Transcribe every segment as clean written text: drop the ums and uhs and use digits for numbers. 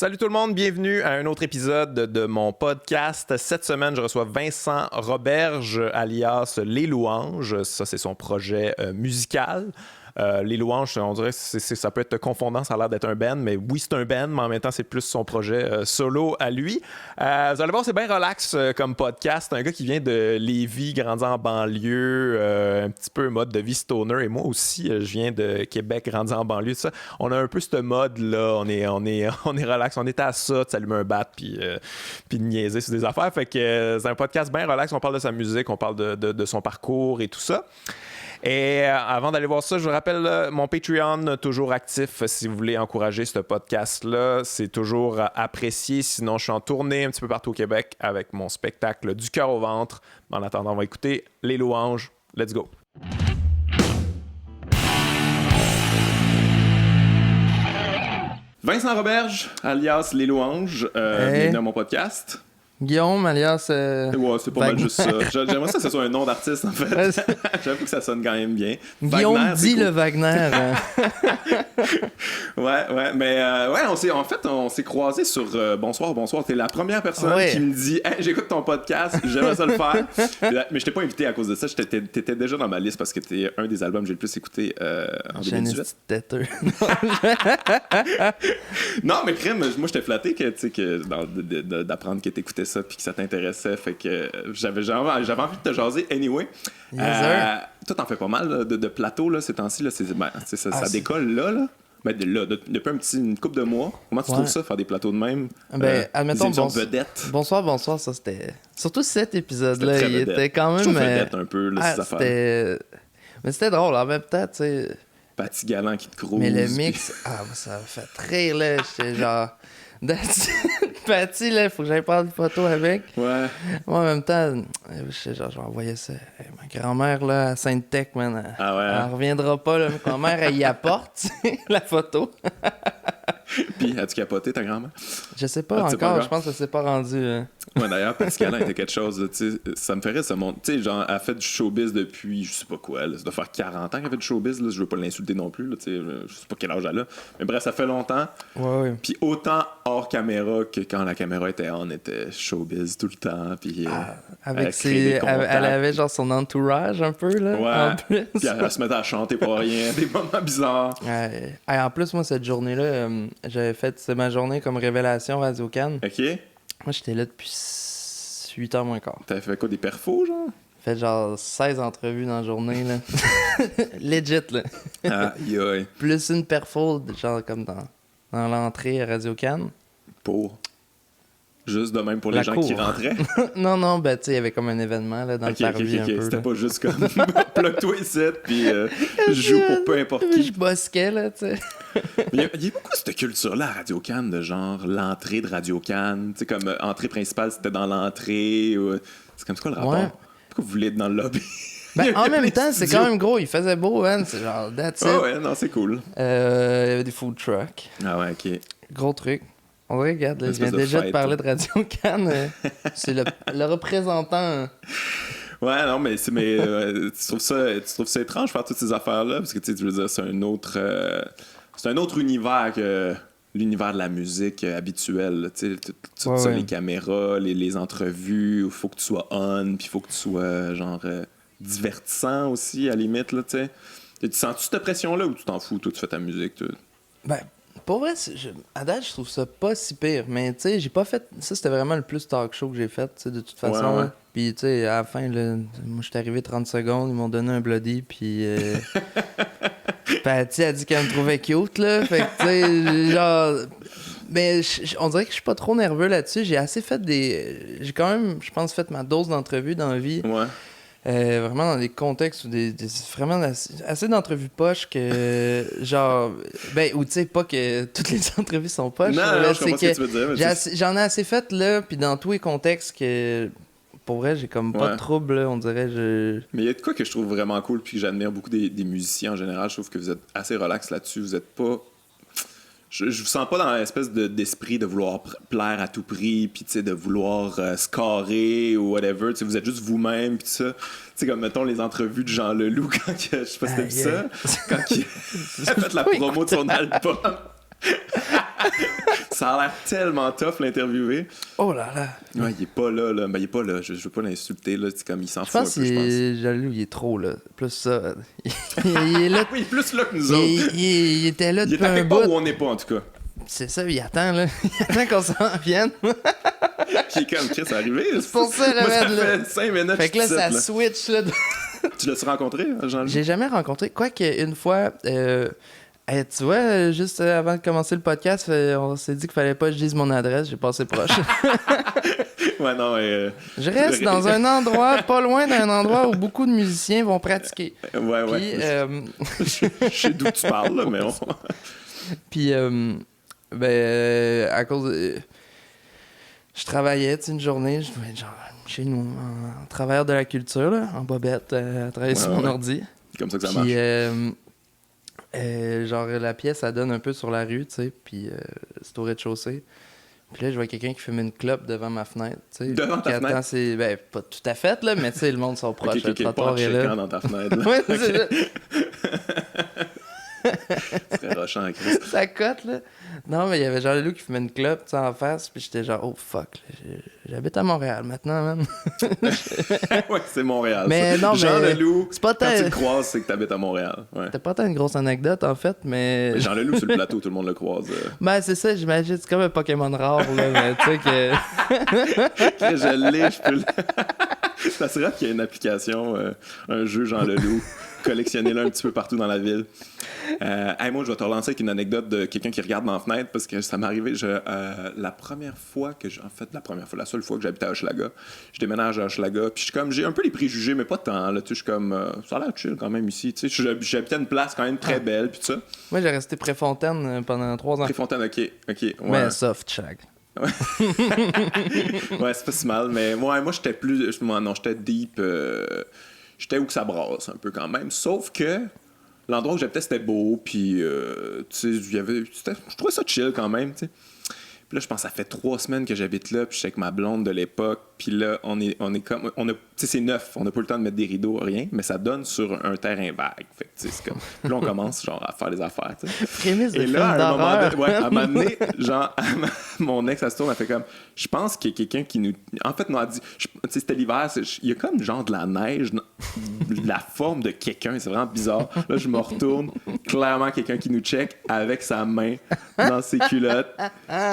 Salut tout le monde, bienvenue à un autre épisode de mon podcast. Cette semaine, je reçois Vincent Roberge, alias Les Louanges. Ça, c'est son projet musical. Les Louanges, on dirait que ça peut être confondant, ça a l'air d'être un band, mais oui, c'est un band, mais en même temps, c'est plus son projet solo à lui. Vous allez voir, c'est bien relax comme podcast. C'est un gars qui vient de Lévis, grandi en banlieue, un petit peu mode de vie stoner. Et moi aussi, je viens de Québec, grandi en banlieue. Ça. On a un peu ce mode-là. On est relax. On était à ça, de s'allumer un bat puis de niaiser sur des affaires. Fait que c'est un podcast bien relax. On parle de sa musique, on parle de son parcours et tout ça. Et avant d'aller voir ça, je vous rappelle mon Patreon, toujours actif si vous voulez encourager ce podcast-là. C'est toujours apprécié. Sinon, je suis en tournée un petit peu partout au Québec avec mon spectacle Du cœur au ventre. En attendant, on va écouter Les Louanges. Let's go! Vincent Roberge, alias Les Louanges, bienvenue à mon podcast. Guillaume, alias... Ouais, c'est pas mal juste ça. J'aimerais que ce soit un nom d'artiste, en fait. J'avoue que ça sonne quand même bien. Guillaume Wagner, dit cool. le Wagner. Ouais, mais on s'est croisés sur Bonsoir. T'es la première personne qui me dit hey, j'écoute ton podcast, j'aimerais ça le faire. Mais je t'ai pas invité à cause de ça. T'étais déjà dans ma liste parce que t'es un des albums que j'ai le plus écouté en 2018. Non, mais crème, moi j'étais flatté d'apprendre que t'écoutais ça puis que ça t'intéressait. Fait que j'avais envie de te jaser anyway. Toi, t'en fais pas mal de plateaux là, ces temps-ci. Là, ça décolle là. Ben, depuis une couple de mois. Comment tu trouves ça, faire des plateaux de même? Admettons, vedette. Bonsoir, ça c'était... Surtout cet épisode-là, il était quand même... Je trouve vedette un peu, là, ces affaires. Mais c'était drôle, en même temps, tu sais... Patty Galant qui te crouse. Mais le mix, ça m'a fait rire, là. J'étais genre... Patty, là, faut que j'aille prendre une photo avec. Ouais. Moi, en même temps, je vais envoyer ça. Ma grand-mère, là, à Sainte-Tech, man, elle reviendra pas, là. Ma grand-mère, elle y apporte la photo. Puis, as-tu capoté, ta grand-mère? Je sais pas encore, je pense que ça s'est pas rendu. Ouais, d'ailleurs, Patty Galant était quelque chose, tu sais, ça me ferait, ça monte. Tu sais, genre, elle fait du showbiz depuis, je sais pas quoi, là, ça doit faire 40 ans qu'elle fait du showbiz, là, je veux pas l'insulter non plus, là, tu sais, je sais pas quel âge elle a. Mais bref, ça fait longtemps. Ouais. Puis autant hors caméra que quand la caméra était on, était showbiz tout le temps, puis elle avait genre son entourage un peu, là, ouais. en plus. Puis elle se mettait à chanter pour rien, des moments bizarres. En plus, moi, cette journée-là, j'avais fait, c'est ma journée comme révélation Radio-Can. OK. Moi, j'étais là depuis 8h moins quart. T'avais fait quoi, des perfos, genre? Fait genre 16 entrevues dans la journée, là. Legit, là. Aïe. Plus une perfo, genre comme dans l'entrée à Radio-Can. Pour? Juste de même pour les gens qui rentraient? non, ben tu sais, il y avait comme un événement là, dans le parvis un peu. C'était là. Pas juste comme plug-toi ici, puis je joue pour peu importe qui. Je bosquais, là, tu sais. Il y a beaucoup cette culture-là à Radio-Can, de genre l'entrée de Radio-Can. Tu sais, comme entrée principale, c'était dans l'entrée. C'est comme quoi le rapport? Ouais. Pourquoi vous voulez être dans le lobby? Ben, en même temps, c'est quand même gros. Il faisait beau, hein. C'est genre, that's it. Ouais, non, c'est cool. Il y avait des food trucks. Ah ouais, OK. Gros truc. On regarde, là, je viens déjà de parler de Radio-Can. C'est le représentant. Ouais, non, mais tu trouves ça étrange faire toutes ces affaires-là? Parce que tu veux dire, c'est un autre univers que l'univers de la musique habituelle. Tu sais, tout ça, les caméras, les entrevues, il faut que tu sois on, puis il faut que tu sois genre divertissant aussi, à la limite, là, tu sais. Tu sens-tu cette pression-là ou tu t'en fous, toi, tu fais ta musique, toi? Ben, pour vrai, à date, je trouve ça pas si pire. Mais, tu sais, j'ai pas fait... Ça, c'était vraiment le plus talk show que j'ai fait, tu sais, de toute façon. Ouais. Puis, tu sais, à la fin, là, moi, je suis arrivé 30 secondes, ils m'ont donné un bloody, puis... Patty a dit qu'elle me trouvait cute, là. Fait que, tu sais, genre... Mais on dirait que je suis pas trop nerveux là-dessus. J'ai j'ai quand même, je pense, fait ma dose d'entrevues dans la vie. Ouais. Vraiment dans des contextes où vraiment assez d'entrevues poches que genre ou tu sais pas que toutes les entrevues sont poches. Non, je comprends ce que tu veux dire. J'en ai assez fait là, puis dans tous les contextes que pour vrai j'ai comme pas de trouble là, on dirait. Mais il y a de quoi que je trouve vraiment cool puis que j'admire beaucoup des musiciens en général. Je trouve que vous êtes assez relax là-dessus. Vous êtes pas... Je vous sens pas dans l'espèce d'esprit de vouloir plaire à tout prix, puis tu sais, de vouloir scorer ou whatever. Vous êtes juste vous-même, puis ça. Tu sais, comme mettons les entrevues de Jean Leloup quand je sais pas si t'as vu ça, quand il a fait la promo de son album. Ça a l'air tellement tough, l'interviewer. Oh là là. Ouais, il est pas là. Ben, il est pas là. Je veux pas l'insulter, là. C'est comme, il s'en Je fout un pense peu, je qu'il pense. est jaloux, il est trop, là. Plus ça. Il est là. Oui, plus là que nous autres. Il était là Il est depuis à un quelque part bout. où on n'est pas, en tout cas. C'est ça, il attend, là. Il attend qu'on s'en vienne. Qui est comme, Chris, c'est arrivé. C'est pour ça, là, Moi, ça man, là. fait 5 minutes Fait que là, je suis ça ici, là. switch, là. Tu l'as-tu rencontré, Jean-Louis? J'ai jamais rencontré. Quoique, une fois, tu vois, juste avant de commencer le podcast, on s'est dit qu'il fallait pas que je dise mon adresse. J'ai passé proche. Ouais, non, Je reste dans un endroit, pas loin d'un endroit où beaucoup de musiciens vont pratiquer. ouais. Puis, Je sais d'où tu parles, là, mais on... puis à cause de... Je travaillais, tu sais, une journée, je devais être genre chez nous, en travailleur de la culture, là, en bobette, à travailler sur mon ordi. C'est comme ça que ça Puis, marche. genre, la pièce, ça donne un peu sur la rue, tu sais, puis c'est au rez-de-chaussée. Puis là, je vois quelqu'un qui fume une clope devant ma fenêtre, tu sais. Devant ta fenêtre? Ben, pas tout à fait, là, mais tu sais, le monde sont proches, le Pas trottoir en est là. checkant dans ta fenêtre, là. Ouais, c'est ça. C'est rochant, Chris. Ça cote, là. Non, mais il y avait Jean-Leloup qui fumait une clope, tu sais, en face, puis j'étais genre, oh fuck, là, j'habite à Montréal maintenant, man. Ouais, c'est Montréal. Mais ça. non, Jean mais Leloup, c'est pas quand tant- tu le croises, c'est que t'habites à Montréal. Ouais. C'était pas tant une grosse anecdote, en fait, mais... Mais Jean Leloup, sur le plateau, tout le monde le croise. Ben, c'est ça, j'imagine, c'est comme un Pokémon rare, là, mais tu sais que... Chris, je l'ai, je peux le... Ça serait qu'il y ait une application, un jeu Jean Leloup. Collectionnez-le un petit peu partout dans la ville. Hey, moi, je vais te relancer avec une anecdote de quelqu'un qui regarde dans la fenêtre parce que ça m'est arrivé. La première fois que la seule fois que j'habitais à Hochelaga, je déménage à Hochelaga. Puis j'ai un peu les préjugés, mais pas tant. Là, tu sais, je suis comme, ça a l'air chill quand même ici. Tu sais, j'habitais une place quand même très belle. Puis tout ça. Moi, j'ai resté Préfontaine pendant 3 ans. Préfontaine, ok. Ouais. Mais soft, shag. Ouais, c'est pas si mal. Mais moi, j'étais plus. Non, j'étais deep. J'étais où que ça brasse un peu quand même. Sauf que l'endroit où j'habitais, c'était beau. Puis, tu sais, je trouvais ça chill quand même, tu sais. Puis là, je pense que ça fait 3 semaines que j'habite là. Puis je suis avec ma blonde de l'époque. Puis là, on est comme... Tu sais, c'est neuf. On n'a pas le temps de mettre des rideaux, rien. Mais ça donne sur un terrain vague. Fait que, tu sais, c'est comme... Puis là, on commence, genre, à faire des affaires, tu sais. Prémisse de Et film là, à un moment d'horreur. donné, à un moment donné, genre, mon ex, elle se tourne, elle fait comme, je pense qu'il y a quelqu'un qui nous... En fait, nous a dit, tu sais, c'était l'hiver, il y a comme genre de la neige, de la forme de quelqu'un, c'est vraiment bizarre. Là, je me retourne, clairement quelqu'un qui nous check avec sa main dans ses culottes,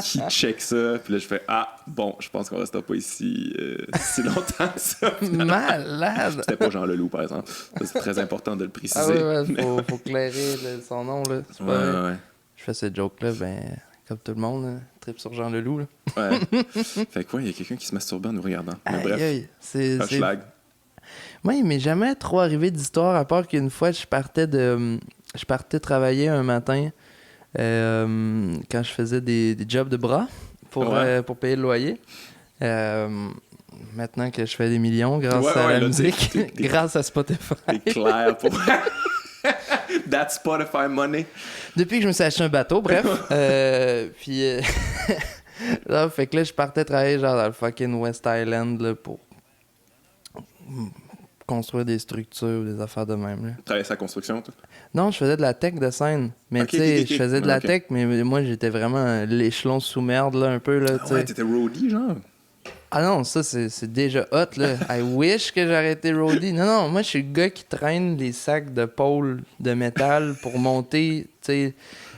qui check ça. Puis là, je fais, bon, je pense qu'on restera pas ici si longtemps que ça. Malade! C'était pas Jean Leloup, par exemple. Ça, c'est très important de le préciser. Ah ouais, faut clairer son nom, là. C'est pas... Ouais. Je fais cette joke-là, ben, comme tout le monde, là, trip sur Jean Leloup, là. Ouais. Fait que, ouais, il y a quelqu'un qui se masturbe en nous regardant. Mais bref, Aïe, c'est... Hochelag. Moi, il m'est jamais trop arrivé d'histoire, à part qu'une fois, je partais travailler un matin quand je faisais des jobs de bras pour payer le loyer. Maintenant que je fais des millions grâce à la musique, grâce à Spotify. C'est clair pour... That Spotify money. Depuis que je me suis acheté un bateau, bref. Puis... là, fait que là, je partais travailler genre dans le fucking West Island là, pour construire des structures, des affaires de même. Là. Travailler sa construction, toi? Non, je faisais de la tech de scène. Mais Ok, tu sais, ok. je faisais de la Ok. tech, mais moi, j'étais vraiment l'échelon sous merde, là, un peu, là, tu sais. Ouais, t'étais roadie, genre? Ah non, ça, c'est déjà hot, là. I wish que j'aurais été roadie. Non, moi, je suis le gars qui traîne les sacs de pôle de métal pour monter, tu sais,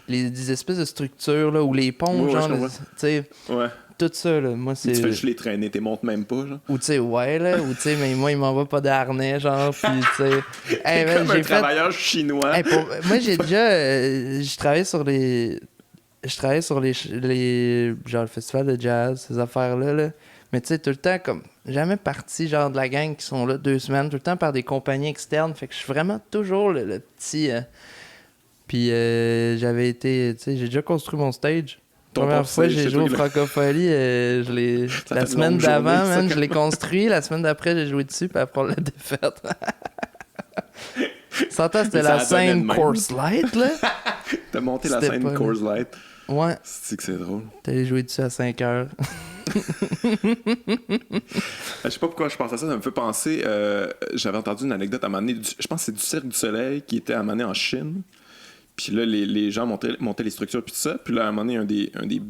des espèces de structures, là, ou les ponts, Ouais, genre, je comprends. tu sais, Ouais. tout ça, là. Moi, c'est... Tu fais juste les traîner, t'es montes même pas, genre? Ou tu sais, ouais, là, ou tu sais, mais moi, il m'envoie pas de harnais, genre, puis tu sais... Hey, man, Comme un travailleur chinois. Hey, moi, j'ai déjà... je travaillais sur les... genre, le festival de jazz, ces affaires-là, là. Mais tu sais, tout le temps, comme... Jamais parti, genre, de la gang qui sont là 2 semaines, tout le temps par des compagnies externes. Fait que je suis vraiment toujours le petit... Puis j'avais été... Tu sais, j'ai déjà construit mon stage. Ton Première propre fois, stage, j'ai c'est joué au toi qui l'as- Francophonie, je l'ai... Ça La fait une semaine longue d'avant, journée, ça, man, je l'ai construit. La semaine d'après, j'ai joué dessus, puis après, on l'a défaite. S'entend, c'était Ça la a donné de scène même. Course Light, là. T'as monté la C'était scène pas, là. Coors Light. Ouais, C'est que c'est drôle. t'allais jouer dessus à 5 heures. Je sais pas pourquoi je pense à ça. Ça me fait penser... j'avais entendu une anecdote à un moment donné. Je pense que c'est du Cirque du Soleil qui était à un moment donné en Chine. Puis là, les gens montaient les structures, puis tout ça. Puis là, à un moment donné, un des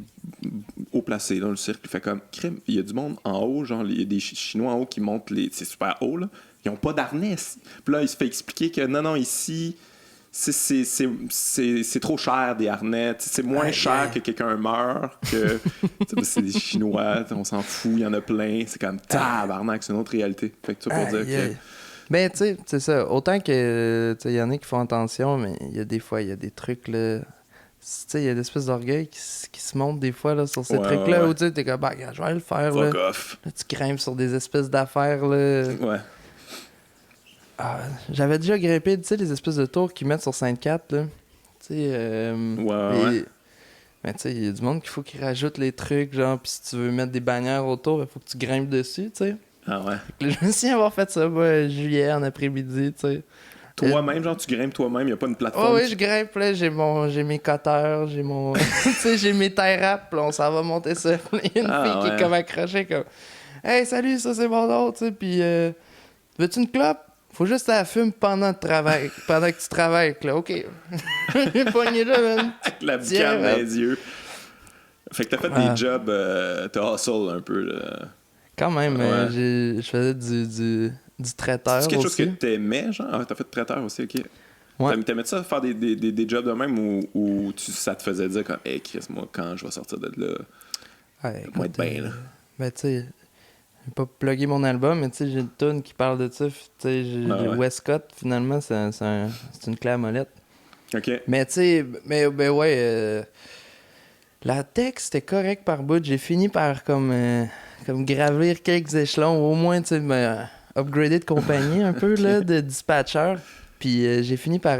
haut placés dans le cirque, il fait comme crème. Il y a du monde en haut, genre, il y a des Chinois en haut qui montent c'est super haut, là. Ils ont pas d'harnais. Puis là, il se fait expliquer que non, ici, c'est trop cher des harnais. C'est moins cher que quelqu'un meurt, que c'est des Chinois, on s'en fout, il y en a plein. C'est comme tabarnak, c'est une autre réalité. Fait que ça pour dire que. Ben, tu sais, c'est ça. Autant que, tu sais, il y en a qui font attention, mais il y a des fois, il y a des trucs, là. Tu sais, il y a des espèces d'orgueil qui se montent des fois, là, sur ces trucs-là, où tu sais, t'es comme, bah, je vais aller le faire, Fuck là. off. Là, tu grimpes sur des espèces d'affaires, là. Ouais. Ah, j'avais déjà grimpé, tu sais, les espèces de tours qu'ils mettent sur Sainte-Cat, là. Tu sais, ouais. Mais tu sais, il y a du monde qu'il faut qu'ils rajoutent les trucs, genre, pis si tu veux mettre des bannières autour, il faut que tu grimpes dessus, tu sais. Ah ouais. Là, je me souviens avoir fait ça, moi, juillet, en après-midi, tu sais. Toi-même, genre, tu grimpes toi-même, il n'y a pas une plateforme. Oh oui, je grimpe, là, j'ai mes cutters, j'ai mon... tu sais, j'ai mes tie wraps, là, on s'en va monter ça. Il y a une fille qui est comme accrochée, comme... Hey, salut, ça c'est mon nom, tu sais, pis veux-tu une clope? Faut juste que tu la fumes pendant que tu travailles, là, ok. J'ai pogné là, man. La boucane dans les yeux. Fait que t'as fait des jobs, t'as hustle un peu, là. Quand même, je faisais du traiteur. C'est quelque chose aussi. que t'aimais, genre? Ah, t'as fait traiteur aussi, ok. Ouais. T'aimais ça faire des jobs de même ou ça te faisait dire comme, hey Chris, moi, quand je vais sortir de là, Ouais, moi être bien, là. Ben, tu sais, je vais pas plugger mon album, mais tu sais, j'ai une tune qui parle de ça. Tu sais, Westcott, finalement, c'est une clé à molette. Ok. Mais tu sais, ben ouais, la texte était correct par bout. J'ai fini par comme gravir quelques échelons, au moins, tu sais, upgrader de compagnie un peu, là, de dispatcher. Puis j'ai fini par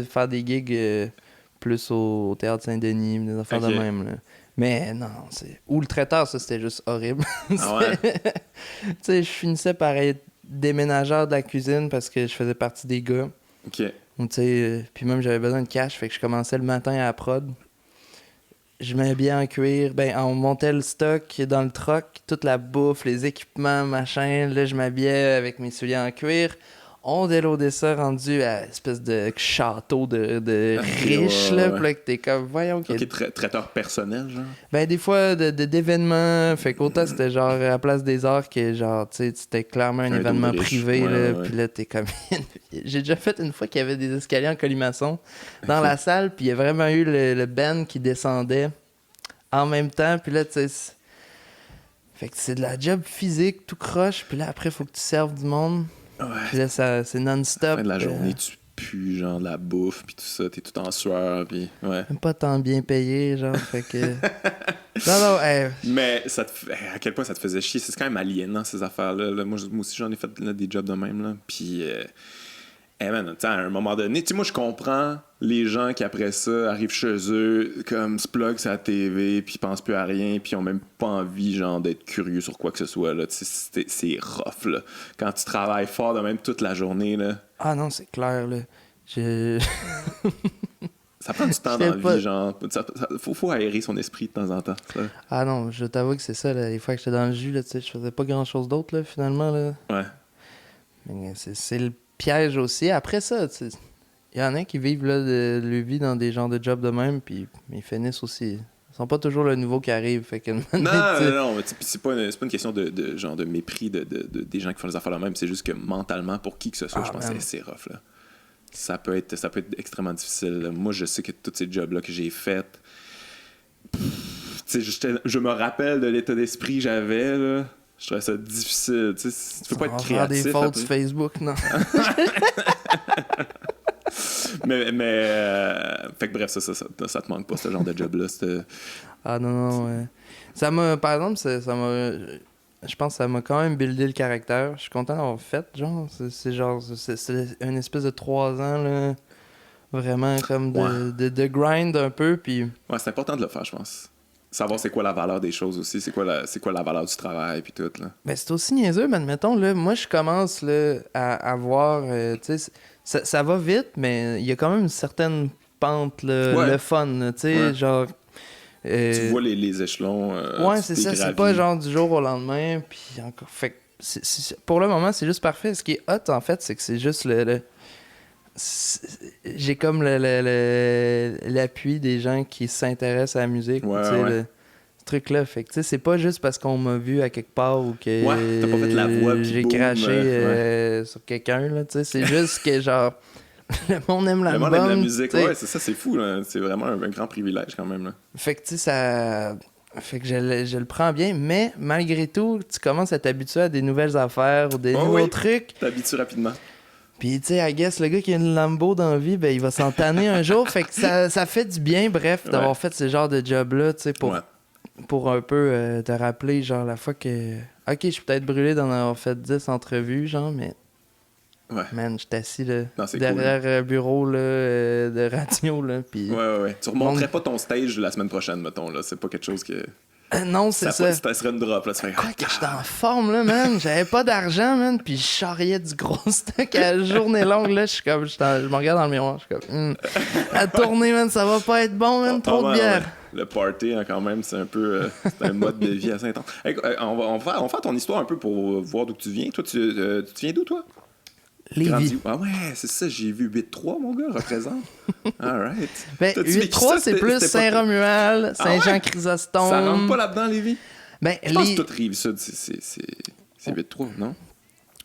faire des gigs plus au Théâtre Saint-Denis, des affaires de même, là. Mais non, c'est... Ou le traiteur, ça, c'était juste horrible. Ah ouais? Tu sais, je finissais par être déménageur de la cuisine parce que je faisais partie des gars. Ok. Tu sais, puis même, j'avais besoin de cash, fait que je commençais le matin à la prod. Je m'habillais en cuir. Ben, on montait le stock dans le truck, toute la bouffe, les équipements, machin. Là, je m'habillais avec mes souliers en cuir. On déloadait ça rendu à une espèce de château de riche, là. Puis là, que t'es comme, voyons. Ok, traiteur personnel, genre? Ben, des fois, d'événements. Fait qu'autant c'était genre à la Place des Arts que genre, tu sais, c'était clairement un événement privé, là. Puis là, t'es comme. J'ai déjà fait une fois qu'il y avait des escaliers en colimaçon dans la salle, puis il y a vraiment eu le band qui descendait en même temps. Puis là, tu sais. Fait que c'est de la job physique, tout croche. Puis là, après, faut que tu serves du monde. Ouais. Puis là, c'est non-stop. À la fin de la journée, tu pues, genre, de la bouffe, puis tout ça, t'es tout en sueur, puis ouais. Même pas tant bien payé, genre, fait que... non, Mais ça à quel point ça te faisait chier? C'est quand même aliénant, ces affaires-là. Là. Moi aussi, j'en ai fait là, des jobs de même, là. Puis, man, à un moment donné, tu sais, moi, je comprends les gens qui, après ça, arrivent chez eux, comme, se plug sur la TV, puis pensent plus à rien, puis ont même pas envie, genre, d'être curieux sur quoi que ce soit, là. Tu sais, c'est rough, là. Quand tu travailles fort de même toute la journée, là. Ah non, c'est clair, là. Ça prend du temps dans la vie, genre. Faut aérer son esprit de temps en temps, ça. Ah non, je t'avoue que c'est ça, là. Les fois que j'étais dans le jus, là, tu sais, je faisais pas grand-chose d'autre, là, finalement, là. Ouais. Mais c'est le piège aussi. Après ça, tu sais, il y en a qui vivent, là, de leur vie dans des genres de jobs de même, puis ils finissent aussi. Ils sont pas toujours le nouveau qui arrive, fait que... Non, mais c'est pas une question de genre de mépris des gens qui font les affaires de même, c'est juste que mentalement, pour qui que ce soit, je pense que c'est rough, là. Ça peut être extrêmement difficile, là. Moi, je sais que tous ces jobs-là que j'ai faits, tu sais, je me rappelle de l'état d'esprit que j'avais, là. Je trouvais ça difficile, tu sais, tu peux pas être créatif. Des fautes sur Facebook, non. mais fait que bref, ça te manque pas, ce genre de job-là. Ah non, ouais. Ça m'a, par exemple, ça m'a... Je pense que ça m'a quand même buildé le caractère. Je suis content d'avoir fait, genre. C'est genre... C'est une espèce de 3 ans, là. Vraiment comme de grind un peu, puis... Ouais, c'est important de le faire, je pense. Savoir c'est quoi la valeur des choses aussi, c'est quoi la valeur du travail, puis tout, là. Ben, c'est aussi niaiseux, mais admettons, là, moi, je commence, là, à voir... tu sais, ça va vite, mais il y a quand même une certaine pente, là, le fun, tu sais, genre... tu vois les échelons. Ouais, c'est ça. C'est pas genre du jour au lendemain. Puis encore. Fait que pour le moment, c'est juste parfait. Ce qui est hot, en fait, c'est que c'est juste j'ai comme l'appui des gens qui s'intéressent à la musique. Ouais, tu sais, ouais. ce truc-là. Fait que, tu sais, c'est pas juste parce qu'on m'a vu à quelque part ou que Ouais, t'as pas fait la voix, puis j'ai boum, craché sur quelqu'un. Là, tu sais, c'est juste que, genre, le monde aime Le l'album. monde aime la musique, tu sais. ouais, c'est ça, c'est fou, là. C'est vraiment un grand privilège, quand même, là. Fait que, tu sais, ça... Fait que je le prends bien, mais malgré tout, tu commences à t'habituer à des nouvelles affaires ou des Oh nouveaux oui. trucs. T'habitues rapidement. Puis, tu sais, I guess, le gars qui a une Lambo dans la vie, ben, il va s'en tanner un jour. Fait que ça fait du bien, bref, d'avoir fait ce genre de job-là, tu sais, pour un peu te rappeler, genre, la fois que... OK, je suis peut-être brûlé d'en avoir fait 10 entrevues, genre, mais... Ouais. Man, j'étais assis, là, Non, c'est derrière un bureau, là, de radio, là, puis... Ouais. Tu remonterais pas ton stage la semaine prochaine, mettons, là. C'est pas quelque chose que... non, c'est ça. Ça serait une drop, là. Tu fais... Quoi que j'étais en forme, là, man. J'avais pas d'argent, man. Puis je charriais du gros stock à la journée longue, là. Je me regarde dans le miroir. Je suis comme, à tourner, man, ça va pas être bon, man. Trop de bière. Ouais. Le party, hein, quand même, c'est un peu... c'est un mode de vie assez intense. Hey, on va faire ton histoire un peu pour voir d'où tu viens. Toi, tu viens d'où, toi? Lévis. Ah ouais, c'est ça, j'ai vu 8-3, mon gars, représente. All right. Ben, 8-3, c'est plus Saint-Romuald, Saint-Jean-Chrysostome. Ça rentre pas là-dedans, Lévis? Ben, je pense que toute Rive-Sud, c'est 8-3, non?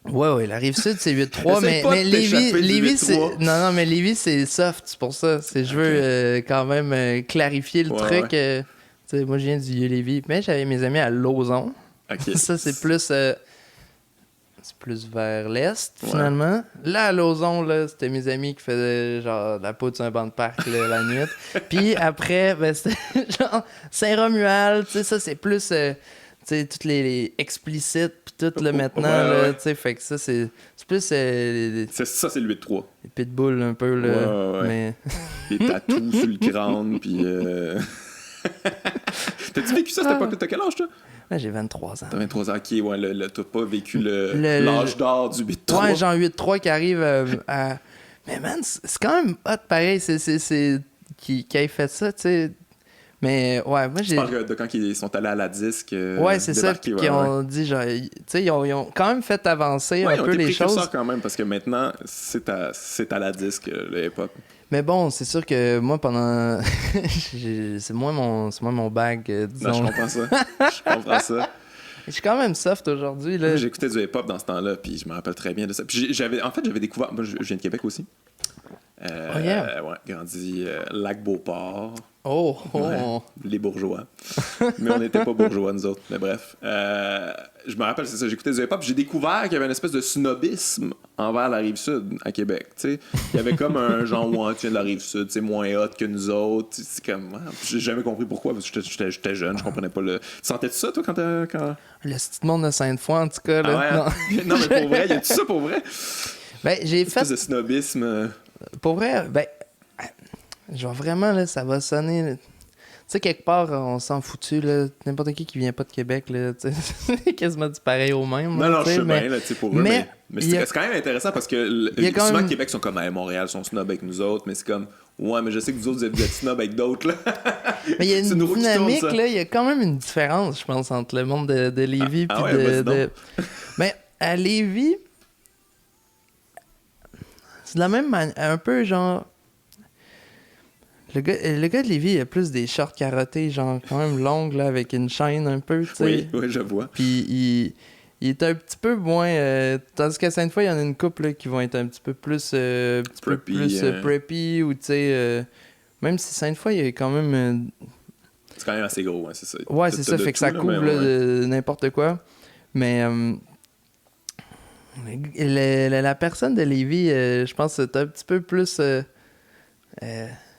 Ouais, la Rive-Sud, c'est 8-3, mais Lévis, c'est... Non, mais Lévis, c'est soft, c'est pour ça. Je veux quand même clarifier le truc. Tu sais, moi, je viens du Vieux-Lévis, mais j'avais mes amis à Lauson. Okay. Ça, c'est plus... c'est plus vers l'est, finalement. Là, à Lauson, là, c'était mes amis qui faisaient genre de la poudre sur un banc de parc là, la nuit. Puis après, ben, c'était genre Saint-Romuald, tu sais, ça, c'est plus, tu sais, toutes les explicites, puis tout, là, maintenant, là, tu sais, fait que ça, c'est plus... ça, c'est le 8-3. Les pitbulls, un peu, là, mais... Les tatous sur le crâne, puis... T'as-tu vécu ça, cette époque-là? T'as quel âge, toi? Ouais, j'ai 23 ans. T'as 23 ans, ok, ouais, t'as pas vécu l'âge d'or du 8-3. Ouais, genre 8-3 qui arrive à... Mais man, c'est quand même hot pareil, c'est qui ait fait ça, tu sais. Mais ouais, moi j'ai... Tu parles de quand ils sont allés à la disque. Ouais, c'est ça, qui ont dit, genre, tu sais, ils ont quand même fait avancer un peu les choses. Ça quand même, parce que maintenant, c'est à la disque, le hip-hop. Mais bon, c'est sûr que moi, pendant... c'est moins mon bag, disons. Non, je comprends ça. Je suis quand même soft aujourd'hui, là. J'écoutais du hip-hop dans ce temps-là, puis je me rappelle très bien de ça. Puis j'avais découvert... Moi, je viens de Québec aussi. Ouais, grandi Lac-Beauport. Oh! Ouais, les bourgeois. Mais on n'était pas bourgeois, nous autres. Mais bref. Je me rappelle, c'est ça, j'écoutais du hip-hop. J'ai découvert qu'il y avait une espèce de snobisme envers la Rive-Sud à Québec. T'sais. Il y avait comme un genre, ouais, tu viens de la Rive-Sud, c'est moins hot que nous autres. C'est comme, ouais, j'ai jamais compris pourquoi, parce que j'étais jeune, je comprenais pas le... Tu sentais-tu ça, toi, quand... Le petit monde de Sainte-Foy, en tout cas. Là. Ah ouais, non, mais pour vrai, y a-tu ça pour vrai? Ben, j'ai fait... de snobisme... Pour vrai, ben... Genre vraiment, là, ça va sonner... Là. Tu sais, quelque part, on s'en foutu, là. N'importe qui vient pas de Québec, là, tu sais, c'est quasiment du pareil au même. Non, je sais mais... bien, là, tu sais, pour eux, mais c'est quand même intéressant parce que souvent, même... Québec sont comme, hey, Montréal sont snobs avec nous autres, mais c'est comme, ouais, mais je sais que vous autres, vous êtes snobs avec d'autres, là. Mais il y a une dynamique, là, il y a quand même une différence, je pense, entre le monde de Lévis puis de... Mais à Lévis, c'est de la même manière, un peu genre... Le gars de Lévis, il a plus des shorts carottés, genre quand même longues, là, avec une chaîne un peu, tu sais. Oui, je vois. Puis il est un petit peu moins... tandis qu'à Sainte-Foy, il y en a une couple là, qui vont être un petit peu plus... preppy, ou tu sais... même si Sainte-Foy, il y a quand même... c'est quand même assez gros, hein, c'est ça. Ouais, c'est ça, fait que ça couvre là, n'importe quoi. Mais... la personne de Lévis, je pense que c'est un petit peu plus...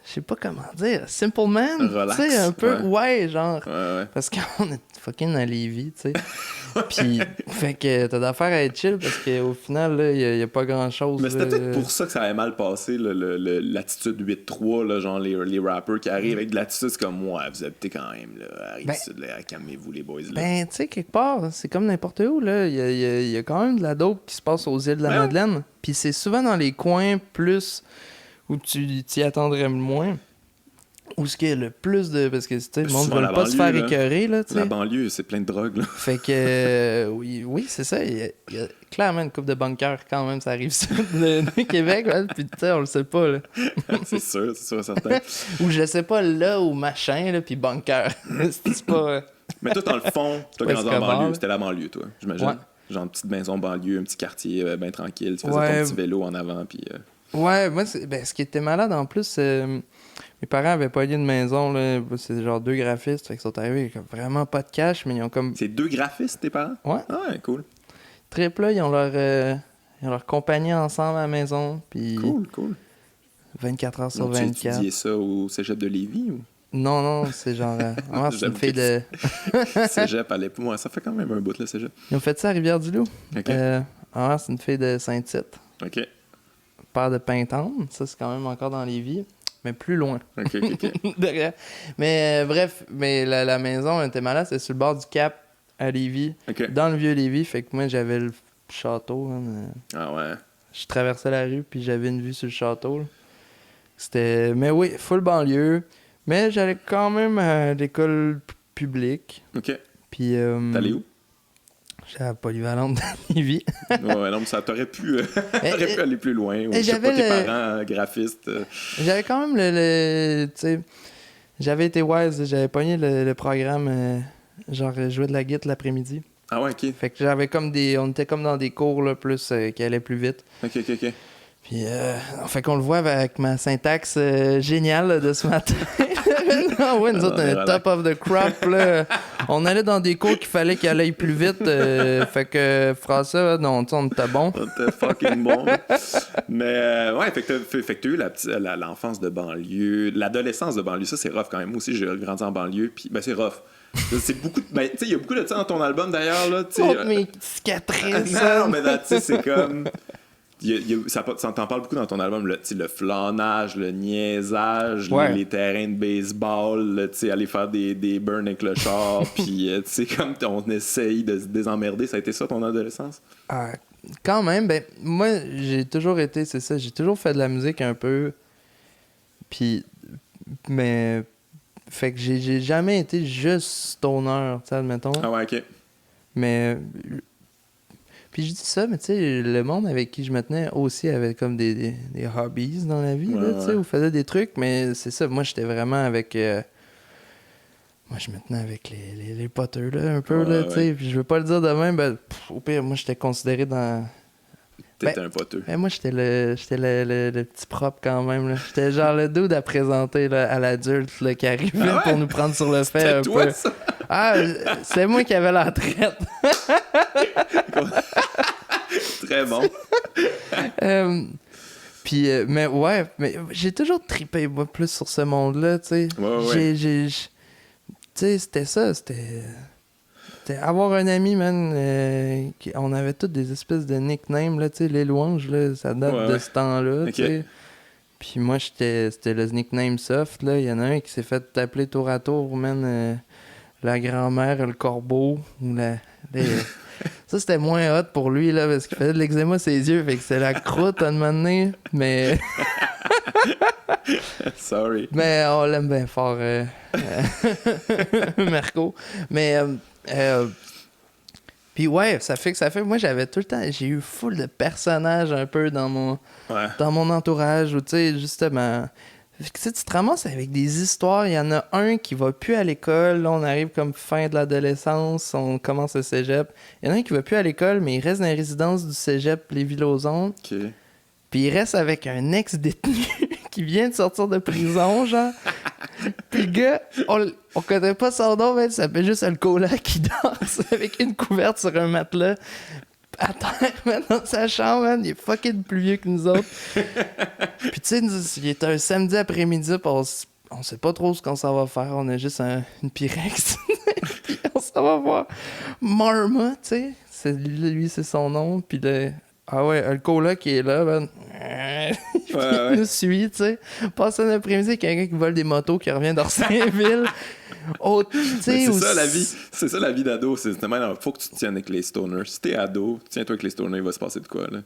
je sais pas comment dire, Simple Man, tu sais, un peu, ouais genre, parce qu'on est fucking à Lévis, tu sais, puis, fait que t'as d'affaire à être chill, parce qu'au final, là, y a pas grand-chose. Mais c'était peut-être pour ça que ça avait mal passé, l'attitude 8-3, là, genre les rappers qui arrivent avec de l'attitude, c'est comme, ouais, vous habitez quand même, là, à Rive-Sud, là, calmez-vous les boys, là. Ben, tu sais, quelque part, c'est comme n'importe où, là, il y a quand même de la dope qui se passe aux îles de la Madeleine, puis c'est souvent dans les coins plus... où tu t'y attendrais moins. où ce qu'il y a le plus de... Parce que, tu sais, le monde souvent ne veut la pas se faire banlieue, là. écœurer, là, tu sais. La banlieue, c'est plein de drogue, là. Fait que, oui, c'est ça. Il y a clairement une couple de bunkers quand même, ça arrive ça de Québec, ouais, puis tu sais, on le sait pas, là. c'est sûr, certain. Ou je sais pas, là, ou machin, là, puis bunker. C'est pas... Mais toi, dans le fond, t'as Ouais, grandi c'est en comment, banlieue. là? C'était la banlieue, toi, j'imagine. Ouais. Genre une petite maison banlieue, un petit quartier bien tranquille. Tu faisais Ouais. ton petit vélo en avant, puis... Ouais, moi, ce qui était malade en plus, mes parents avaient pas lieu de maison, là. C'est genre 2 graphistes, fait qu'ils sont arrivés avec vraiment pas de cash, mais ils ont comme. C'est 2 graphistes, tes parents? Ouais. Ah ouais, cool. Triple, là, ils ont leur compagnie ensemble à la maison, puis Cool. 24 heures sur Donc, tu 24. étudiais ça au cégep de Lévis ou Non, c'est genre. C'est une fille de. cégep à l'époque? Ouais, ça fait quand même un bout, le cégep. Ils ont fait ça à Rivière-du-Loup. OK. C'est une fille de Saint-Tite. OK. Père de Pintendre, ça c'est quand même encore dans Lévis, mais plus loin. OK. Derrière. Mais bref, la maison elle était malade, c'était sur le bord du Cap à Lévis, OK. dans le vieux Lévis, fait que moi j'avais le château. Hein, Ah ouais. je traversais la rue puis j'avais une vue sur le château. Là. C'était. Mais oui, full banlieue. Mais j'allais quand même à l'école publique. OK. Puis. T'allais où? J'étais à la polyvalente de Lévis. Ouais, non, mais ça t'aurait pu aller plus loin. Ou, je sais j'avais pas, tes parents graphistes. J'avais quand même tu sais, j'avais été wise, j'avais pogné le programme, genre jouer de la guitare l'après-midi. Ah ouais, OK. Fait que j'avais comme on était comme dans des cours là, plus qui allaient plus vite. OK. Puis, fait qu'on le voit avec ma syntaxe géniale là, de ce matin. Non, ouais, nous autres, on est top of the crop, là. On allait dans des cours qu'il fallait qu'il aille plus vite. Fait que, François, non, on était bon. T'es fucking bon. Mais, ouais, fait que t'as eu l'enfance de banlieue, l'adolescence de banlieue. Ça, c'est rough quand même. Moi aussi, j'ai grandi en banlieue, puis, ben, c'est rough. C'est beaucoup de... Ben, tu sais, il y a beaucoup de ça dans ton album, d'ailleurs, là, tu sais. Oh, mes cicatrices. Non, mais tu sais, c'est comme... ça t'en parle beaucoup dans ton album, le flânage, le niaisage, ouais. les terrains de baseball, aller faire des burns avec le char, puis comme on essaye de se désemmerder. Ça a été ça ton adolescence? Quand même, ben moi j'ai toujours été, c'est ça, j'ai toujours fait de la musique un peu, puis mais fait que j'ai jamais été juste stoner, tu sais, admettons. Ah ouais, ok. Mais puis je dis ça, mais tu sais, le monde avec qui je me tenais aussi avait comme des hobbies dans la vie, là, tu sais, où faisait des trucs, mais c'est ça, moi j'étais vraiment avec... moi je me tenais avec les poteux, là, un peu, là, tu sais, puis je veux pas le dire demain, ben, au pire, moi j'étais considéré dans... T'étais un poteux. Ben, moi j'étais le petit propre quand même, là. J'étais genre le dude à présenter là, à l'adulte là, qui arrivait pour nous prendre sur le fait un toi, peu. Ça? C'est moi qui avais la traite. Très bon. Puis, mais ouais, mais j'ai toujours trippé moi, plus sur ce monde-là, tu sais. Ouais. Tu sais, c'était ça, c'était avoir un ami, man, on avait tous des espèces de nicknames, là, tu sais, les louanges, là, ça date de ce temps-là, tu sais. Puis moi, c'était le nickname soft, là. Il y en a un qui s'est fait appeler tour à tour, man, la grand-mère, le corbeau, ou Ça, c'était moins hot pour lui, là, parce qu'il faisait de l'eczéma ses yeux, fait que c'est la croûte à un moment donné, mais... Sorry. Mais on l'aime bien fort, Marco. Mais, puis ouais, ça fait... Moi, j'avais tout le temps... J'ai eu full de personnages un peu dans mon entourage, où, tu sais, justement... Tu te ramasses avec des histoires. Il y en a un qui va plus à l'école. Là, on arrive comme fin de l'adolescence. On commence le cégep. Il y en a un qui va plus à l'école, mais il reste dans les résidences du cégep Lévis-Lauzon. OK. Puis il reste avec un ex-détenu qui vient de sortir de prison, genre. Puis le gars, on connaît pas son nom, mais ça s'appelle juste le cola qui danse avec une couverte sur un matelas. À terre, man, dans sa chambre, man, il est fucking plus vieux que nous autres. Puis tu sais, il est un samedi après-midi, pis on sait pas trop ce qu'on s'en va faire. On a juste une Pyrex. Puis on s'en va voir Marma, tu sais. Lui, c'est son nom. Puis le cola qui est là, man. Il nous suit, tu sais. Passe un après-midi avec quelqu'un qui vole des motos, qui revient d'Orsainville. C'est ça la vie. C'est ça la vie d'ado. C'est même, faut que tu te tiennes avec les stoners. Si t'es ado, tiens-toi avec les stoners, il va se passer de quoi, là.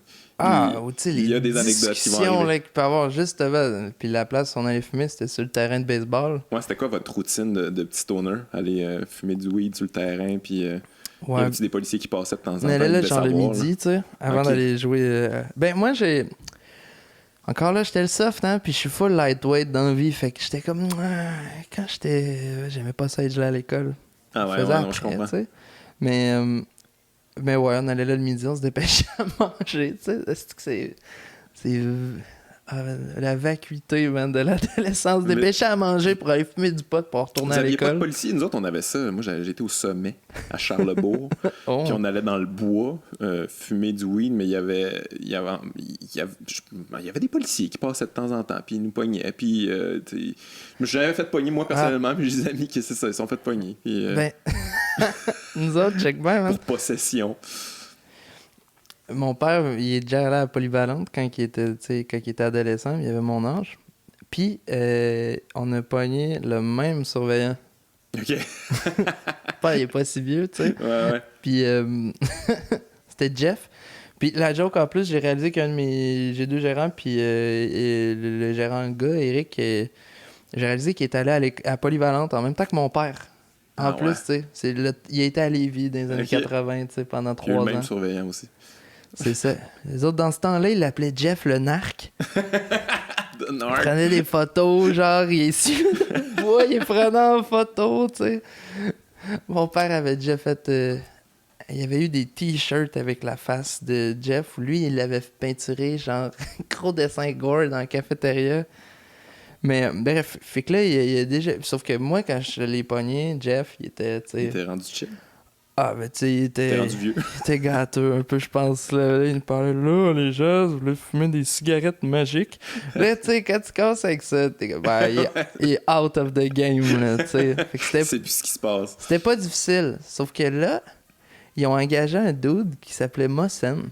Ou tu sais, il y a des anecdotes qui vont discussions arriver. là, qu'il peut y avoir juste avant. Puis la place où on allait fumer, c'était sur le terrain de baseball. Ouais, c'était quoi votre routine de petit stoner? Aller fumer du weed sur le terrain, puis il y avait des policiers qui passaient de temps en temps. On allait là, de genre le savoir, midi, tu sais, avant d'aller jouer. Ben, moi, encore là, j'étais le soft, hein, puis je suis full lightweight dans la vie, fait que j'étais comme... Quand j'aimais pas ça être gelé à l'école. Ah ouais, non, je comprends. T'sais. Mais ouais, on allait là le midi, on se dépêchait à manger, tu sais. C'est la vacuité, man, de l'adolescence. Dépêcher à manger pour aller fumer du pot pour retourner à Vous aviez pas de l'école. policiers? Nous autres, on avait ça. Moi, j'étais au sommet, à Charlesbourg. Oh. Puis on allait dans le bois fumer du weed, mais il y avait des policiers qui passaient de temps en temps, puis ils nous pognaient. Puis, je me suis jamais fait pogner, moi, personnellement, mais j'ai des amis qui, c'est ça, ils sont fait pogner. Puis, Ben, nous autres, check bien, man. pour possession. Mon père, il est déjà allé à la Polyvalente quand il était adolescent, il avait mon âge. Puis, on a pogné le même surveillant. OK. Père, il est pas si vieux, tu sais. Ouais. Puis, c'était Jeff. Puis, la joke, en plus, j'ai réalisé j'ai deux gérants, puis et le gérant gars, Eric, j'ai réalisé qu'il est allé à Polyvalente en même temps que mon père. En plus, tu sais, il a été à Lévis dans les années 80, tu sais, pendant 3 ans. Le même surveillant aussi. C'est ça. Les autres, dans ce temps-là, ils l'appelaient Jeff le narc. Il prenait des photos, genre, il est sur le bois, il prenait en photo, tu sais. Mon père avait déjà fait... il y avait eu des t-shirts avec la face de Jeff, où lui, il l'avait peinturé, genre, gros dessin gore dans la cafétéria. Mais bref, fait que là, il y a déjà... Sauf que moi, quand je l'ai pogné, Jeff, il était, tu sais... Il était rendu chill. Ah, ben, tu sais, il était rendu vieux. Il était gâteux, un peu, je pense. Là, il parlait, là, les gens, vous voulez fumer des cigarettes magiques. Là, tu sais, quand tu casses avec ça, t'es comme, il est out of the game, là, tu sais. C'est plus ce qui se passe. C'était pas difficile. Sauf que là, ils ont engagé un dude qui s'appelait Mossen.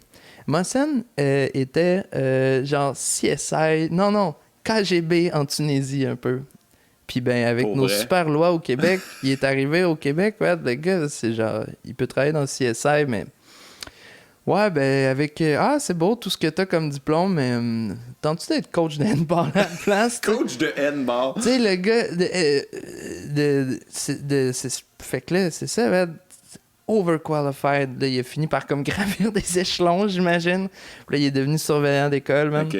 Mossen était genre CSI, non, KGB en Tunisie, un peu. Puis ben avec nos super lois au Québec, il est arrivé au Québec, ouais, le gars, c'est genre, il peut travailler dans le CSI, mais ouais, ben avec, c'est beau tout ce que t'as comme diplôme, mais tentes-tu d'être coach de handball à la place? Coach de handball? Tu sais, le gars, fait que là, c'est ça, ouais, overqualified, là, il a fini par comme gravir des échelons, j'imagine. Puis là, il est devenu surveillant d'école, même. OK.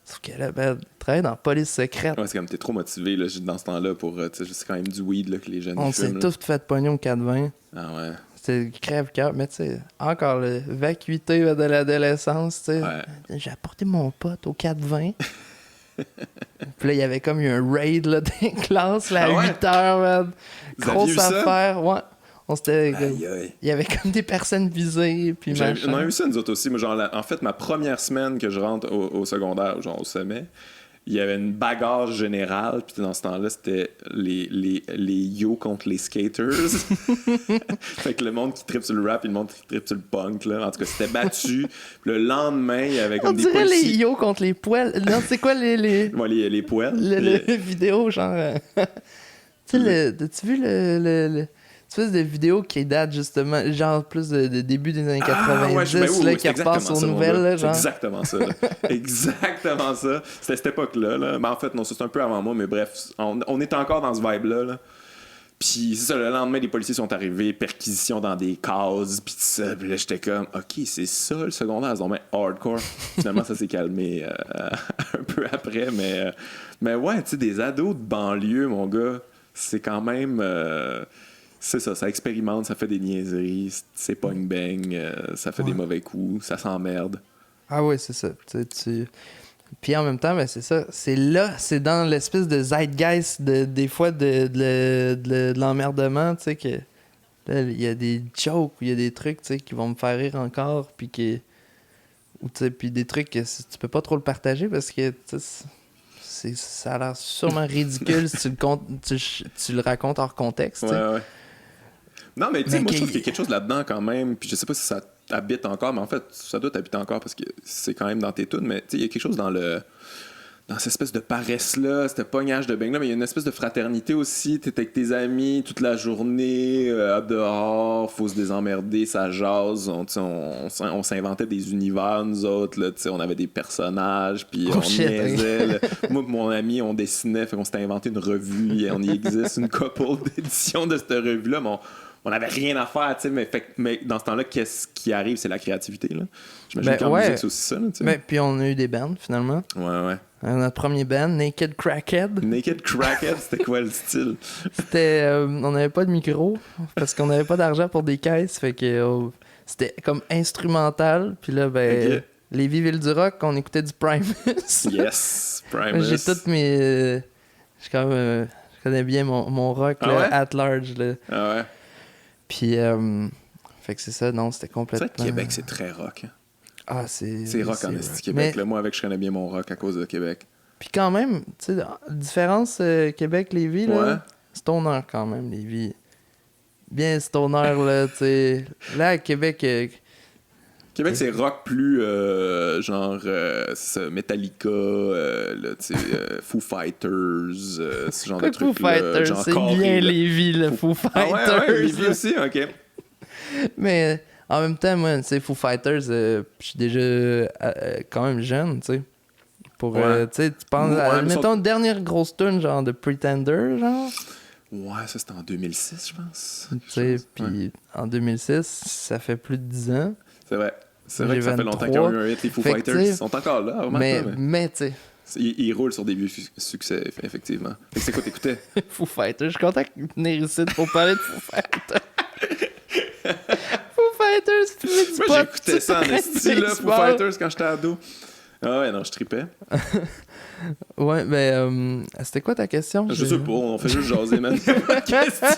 Sauf que là, ben, il travaille dans la police secrète. Ouais, c'est comme t'es trop motivé là, dans ce temps-là pour. Tu sais, c'est quand même du weed là, que les jeunes On s'est fument. tous fait pognon au 4-20. Ah ouais. C'était crève-cœur. Mais tu sais, encore le vacuité de l'adolescence, tu sais. Ouais. J'ai apporté mon pote au 4-20. Puis là, il y avait comme eu un raid là, dans les classes là, à 8 heures, man. Grosse affaire. Ouais. On s'était. Il y avait comme des personnes visées. Puis on a eu ça, nous autres aussi. Moi, genre, en fait, ma première semaine que je rentre au secondaire, genre au sommet, il y avait une bagarre générale. Puis dans ce temps-là, c'était les yo contre les skaters. Fait que le monde qui tripe sur le rap et le monde qui tripe sur le punk. Là. En tout cas, c'était battu. Puis le lendemain, il y avait comme on des dirait policiers. les yo contre les poêles. Non, c'est quoi les poêles? Le vidéo, genre. Tu sais, as-tu vu le espèce de vidéo qui date justement, genre plus de début des années 90, là, qui repasse aux nouvelles, là, genre. C'est exactement ça. Exactement ça. C'était cette époque-là. Là. Mais en fait, non, c'est un peu avant moi, mais bref, on est encore dans ce vibe-là. Là. Puis c'est ça, le lendemain, les policiers sont arrivés, perquisition dans des cases, puis tout ça. Puis là, j'étais comme, OK, c'est ça le secondaire, c'est vraiment hardcore. Finalement, ça s'est calmé un peu après, mais ouais, tu sais, des ados de banlieue, mon gars, c'est quand même... c'est ça expérimente, ça fait des niaiseries, c'est pong-bang, ça fait des mauvais coups, ça s'emmerde. Ah ouais, c'est ça. Puis en même temps, ben, c'est ça. C'est dans l'espèce de zeitgeist des fois de l'emmerdement, tu sais, que là, il y a des jokes, il y a des trucs, tu sais, qui vont me faire rire encore, puis puis des trucs que tu peux pas trop le partager parce que, ça a l'air sûrement ridicule si tu le racontes hors contexte. Ouais. Non, mais tu sais, moi, je trouve qu'il y a quelque chose là-dedans quand même. Puis je sais pas si ça t'habite encore, mais en fait, ça doit t'habiter encore parce que c'est quand même dans tes tunes. Mais tu sais, il y a quelque chose dans dans cette espèce de paresse-là, cette pognage de bang-là, mais il y a une espèce de fraternité aussi. T'es avec tes amis toute la journée, dehors, faut se désemmerder, ça jase. On s'inventait des univers, nous autres. Là, on avait des personnages, puis on niaisait. Là. Moi et mon ami, on dessinait, fait qu'on s'était inventé une revue, et on y existe une couple d'éditions de cette revue-là, mais on n'avait rien à faire, tu sais, mais dans ce temps-là, qu'est-ce qui arrive? C'est la créativité, là. J'imagine qu'en musique, c'est aussi ça, là, tu sais. Ben, puis on a eu des bands, finalement. Ouais. Notre premier band, Naked Crackhead. Naked Crackhead, c'était quoi le style? C'était... on n'avait pas de micro, parce qu'on n'avait pas d'argent pour des caisses, fait que c'était comme instrumental, puis là, ben... Okay. Lévis Ville-du-Rock, on écoutait du Primus. Yes, Primus. J'ai toutes mes... je connais bien mon rock, Ah là, ouais? at large, là. Ah ouais? Puis, fait que c'est ça, non, c'était complètement... C'est vrai que Québec, c'est très rock. Hein? Ah, c'est... C'est rock en esti, Québec. Là, moi, je connais bien mon rock à cause de Québec. Puis quand même, tu sais, différence Québec-Lévis, là, Ouais. stoner quand même, Lévis. Bien stoner, là, tu sais. Là, à Québec... Québec, c'est rock plus genre c'est ça, Metallica, là, tu sais, Foo Fighters, ce genre de Foo trucs-là. Fighters, Genre c'est Corée, bien là. Lévis, le Foo Ah Fighters. ouais, Lévis aussi, ok. Mais en même temps, moi, tu sais, Foo Fighters, je suis déjà quand même jeune, tu sais. Pour, Ouais. tu sais, tu penses, Ouais, mais mettons, dernière grosse tune, genre de Pretender, genre. Ouais, ça c'était en 2006, je pense. Tu sais, puis Ouais. en 2006, ça fait plus de 10 ans. C'est vrai. C'est J'ai vrai que ça fait longtemps 23. qu'ils ont eu un hit, les Foo Fait que, Fighters. tu sais, Ils sont encore là, remarque Mais, pas, mais tu sais, Ils roulent sur des vieux succès, effectivement. Fait que c'est quoi t'écoutais? Foo Fighters, je suis content de venir ici pour parler de Foo Fighters. Foo Fighters, fumer du pot. Moi, j'écoutais ça en tu esti, là, Foo baseball. Fighters, quand j'étais ado. Ah ouais, non, je tripais. Ouais, ben, c'était quoi ta question? Je sais pas, on fait juste jaser, man. Pas de question.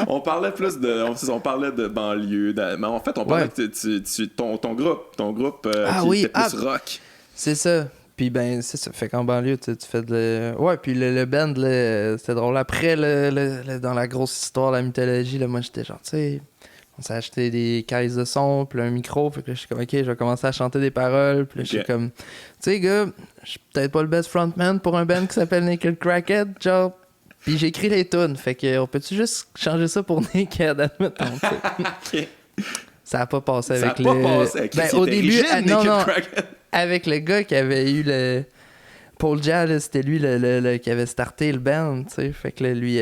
On parlait plus de... On parlait de banlieue. Mais en fait, on parlait de ton groupe Ah qui oui, était plus rock. C'est ça. Puis ben, c'est ça. Fait qu'en banlieue, tu fais de... Ouais, puis le band, là, c'était drôle. Après, dans la grosse histoire, la mythologie, là, moi, j'étais genre, tu sais... On s'est acheté des caisses de son, puis un micro. Fait que là, je suis comme, OK, je vais commencer à chanter des paroles. Puis là, je suis comme, tu sais, gars, je suis peut-être pas le best frontman pour un band qui s'appelle Naked Crackhead, genre. Puis j'écris les tunes. Fait que, on peut-tu juste changer ça pour Naked, admettons, tu sais. Ok. Ça a pas passé Ça a avec pas le... passé avec Ben, c'était au début, rigide, non, Naked non, Crackhead. avec le gars qui avait eu le... Paul Jal, là, c'était lui qui avait starté le band, tu sais. Fait que là, lui...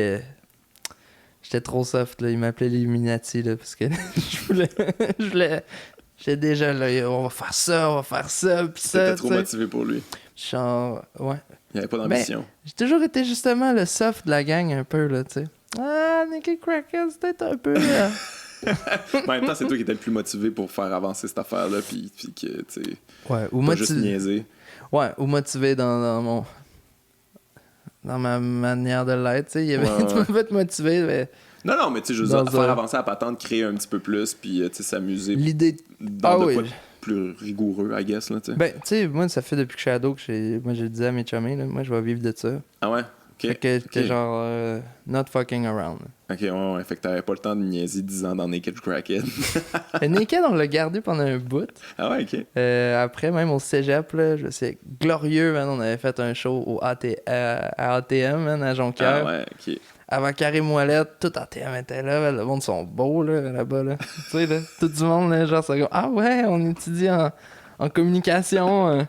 J'étais trop soft, là. Il m'appelait l'Illuminati, là, parce que je voulais... J'étais déjà là, on va faire ça, pis ça, T'étais trop tu sais. motivé pour lui. Genre, ouais. Il avait pas d'ambition. J'ai toujours été justement le soft de la gang, un peu, là, tu sais. Ah, Naked Crackhead, c'était peut-être un peu... En même temps, c'est toi qui étais le plus motivé pour faire avancer cette affaire-là, puis que, tu sais, Ouais, ou pas juste niaiser. Ouais, ou motivé dans ma manière de l'être, tu sais. Il y avait Ouais, tu ouais. peux pas te motiver, mais Non, mais tu sais, je veux Dans dire, faire un- avancer la patente, créer un petit peu plus, puis, tu sais, s'amuser l'idée... dans Ah de oui. quoi de plus rigoureux, I guess, là, tu sais. Ben, tu sais, moi, ça fait depuis que je suis ado que moi, je le disais à mes chummies, là, moi, je vais vivre de ça. Ah ouais? Ok. Fait que t'es Ok. genre, not fucking around. Ok, ouais. Fait que t'avais pas le temps de niaiser 10 ans dans Naked Crackhead. Le Naked, on l'a gardé pendant un bout. Ah ouais, ok. Après, même au cégep, là, c'est glorieux, man. On avait fait un show à ATM, man, à Jonquière. Ah ouais, ok. Avant Carré Moellette, tout ATM était là. Le monde sont beaux, là-bas, là. Tu sais, là, tout du monde, là, genre, c'est comme, ah ouais, on étudie en communication.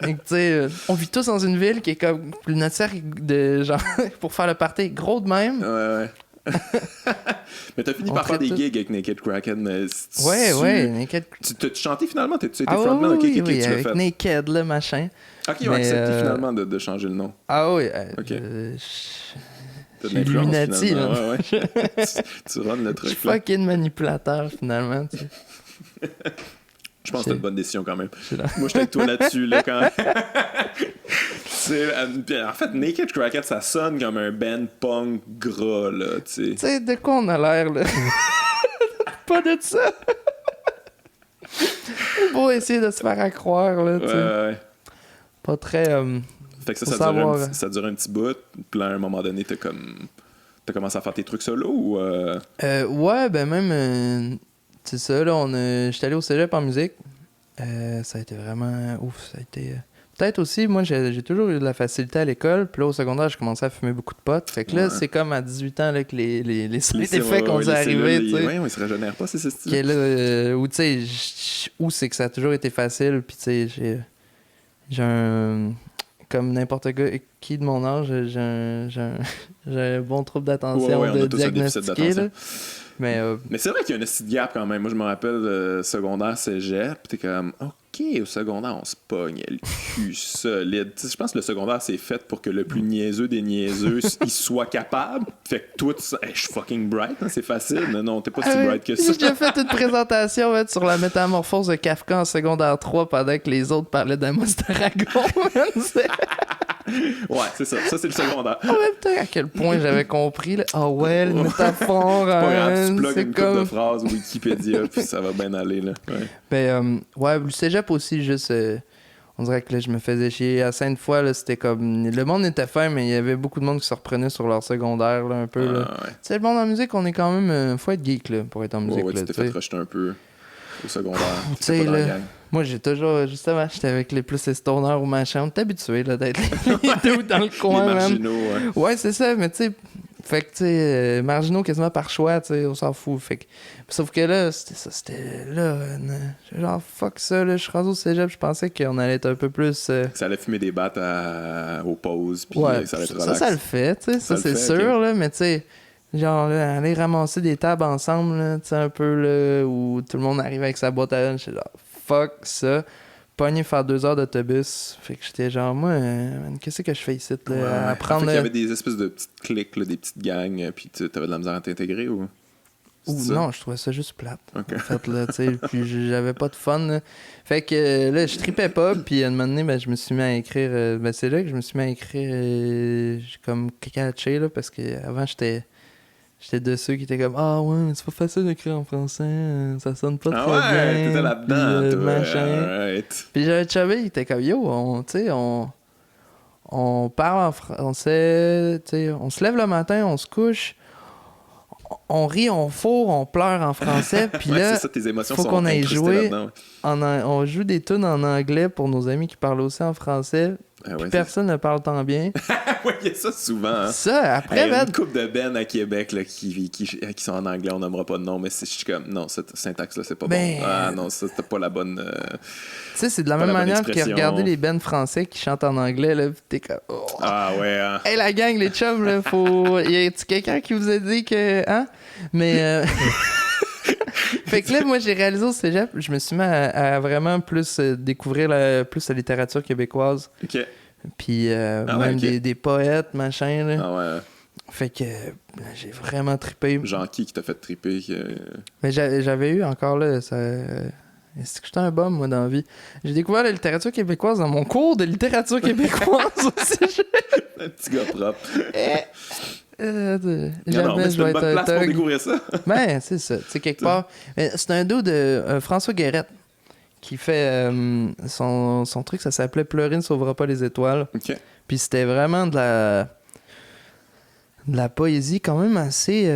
Et que, tu sais, on vit tous dans une ville qui est comme notre cercle de genre pour faire le party gros de même. Ouais. Mais t'as fini On par faire traite des tout. gigs avec Naked Crackhead, mais... Ouais, Naked. Tu chanté finalement? T'as-tu été Ah frontman? oui, Ok, oui, ok, oui, tu l'as avec fait. Naked, là, machin. Ok, ils ont Mais, accepté finalement de changer le nom. Ah oui, Ok. T'as de je suis l'influence, Illuminati, finalement. là. Ouais. tu runs le Je truc, suis là. fucking manipulateur, finalement. Tu sais. Je pense que c'est une bonne décision quand même. C'est là. Moi, j'étais avec toi là-dessus, là, quand en fait, Naked Crackhead, ça sonne comme un band punk gras, là, tu sais. Tu sais, de quoi on a l'air, là? Pas de ça! Pour essayer de se faire à croire, là, tu sais. Ouais. Pas très... Fait que Faut ça savoir. ça dure un petit bout, puis là, à un moment donné, t'as commencé à faire tes trucs solo ou... ouais, ben même... c'est ça, là, j'étais allé au cégep en musique. Ça a été vraiment ouf, ça a été... peut-être aussi, moi, j'ai toujours eu de la facilité à l'école. Puis là, au secondaire, j'ai commencé à fumer beaucoup de pot. Fait que là, c'est comme à 18 ans là, que les side-effects qu'on dit arriver. Oui, on se régénère pas, c'est ça. Où, tu sais, où c'est que ça a toujours été facile. Puis, tu sais, j'ai un... Comme n'importe qui de mon âge, j'ai un bon trouble d'attention de diagnostiquer. Là. Mais c'est vrai qu'il y a un petit gap quand même. Moi, je me rappelle secondaire, cégep, pis t'es comme, OK, au secondaire, on se pogne le cul solide. T'sais, je pense que le secondaire, c'est fait pour que le plus niaiseux des niaiseux, il soit capable. Fait que toi, je suis fucking bright, hein, c'est facile. Non, t'es pas si bright que ça. J'ai fait une présentation sur la métamorphose de Kafka en secondaire 3 pendant que les autres parlaient d'Amos d'Aragon. Ouais, c'est ça. Ça, c'est le secondaire. En même temps, à quel point j'avais compris. Ah ouais, le métaphore. C'est pas grave, tu plugues une couple de phrases Wikipédia, puis ça va bien aller. Là. Ouais. Ben, ouais, le cégep aussi, juste. On dirait que là, je me faisais chier. À Sainte-Foy, là, c'était comme. Le monde était fin, mais il y avait beaucoup de monde qui se reprenait sur leur secondaire, là, un peu. Là. Ouais. Tu sais, le monde en musique, on est quand même. Faut être geek, là, pour être en musique. Ouais, là, tu t'es fait rejeter un peu au secondaire. Tu sais, là. Moi, j'ai toujours, justement, j'étais avec les plus les stoners ou machin. T'es habitué, là, d'être les deux dans le coin, les marginaux, man. Ouais, c'est ça, mais tu sais, fait que, tu sais, marginaux quasiment par choix, tu sais, on s'en fout. Fait que, sauf que là, c'était là, genre, fuck ça, là, je suis rendu au cégep, je pensais qu'on allait être un peu plus... Ça allait fumer des battes aux pauses, puis ouais, ça allait être relax. Ça le fait, tu sais, ça c'est sûr, okay. Là, mais tu sais... Genre, là, aller ramasser des tables ensemble, là, tu sais, un peu, là, où tout le monde arrive avec sa boîte à lunch, j'étais genre, fuck ça. Pogner faire 2 heures d'autobus. Fait que j'étais genre, moi, qu'est-ce que je fais ici, là, ouais. à prendre... Fait qu'il y avait des espèces de petites cliques, là, des petites gangs, puis t'avais de la misère à t'intégrer, ou... non, je trouvais ça juste plate. Okay. En fait, là, tu sais, puis j'avais pas de fun, là. Fait que, là, je tripais pas, puis à un moment donné, ben, je me suis mis à écrire... ben, c'est là que je me suis mis à écrire... j'ai comme catché, là, parce que avant j'étais de ceux qui étaient comme ah ouais mais c'est pas facile d'écrire en français, ça sonne pas très bien. T'étais là-dedans, puis, machin. Right. Puis j'avais chubby, il était comme yo, on parle en français, tu sais, on se lève le matin, on se couche, on rit, on fourre, on pleure en français, puis ouais, là c'est ça, tes émotions faut sont qu'on aille jouer on joue des tunes en anglais pour nos amis qui parlent aussi en français. Ouais, personne ne parle tant bien. Oui, il y a ça souvent. Hein. Ça, après, une couple de bands à Québec là, qui sont en anglais, on nommera pas de nom, mais je suis comme, non, cette syntaxe-là, c'est pas bon. Ah non, ça, c'était pas la bonne... tu sais, c'est de la même manière que regarder les bands français qui chantent en anglais, là, pis t'es comme... Oh. Ah ouais, hein. Hey, la gang, les chums, là, faut... Y a-tu quelqu'un qui vous a dit que... Hein? Mais... Fait que là, moi, j'ai réalisé au cégep, je me suis mis à vraiment plus découvrir plus la littérature québécoise. OK. Puis même okay. des poètes, machin, là. Ah ouais. Fait que j'ai vraiment trippé. Genre qui t'a fait tripper? Mais j'avais eu encore, là, ça... C'est que j'étais un bum, moi, dans la vie. J'ai découvert la littérature québécoise dans mon cours de littérature québécoise au cégep. Un petit gars propre. Jamais mais c'est je vais une bonne place pour découvrir ça. Ben, c'est ça. Tu sais, quelque part. C'est un dos de François Guérette qui fait son truc, ça s'appelait Pleurer ne sauvera pas les étoiles. OK. Puis c'était vraiment de la poésie quand même assez.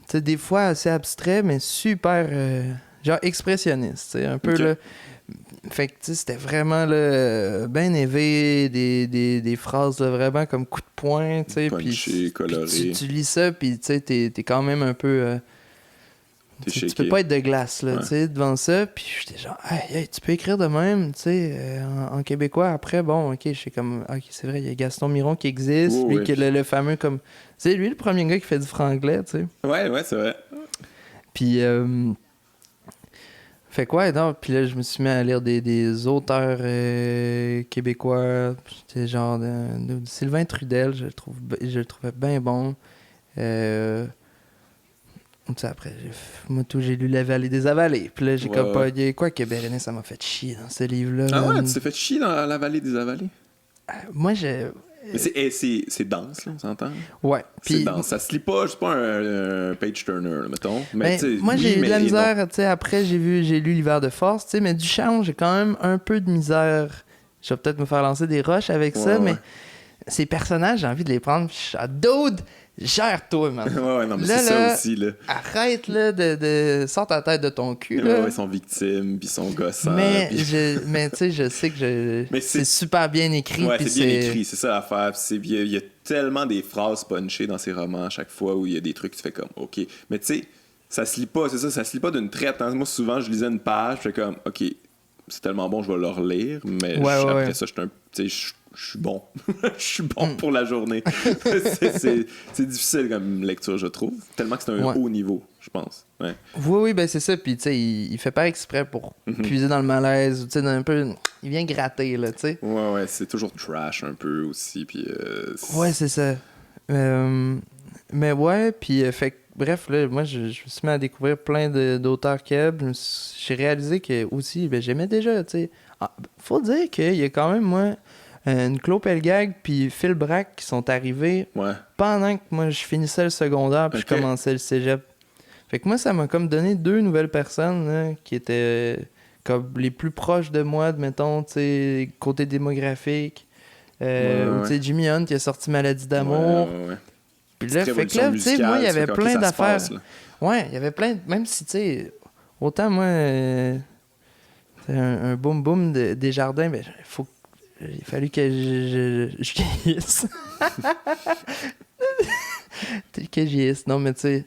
Tu sais, des fois assez abstrait, mais super. Genre expressionniste. Tu sais, un peu okay. là. Fait que, tu sais, c'était vraiment bien élevé, des phrases là, vraiment comme coup de poing, tu sais. Punchy, coloré. Tu lis ça, puis tu sais, t'es quand même un peu... tu peux pas être de glace, là, tu sais, devant ça. Puis j'étais genre, hey, tu peux écrire de même, tu sais, en québécois. Après, bon, OK, je suis comme, OK, c'est vrai, il y a Gaston Miron qui existe, lui, qui est le fameux comme... Tu sais, lui, le premier gars qui fait du franglais, tu sais. Ouais, c'est vrai. Puis... Fait quoi, non, puis là, je me suis mis à lire des auteurs québécois. C'était genre de Sylvain Trudel, je le trouvais bien bon. Après, moi, j'ai lu La Vallée des Avalées. Puis là, j'ai comme pas... Quoi que Bérénice, ça m'a fait chier dans ce livre-là. Ah ouais, tu t'es fait chier dans La Vallée des Avalées? Moi, j'ai... Mais c'est dense, là, on s'entend? Ouais. C'est dense. Ça se lit pas, c'est pas un page-turner, là, mettons. Mais moi, j'ai eu de la misère, tu sais, après, j'ai lu L'Hiver de force, tu sais, mais Duchamp, j'ai quand même un peu de misère. Je vais peut-être me faire lancer des roches avec ça, mais ces personnages, j'ai envie de les prendre. Dude, Gère-toi, man. Ouais, non, mais Là, c'est là, ça aussi, là. Arrête, là, sors ta tête de ton cul, Ouais, là. ouais, ils sont victimes, puis ils sont gossants. Mais, puis- mais tu sais, je sais que Mais c'est super bien écrit. Ouais, puis c'est bien écrit, c'est ça l'affaire. Puis il y a tellement des phrases punchées dans ces romans à chaque fois où il y a des trucs, tu fais comme, OK. Mais tu sais, ça se lit pas, c'est ça, ça se lit pas d'une traite. Hein. Moi, souvent, je lisais une page, je fais comme, OK, c'est tellement bon, je vais le relire, mais après ça, je suis bon. Je suis bon pour la journée. c'est difficile comme lecture, je trouve. Tellement que c'est un haut niveau, je pense. Ouais. Oui, ben c'est ça. Puis, tu sais, il fait pas exprès pour puiser dans le malaise. Tu sais, un peu. Il vient gratter, là, tu sais. Ouais, c'est toujours trash un peu aussi. Puis, ouais, c'est ça. Mais ouais, puis, fait que, bref, là, moi, je me suis mis à découvrir plein d'auteurs keb. J'ai réalisé que, aussi, ben, j'aimais déjà, tu sais. Faut dire qu'il y a quand même, moi, une Claude Pelgag puis Phil Braque qui sont arrivés pendant que moi je finissais le secondaire puis je commençais le cégep. Fait que moi ça m'a comme donné 2 nouvelles personnes là, qui étaient comme les plus proches de moi, mettons, tu sais, côté démographique. Tu sais, Jimmy Hunt qui a sorti Maladie d'amour. Puis là, fait que là, tu sais, moi il y avait plein d'affaires. Ouais, il y avait plein, même si tu sais, autant moi un boom boom des jardins, ben il a fallu que je vieillisse. Que je vieillisse. Non, mais tu sais,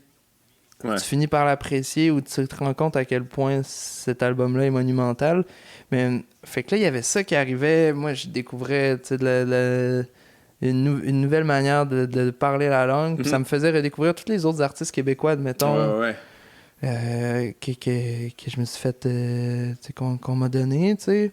tu finis par l'apprécier ou tu te rends compte à quel point cet album-là est monumental. Mais, fait que là, il y avait ça qui arrivait. Moi, je découvrais, tu sais, une nouvelle manière de parler la langue. Puis ça me faisait redécouvrir tous les autres artistes québécois, admettons. Que je me suis fait, tu sais, qu'on m'a donné, tu sais.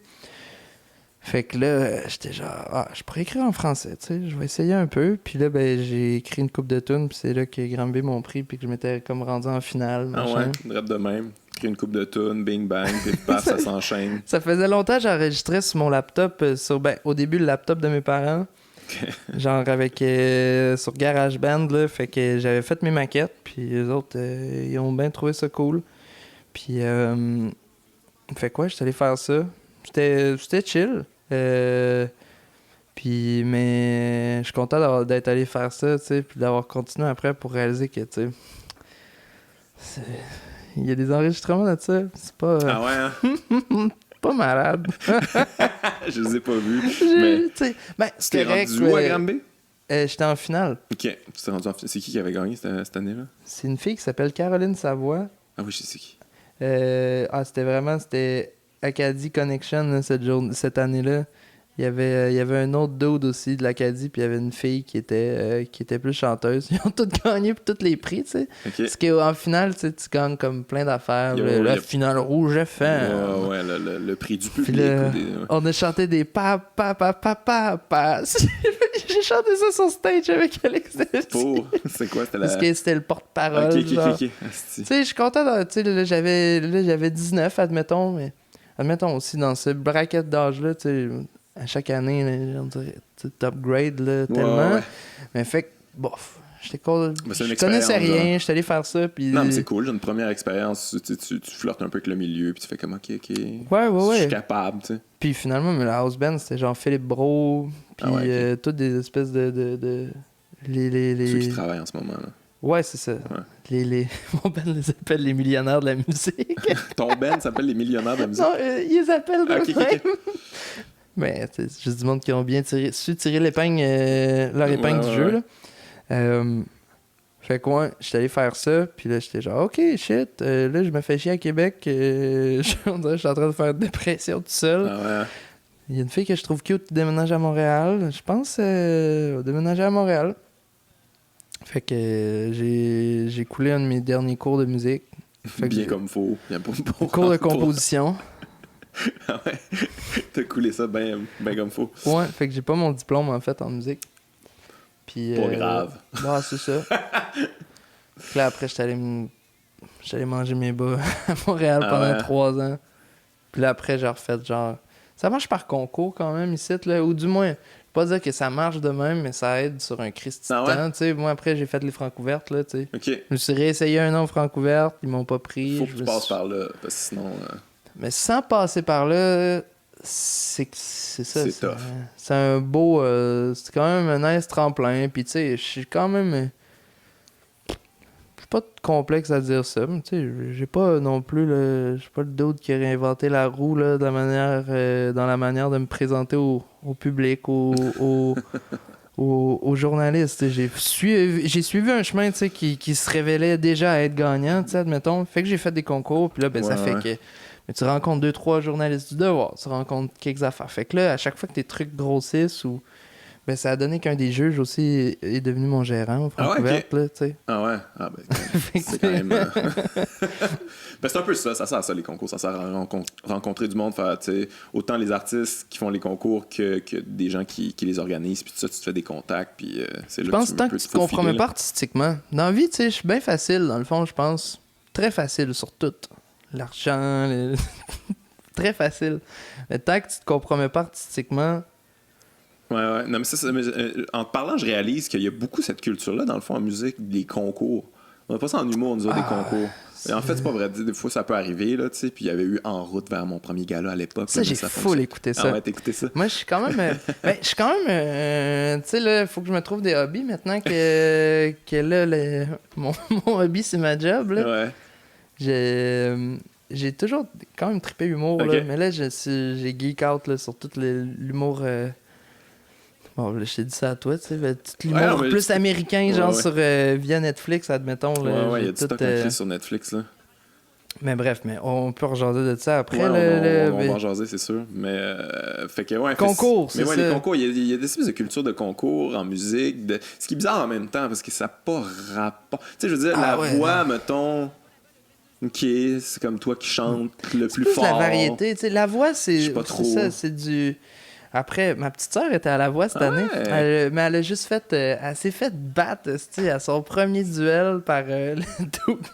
Fait que là, j'étais genre, je pourrais écrire en français, tu sais, je vais essayer un peu. Puis là, ben, j'ai écrit une couple de tunes, puis c'est là que Granby m'ont pris, puis que je m'étais comme rendu en finale. Machin. Drop de même. Écrit une couple de tunes, bing bang, puis ça s'enchaîne. Ça faisait longtemps que j'enregistrais sur mon laptop, au début, le laptop de mes parents. Genre avec sur GarageBand, là, fait que j'avais fait mes maquettes, puis les autres, ils ont bien trouvé ça cool. Puis, fait quoi, j'étais allé faire ça. C'était chill. Puis, mais je suis content d'être allé faire ça, tu sais, puis d'avoir continué après pour réaliser que, tu sais, il y a des enregistrements de ça. C'est pas. Ah ouais, hein? Pas malade. Je les ai pas vus. Mais c'était correct. Rendu où à Granby? J'étais en finale. Ok, tu t'es rendu en finale. C'est qui avait gagné cette année-là? C'est une fille qui s'appelle Caroline Savoie. Ah oui, je sais qui. C'était Acadie Connection là, cette année-là. Il y avait un autre dude aussi de l'Acadie, puis il y avait une fille qui était plus chanteuse. Ils ont toutes gagné pour tous les prix, tu sais. Okay. Parce qu'en finale, tu gagnes comme plein d'affaires. La finale rouge FM. Ouais, le prix du public. Là, on a chanté des pa. J'ai chanté ça sur stage avec Alex Delty. C'est quoi? Parce que c'était le porte-parole. Ok. Tu sais, je suis content. Tu sais, là, j'avais 19, admettons, mais admettons aussi dans ce bracket d'âge-là, tu sais, à chaque année, là, on dirait top grade, là, tellement. Ouais. Mais fait que, bof, j'étais cool. Je connaissais rien, j'étais allé faire ça. Puis... Non, mais c'est cool, j'ai une première expérience. Tu flirtes un peu avec le milieu, puis tu fais comme, ok. Ouais. Je suis capable, tu sais. Puis finalement, mais la house band, c'était genre Philippe Brault, puis toutes des espèces de Ceux qui travaillent en ce moment, là. Ouais, c'est ça. Ouais. Mon band les appelle les millionnaires de la musique. Ton band s'appelle les millionnaires de la musique? Non, ils les appellent de okay. Mais c'est juste du monde qui ont bien su tirer leur épingle du jeu. Là. Fait que ouais, j'étais allé faire ça, puis là j'étais genre ok shit, là je me fais chier à Québec, on dirait que je suis en train de faire une dépression tout seul. Ah ouais. Il y a une fille que je trouve cute qui déménage à Montréal, je pense déménager à Montréal. Fait que j'ai coulé un de mes derniers cours de musique. Bien comme faut. Cours de composition. Ah ouais, t'as coulé ça bien comme faut. Ouais, fait que j'ai pas mon diplôme en fait en musique. Puis, pas grave. Bah, c'est ça. Puis là, après, j'étais allé manger mes bas à Montréal pendant 3 ans. Puis là, après, j'ai refait genre. Ça marche par concours quand même ici, là. Ou du moins, pas dire que ça marche de même, mais ça aide sur un Christy de temps. Tu sais, moi, après, j'ai fait les Francouvertes, là, tu sais. OK. Je me suis réessayé un an aux Francouvertes, ils m'ont pas pris. Faut que tu passes par là, parce que sinon. Mais sans passer par là, c'est ça. C'est tough. C'est un beau. C'est quand même un nice tremplin. Puis tu sais, je suis quand même. pas de complexe à dire ça. Mais tu sais, j'ai pas non plus j'ai pas le doute qui a réinventé la roue là, dans la manière de me présenter au public, aux journalistes. J'ai suivi un chemin qui se révélait déjà être gagnant, admettons. Fait que j'ai fait des concours, puis là, ça fait que mais tu rencontres 2-3 journalistes du Devoir, tu rencontres quelques affaires. Fait que là, à chaque fois que tes trucs grossissent ou ça a donné qu'un des juges aussi est devenu mon gérant au Francouverte, là, tu sais. Ah ouais? Ah ben, c'est quand même... c'est un peu ça sert à ça, les concours. Ça sert à rencontrer du monde, faire, autant les artistes qui font les concours que des gens qui les organisent, puis tout ça, tu te fais des contacts, puis c'est là je pense tant que tu te compromets pas artistiquement. Dans la vie, tu sais, je suis bien facile, dans le fond, je pense. Très facile sur tout. L'argent, très facile. Mais tant que tu te compromets pas artistiquement... Ouais. Non, mais en te parlant, je réalise qu'il y a beaucoup cette culture-là, dans le fond, en musique, des concours. On n'a pas ça en humour, nous autres, des concours. Et en fait, c'est pas vrai. Des fois, ça peut arriver, là, tu sais. Puis il y avait eu En route vers mon premier gala à l'époque. Ça, j'ai full écouté ça. Ah ouais, t'écoutais ça? Moi, je suis quand même... tu sais, là, il faut que je me trouve des hobbies maintenant que là, mon hobby, c'est ma job, là. Ouais. J'ai toujours quand même trippé humour, là. Mais là, j'ai geek out là, sur tout l'humour... Bon, là, je t'ai dit ça à toi, tu sais, tout l'humour plus américain, genre sur via Netflix, admettons. Là, il y a du stock Netflix sur Netflix, là. Mais bref, on peut rejaser de ça après. On va en rejaser, c'est sûr. Mais, fait que, ouais. Concours, c'est ça. Mais les concours, il y a des espèces de culture de concours en musique. Ce qui est bizarre en même temps, parce que ça n'a pas rapport. Tu sais, je veux dire, voix, mettons... OK, c'est comme toi qui chante le plus fort. La variété, tu sais, la voix, c'est... Je sais pas trop. C'est ça, c'est du... Après, ma petite sœur était à la voix cette année, mais elle a juste fait... elle s'est fait battre à son premier duel par le double.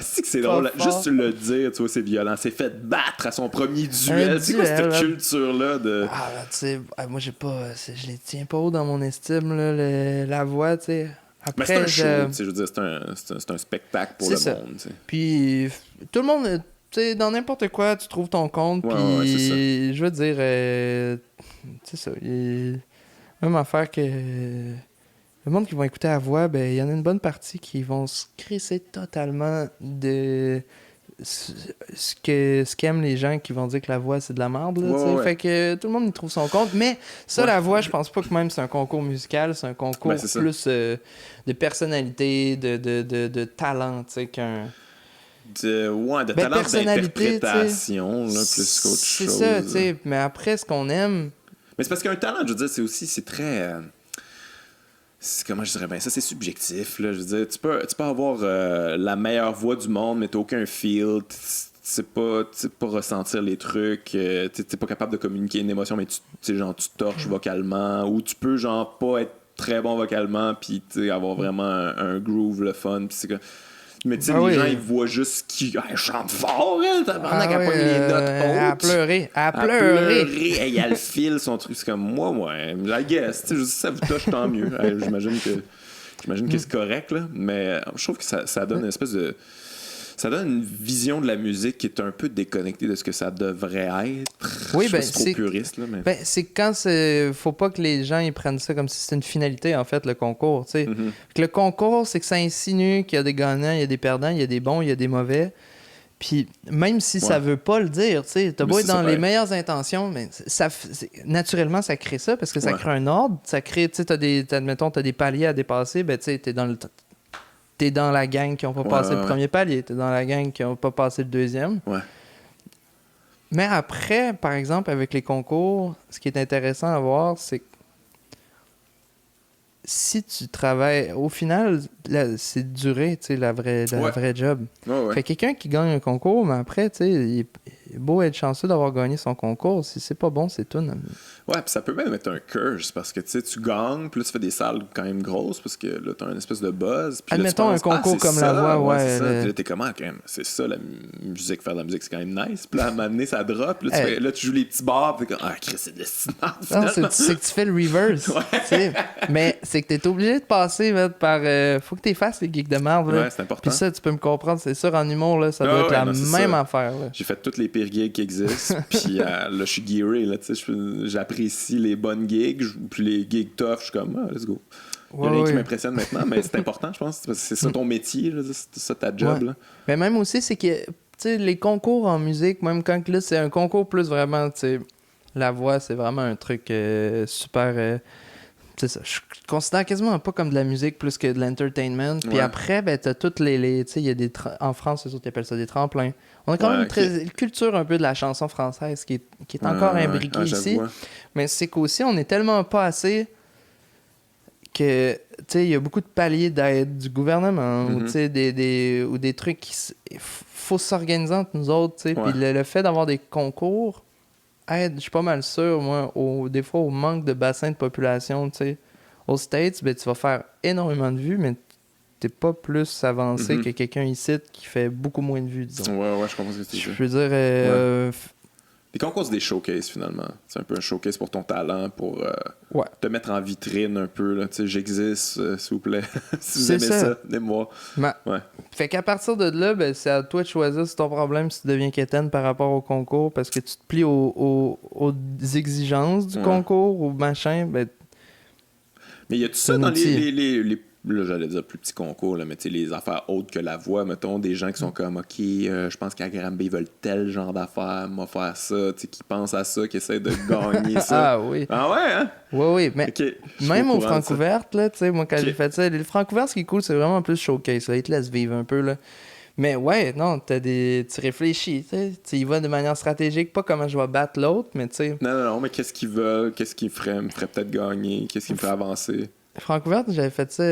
C'est drôle. Fort. Juste le dire, tu vois, c'est violent. Elle s'est fait battre à son premier duel. C'est quoi cette culture-là de... Ah, tu sais, moi, j'ai pas... je les tiens pas haut dans mon estime, là, la voix, tu sais. Après, mais c'est un show, je veux dire, c'est un spectacle pour le monde. T'sais. Puis, tout le monde... Tu sais, dans n'importe quoi, tu trouves ton compte, puis je veux dire, tu sais ça, même affaire que le monde qui va écouter la voix, ben il y en a une bonne partie qui vont se crisser totalement de ce qu'aiment les gens qui vont dire que la voix c'est de la merde, là, fait que tout le monde y trouve son compte, mais ça, la voix, je pense pas que même c'est un concours musical, c'est un concours plus de personnalité, de talent, tu sais, qu'un... de talent d'interprétation, là, plus qu'autre chose. C'est ça, tu sais. Mais après, ce qu'on aime... Mais c'est parce qu'un talent, je veux dire, c'est très... comment je dirais bien ça? C'est subjectif, là. Je veux dire, tu peux avoir la meilleure voix du monde, mais t'as aucun feel. Tu sais pas ressentir les trucs. T'es pas capable de communiquer une émotion, mais tu torches vocalement. Ou tu peux, genre, pas être très bon vocalement, puis avoir vraiment un groove, le fun. Puis c'est que... Mais tu sais, les gens, ils voient juste qui chante fort, elle, tabarnak, elle pogne les notes hautes. À pleurer. Hey, elle file son truc. C'est comme moi, I guess. Tu sais, si ça vous touche, tant mieux. J'imagine que c'est correct, là. Mais je trouve que ça donne une espèce de... Ça donne une vision de la musique qui est un peu déconnectée de ce que ça devrait être. Oui, c'est trop puriste, là, mais... c'est quand faut pas que les gens ils prennent ça comme si c'était une finalité, en fait, le concours, tu sais. Le concours, c'est que ça insinue qu'il y a des gagnants, il y a des perdants, il y a des bons, il y a des mauvais. Puis même si ça veut pas le dire, tu sais, t'as beau être dans les meilleures intentions, mais naturellement, ça crée ça, parce que ça crée un ordre, ça crée, tu sais, admettons, t'as des paliers à dépasser, ben tu sais, t'es dans la gang qui n'ont pas passé le premier palier. T'es dans la gang qui n'ont pas passé le deuxième. Ouais. Mais après, par exemple, avec les concours, ce qui est intéressant à voir, c'est que si tu travailles... Au final, c'est duré, tu sais, la vraie job. Fait quelqu'un qui gagne un concours, mais après, tu sais, il est beau être chanceux d'avoir gagné son concours. Si c'est pas bon, c'est tout. Ouais, puis ça peut même être un curse parce que tu sais, tu gagnes, puis là, tu fais des salles quand même grosses parce que là, t'as une espèce de buzz. Admettons un concours comme la voix, c'est ça. Puis là, t'es comment quand même? C'est ça, la musique, faire de la musique, c'est quand même nice. Puis là, à un moment donné, ça drop. Là, tu joues les petits bars, puis t'es comme, Chris, c'est destinant. Non, c'est que tu fais le reverse. Mais c'est que t'es obligé de passer par. Faut que t'es fasses les geeks de merde. Ouais, c'est important. Puis ça, tu peux me comprendre, c'est sûr, en humour, là, ça doit être la même affaire. Là. J'ai fait toutes les pires gigs qui existent. Puis là, je suis gearé. J'apprécie les bonnes gigs. Puis les gigs tough, je suis comme, let's go. Il n'y a rien qui ouais. m'impressionne maintenant, mais c'est important, je pense. Parce que c'est ça ton métier, là, c'est ça ta job. Ouais. Là. Mais même aussi, c'est que, tu sais, les concours en musique, même quand là, c'est un concours plus vraiment, tu sais, la voix, c'est vraiment un truc super... c'est ça. Je considère quasiment pas comme de la musique plus que de l'entertainment. Puis Ouais. après, ben, t'as toutes les tu sais, il y a des... En France, les autres, ils appellent ça des tremplins. On a quand Ouais, même ok. une culture un peu de la chanson française qui est encore imbriquée ici. J'avoue, hein. Mais c'est qu'aussi, on est tellement pas assez que, tu sais, il y a beaucoup de paliers d'aide du gouvernement ou, Mhm. tu sais, ou des trucs faut s'organiser entre nous autres, tu sais. Ouais. Puis le fait d'avoir des concours aide, je suis pas mal sûr, moi, des fois, au manque de bassin de population, tu sais. Aux States, ben, tu vas faire énormément de vues, mais t'es pas plus avancé Mhm. que quelqu'un ici qui fait beaucoup moins de vues, disons. Ouais, je comprends ce que tu Je dis. peux dire, Les concours, c'est des showcases, finalement. C'est un peu un showcase pour ton talent, pour ouais. te mettre en vitrine un peu. Là. Tu sais, j'existe, s'il vous plaît. Si vous C'est aimez ça. ça, aimez-moi. Ma- Ouais. Fait qu'à partir de là, ben, c'est à toi de choisir si ton problème si tu deviens quétaine par rapport au concours parce que tu te plies aux exigences du Ouais. concours ou machin, ben, Mais y a tout ça un dans outil. là, j'allais dire plus petits concours, là, mais tu sais, les affaires autres que la voix, mettons, des gens qui sont comme, OK, je pense qu'à Granby, ils veulent tel genre d'affaires, moi faire ça, tu sais, qui pensent à ça, qui essaient de gagner ça. Ah oui. Ah ouais, hein? Oui, mais OK. Je suis même au aux courant de ça. Francouvertes, là, tu sais, moi quand Ok. j'ai fait ça, les Francouvertes, ce qui est cool, c'est vraiment plus showcase, là, ils te laissent vivre un peu, là. Mais ouais, non, tu réfléchis, tu y vas de manière stratégique, pas comment je vais battre l'autre, mais tu sais, Non, mais qu'est-ce qu'ils veulent? Qu'est-ce qui me ferait peut-être gagner? Qu'est-ce qui me ferait avancer? Francouverte, j'avais fait ça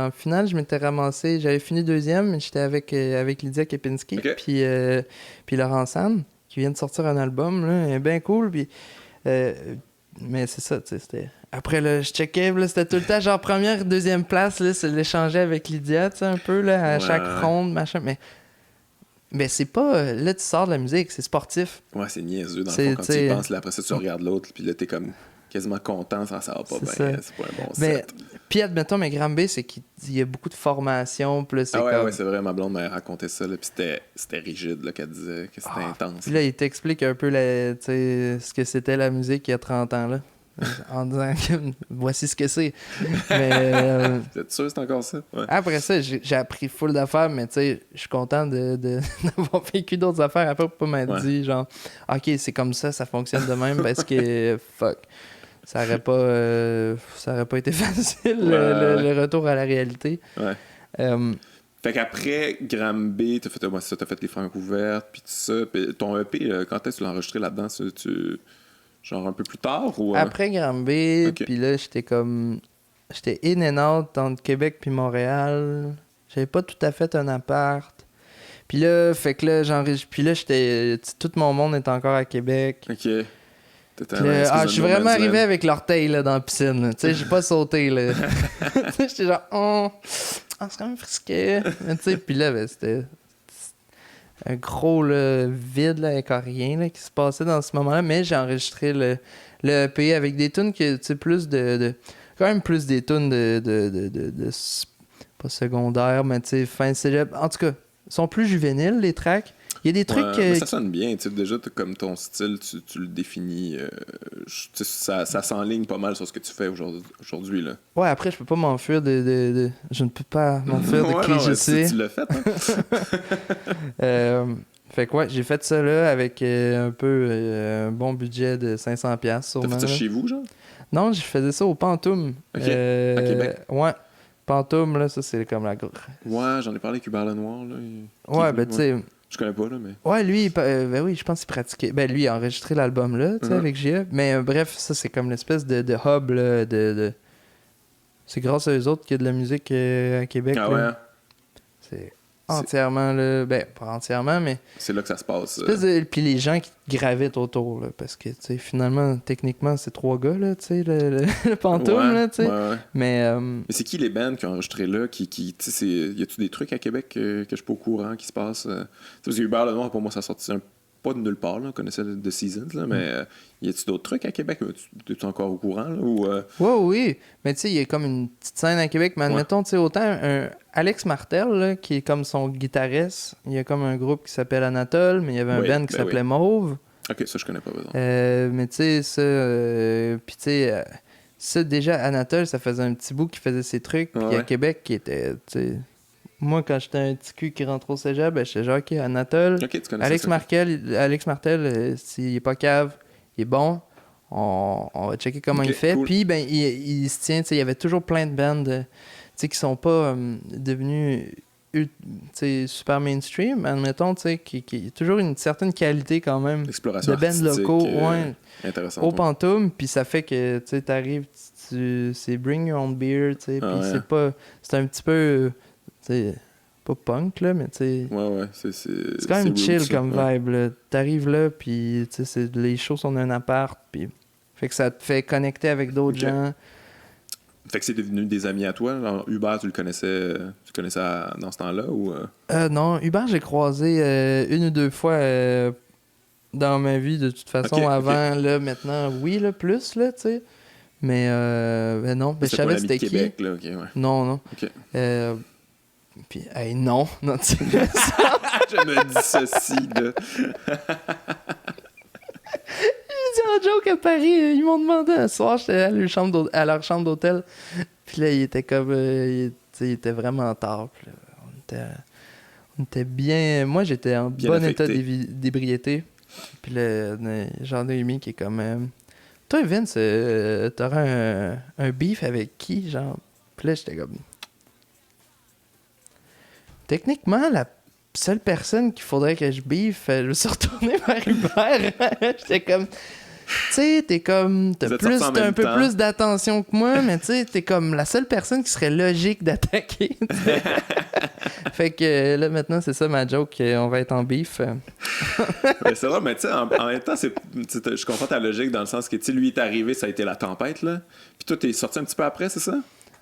en finale, je m'étais ramassé, j'avais fini deuxième, mais j'étais avec Lydia Kepinski, Ok. puis Laurent San, qui vient de sortir un album, là, il est bien cool, puis mais c'est ça, tu sais, c'était... Après, là, je checkais, là, c'était tout le temps, genre, première, deuxième place, là, c'est l'échanger avec Lydia, tu sais, un peu, là, à chaque Ouais. ronde, machin, mais c'est pas... là, tu sors de la musique, c'est sportif. Ouais, c'est niaiseux, dans le C'est, fond, quand tu y t'sais, penses, là, après ça, tu regardes l'autre, puis là, t'es comme quasiment content, ça va pas C'est bien, ça. c'est pas un bon Mais, set. puis admettons, mais Granby, c'est qu'il y a beaucoup de formation, puis là, c'est Ah ouais, comme... ouais, c'est vrai, ma blonde m'a raconté ça, là, puis c'était rigide, là, qu'elle disait que c'était intense. Puis là, il t'explique un peu tu sais, ce que c'était la musique il y a 30 ans, là. En disant que voici ce que c'est. Mais Vous êtes sûr que c'est encore ça? Ouais. après ça, j'ai appris full d'affaires, mais tu sais, je suis content d'avoir vécu d'autres affaires après pour pas m'être Ouais. dit, genre, OK, c'est comme ça fonctionne de même, parce que, fuck, ça aurait pas été facile, le retour à la réalité. Ouais. Fait qu'après Granby, t'as fait les francs ouvertes, puis tout ça. Puis ton EP, quand est-ce que tu l'as enregistré là-dedans? Genre un peu plus tard? Ou, Après Granby, Ok. puis là, j'étais in and out entre Québec puis Montréal. J'avais pas tout à fait un appart. Puis là, fait que là, puis là, tout mon monde est encore à Québec. OK. T'étais Puis là, un espèce de je suis no vraiment man's arrivé land. avec l'orteil là, dans la piscine. là. Tu sais, j'ai pas sauté. Là. Tu sais, j'étais genre, c'est quand même frisqué. Mais tu sais, puis là, ben, c'était un gros là, vide là, avec rien là, qui se passait dans ce moment-là. Mais j'ai enregistré le EP avec des tunes que, tu sais, plus quand même plus des tunes pas secondaire, mais tu sais, fin cégep. En tout cas, ils sont plus juvéniles, les tracks. Il y a des trucs Ouais, mais ça sonne bien, tu sais, déjà, comme ton style, tu le définis, tu sais, ça s'enligne pas mal sur ce que tu fais aujourd'hui, là. Ouais, après, je peux pas m'enfuir je ne peux pas m'enfuir de Ouais, qui non, je mais suis. tu l'as fait, hein? Fait que ouais, j'ai fait ça là avec un peu un bon budget de 500$ T'as sûrement. fait ça là. chez vous, genre? Non, je faisais ça au Pantoum. Ok, à Québec. Ouais. Pantoum, là, ça c'est comme la... Ouais, j'en ai parlé avec Hubert Lenoir, là. Ouais, ben tu sais... Je connais pas, là, mais... Ouais, lui, ben oui, je pense qu'il pratiquait... Ben lui, il a enregistré l'album là, tu sais, Mhm. avec J.E. Mais bref, ça c'est comme l'espèce de hub, là, C'est grâce à eux autres qu'il y a de la musique à Québec. Ah là. ouais, hein? C'est entièrement, là... Ben, pas entièrement, mais... C'est là que ça se passe. Puis les gens qui gravitent autour, là, parce que, tu sais, finalement, techniquement, c'est 3 gars, là, tu sais, le Pantoum, Ouais, là, tu sais. ouais. Mais... Mais c'est qui les bands qui ont enregistré là? Tu sais, y a-tu des trucs à Québec que je suis pas au courant qui se passent? Parce que Hubert Lenoir, pour moi, ça sortit pas de nulle part, là. On connaissait The Seasons, là, mais y a-tu d'autres trucs à Québec? Es-tu encore au courant, là? Ou, Ouais, oui. Mais tu sais, il y a comme une petite scène à Québec. Mais admettons, tu sais, autant Alex Martel, là, qui est comme son guitariste, il y a comme un groupe qui s'appelle Anatole, mais il y avait un Oui, band qui ben s'appelait oui. Mauve. Ok, ça, je connais pas, par exemple. Mais tu sais, ça... Puis tu sais... ça, déjà, Anatole, ça faisait un petit bout qui faisait ses trucs. Puis à Québec, qui était, tu sais... Moi, quand j'étais un petit cul qui rentre au cégep, ben, j'étais genre, OK, Anatole, Alex Martel, s'il est pas cave, il est bon. On va checker comment il fait. Cool. Puis, ben, il se tient, tu sais, il y avait toujours plein de bands, tu sais, qui sont pas devenus, tu sais, super mainstream, admettons, tu sais, qui a toujours une certaine qualité quand même. L'exploration de bands locaux, intéressant. Au Pantoum, puis ça fait que, tu sais, t'arrives, c'est bring your own beer, tu sais, puis c'est pas... C'est un petit peu... T'sais, pas punk, là, mais t'sais... Ouais, c'est quand même chill comme vibe, là. T'arrives là, puis les shows sont d'un appart, puis... Fait que ça te fait connecter avec d'autres gens. Fait que c'est devenu des amis à toi? Alors, Hubert, tu le connaissais dans ce temps-là, ou... Non, Hubert, j'ai croisé une ou deux fois dans ma vie, de toute façon, avant, là, maintenant, oui, là, plus, là, tu sais. Mais, ben non, ben, je savais c'était qui. Québec, là, ok, ouais. Non. Ok. Puis, hey, non, tu sais. Je me dissocie de... J'ai dit en joke à Paris, ils m'ont demandé un soir, j'étais à leur chambre d'hôtel. Puis là, il était comme... il était vraiment tard. Puis là, on était bien... Moi, j'étais en bien bon affecté. État d'ébriété. Puis là, Jean-Noémie qui est comme... Toi, Vince, t'aurais un beef avec qui, genre? Puis là, j'étais comme... Techniquement, la seule personne qu'il faudrait que je beef, je me suis retourné vers Hubert. J'étais comme... Tu sais, t'es comme... T'as un peu plus d'attention que moi, mais tu sais, t'es comme la seule personne qui serait logique d'attaquer. Fait que là, maintenant, c'est ça ma joke, on va être en beef. C'est vrai, mais tu sais, en même temps, je comprends ta logique dans le sens que, tu sais, lui est arrivé, ça a été la tempête, là. Puis toi, t'es sorti un petit peu après, c'est ça?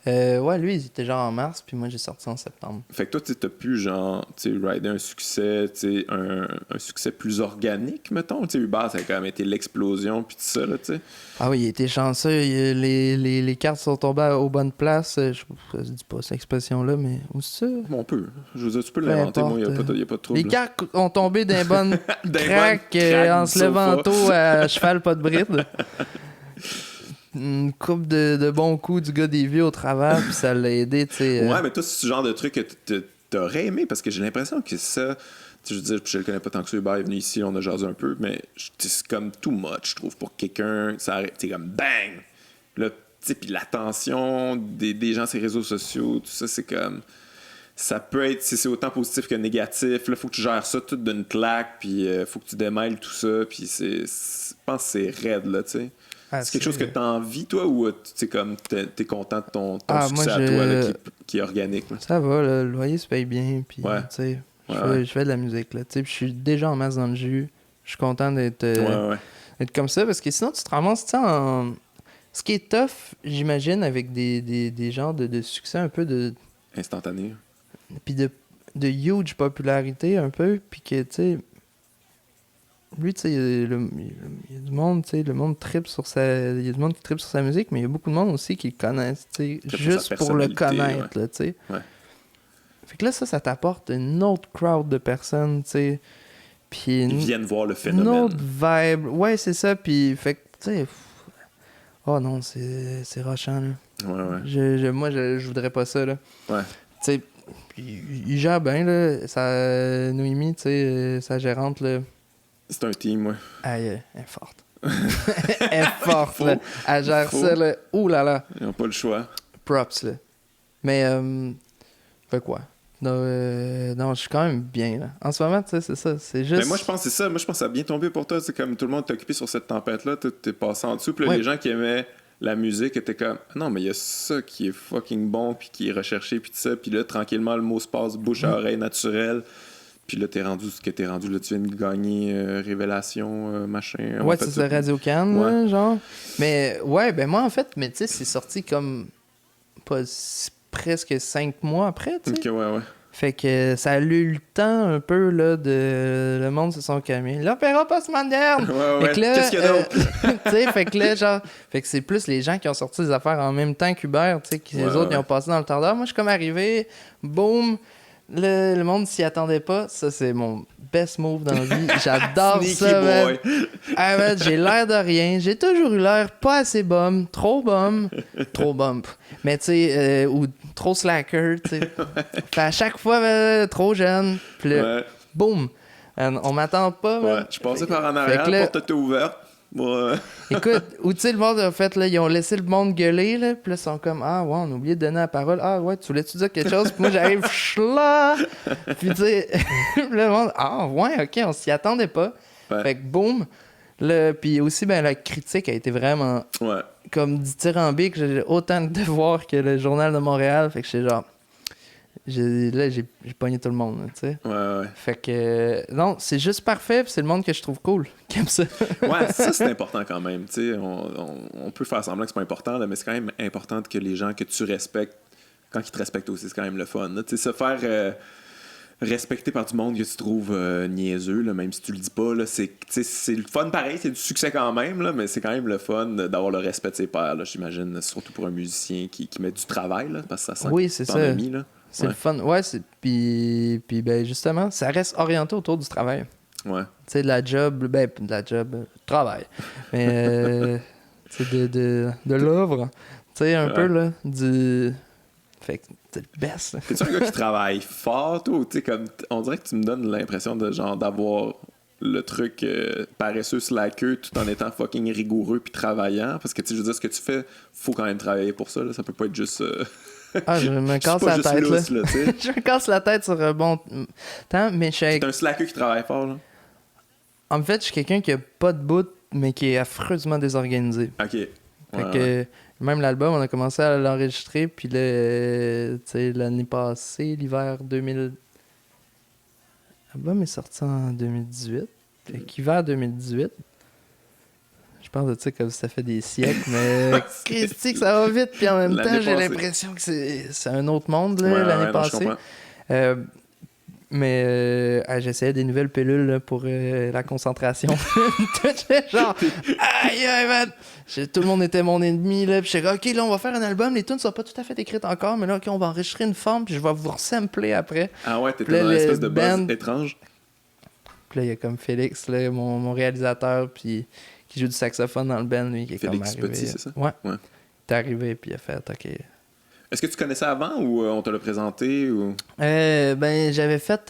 Ouais, lui, il était genre en mars, puis moi, j'ai sorti en septembre. Fait que toi, tu t'as pu, genre, tu sais, rider un succès, tu sais, un succès plus organique, mettons. Tu sais, Hubert, ça a quand même été l'explosion, puis tout ça, là, tu sais. Ah oui, il était chanceux. Les cartes sont tombées aux bonnes places. Je dis pas cette expression-là, mais où c'est ça? On peut. Je veux dire, tu peux l'inventer, moi, il n'y a pas de trouble. Les cartes ont tombé d'un bon crack en se levant tôt à cheval, pas de bride. Une coupe de bons coups du gars des vies au travers, puis ça l'a aidé, tu sais. Ouais, mais toi, c'est ce genre de truc que t'aurais aimé, parce que j'ai l'impression que ça... Je veux dire, je le connais pas tant que ça, Hubert est venu ici, on a jasé un peu, mais c'est comme too much, je trouve, pour quelqu'un. C'est comme bang! Là, tu sais, puis l'attention des gens sur les réseaux sociaux, tout ça, c'est comme... Ça peut être... C'est autant positif que négatif. Là, faut que tu gères ça tout d'une claque, puis faut que tu démêles tout ça, puis je pense que c'est raide, là, tu sais. C'est quelque chose que tu as envie, toi, ou t'es content de ton succès à toi là, qui est organique? Là? Ça va, là, le loyer se paye bien, puis tu sais, je fais de la musique, là, tu sais, je suis déjà en masse dans le jus. Je suis content d'être comme ça, parce que sinon, tu te ramasses, tu sais, Ce qui est tough, j'imagine, avec des genres de succès un peu de... Instantané. Puis de huge popularité, un peu, puis que, tu sais... Lui, tu sais, il y a du monde, tu sais, le monde tripe sur il y a du monde qui tripe sur sa musique, mais il y a beaucoup de monde aussi qui le connaissent, tu sais, juste pour le connaître, là, tu sais. Ouais. Fait que là, ça t'apporte une autre crowd de personnes, tu sais. Puis ils viennent voir le phénomène. Une autre vibe. Ouais, c'est ça, puis fait que, tu sais... Oh non, c'est rochant, là. Ouais. Moi, je voudrais pas ça, là. Ouais. Tu sais, il gère bien, là. Noémie, tu sais, sa gérante, là... C'est un team, ouais. Elle est forte. Elle est forte, là. Elle gère ça, là. Ouh là là. Ils n'ont pas le choix. Props, là. Mais, fait quoi? Non, je suis quand même bien, là. En ce moment, tu sais, c'est ça. C'est juste... Mais moi, je pense que c'est ça. Moi, je pense que ça a bien tombé pour toi. C'est comme tout le monde t'est occupé sur cette tempête-là. T'es passé en dessous. Puis là, les gens qui aimaient la musique étaient comme... Non, mais il y a ça qui est fucking bon, puis qui est recherché, puis tout ça. Puis là, tranquillement, le mot se passe bouche à oreille naturel. Puis là, t'es rendu ce que t'es rendu. Là, tu viens de gagner Révélation, machin. Ouais, c'est ça, Radio-Can, là, genre. Mais, ouais, ben moi, en fait, mais tu sais, c'est sorti comme... presque 5 mois après, tu sais. Ok, ouais. Fait que ça a eu le temps un peu, là, de... Le monde se sont calmés. L'opéra postmoderne! Ouais. Là, qu'est-ce qu'il y a d'autre? Tu sais, fait que là, genre... Fait que c'est plus les gens qui ont sorti des affaires en même temps qu'Hubert, tu sais, les autres, ils ont passé dans le tardeur. Moi, je suis comme arrivé, boum... Le monde s'y attendait pas. Ça, c'est mon best move dans la vie. J'adore Sneaky ça, man. boy. Ah, man, j'ai l'air de rien. J'ai toujours eu l'air pas assez bum, trop bum. Mais tu sais, ou trop slacker, tu sais. Fait à chaque fois, trop jeune. Puis là, Ouais, boum. On m'attend pas, man. ouais. Je passais par en Fait arrière, que la là- porte était ouverte. Ouais. Écoute, ou tu sais, le monde, en fait, là, ils ont laissé le monde gueuler, là, puis là, ils sont comme, ah, ouais, on a oublié de donner la parole. Ah, ouais, tu voulais-tu dire quelque chose? Puis moi, j'arrive, là, puis tu sais, le monde, ah, ouais, ok, on s'y attendait pas. Ouais. Fait que, boum. Puis aussi, ben, la critique a été vraiment, Ouais. comme dithyrambique. J'ai autant de devoirs que le Journal de Montréal. Fait que j'étais genre, j'ai pogné tout le monde, là, tu sais. Ouais. Fait que, non, c'est juste parfait, puis c'est le monde que je trouve cool, qui aime ça. Ouais, ça c'est important quand même. Tu sais, on peut faire semblant que c'est pas important, là, mais c'est quand même important que les gens que tu respectes, quand ils te respectent aussi, c'est quand même le fun. Là. Tu sais, se faire respecter par du monde que tu trouves niaiseux, là, même si tu le dis pas, là, c'est le fun pareil, c'est du succès quand même, là, mais c'est quand même le fun d'avoir le respect de ses pairs, là, j'imagine, surtout pour un musicien qui met du travail, là, parce que ça sent Oui, que c'est t'en ça. as mis, là. C'est le fun. Ouais, puis ben justement, ça reste orienté autour du travail. Ouais. Tu sais, de la job, travail. Mais, tu sais, de l'œuvre. Tu sais, un peu, là, du... Fait que c'est le best. Là. T'es-tu un gars qui travaille fort, toi, ou tu sais, comme, on dirait que tu me donnes l'impression de, genre, d'avoir le truc paresseux slacker tout en étant fucking rigoureux puis travaillant, parce que, tu sais, je veux dire, ce que tu fais, faut quand même travailler pour ça, là, ça peut pas être juste... Ah, je me casse pas la juste tête, lousse, là. là, tu sais. Je me casse la tête sur un bon temps, mais je suis... T'es un slacker qui travaille fort, là. En fait, je suis quelqu'un qui a pas de bout, mais qui est affreusement désorganisé. OK. Fait Ouais, que même l'album, on a commencé à l'enregistrer, puis là, tu sais, l'année passée, l'hiver 2000... L'album est sorti en 2018. Fait qu'hiver 2018. Je pense de ça comme si ça fait des siècles, mais Christy, que ça va vite, puis en même L'année temps, j'ai passée. l'impression que c'est un autre monde, là, Ouais, l'année non, je passée. comprends. Mais j'essayais des nouvelles pilules là, pour la concentration. J'étais genre, aïe, aïe, man. Tout le monde était mon ennemi. Là, puis j'étais comme, ok, là, on va faire un album. Les tunes sont pas tout à fait écrites encore, mais là, ok, on va enregistrer une forme, puis je vais vous sampler après. Ah ouais, Puis t'étais là, dans le l'espèce de buzz band- étrange. Puis là, il y a comme Félix, là, mon réalisateur, puis qui joue du saxophone dans le band, lui, qui est Félix comme arrivé. Petit, c'est ça? Ouais. Ouais. T'es arrivé, puis il a fait, ok. Est-ce que tu connaissais avant ou on te l'a présenté ou... Ben, j'avais fait.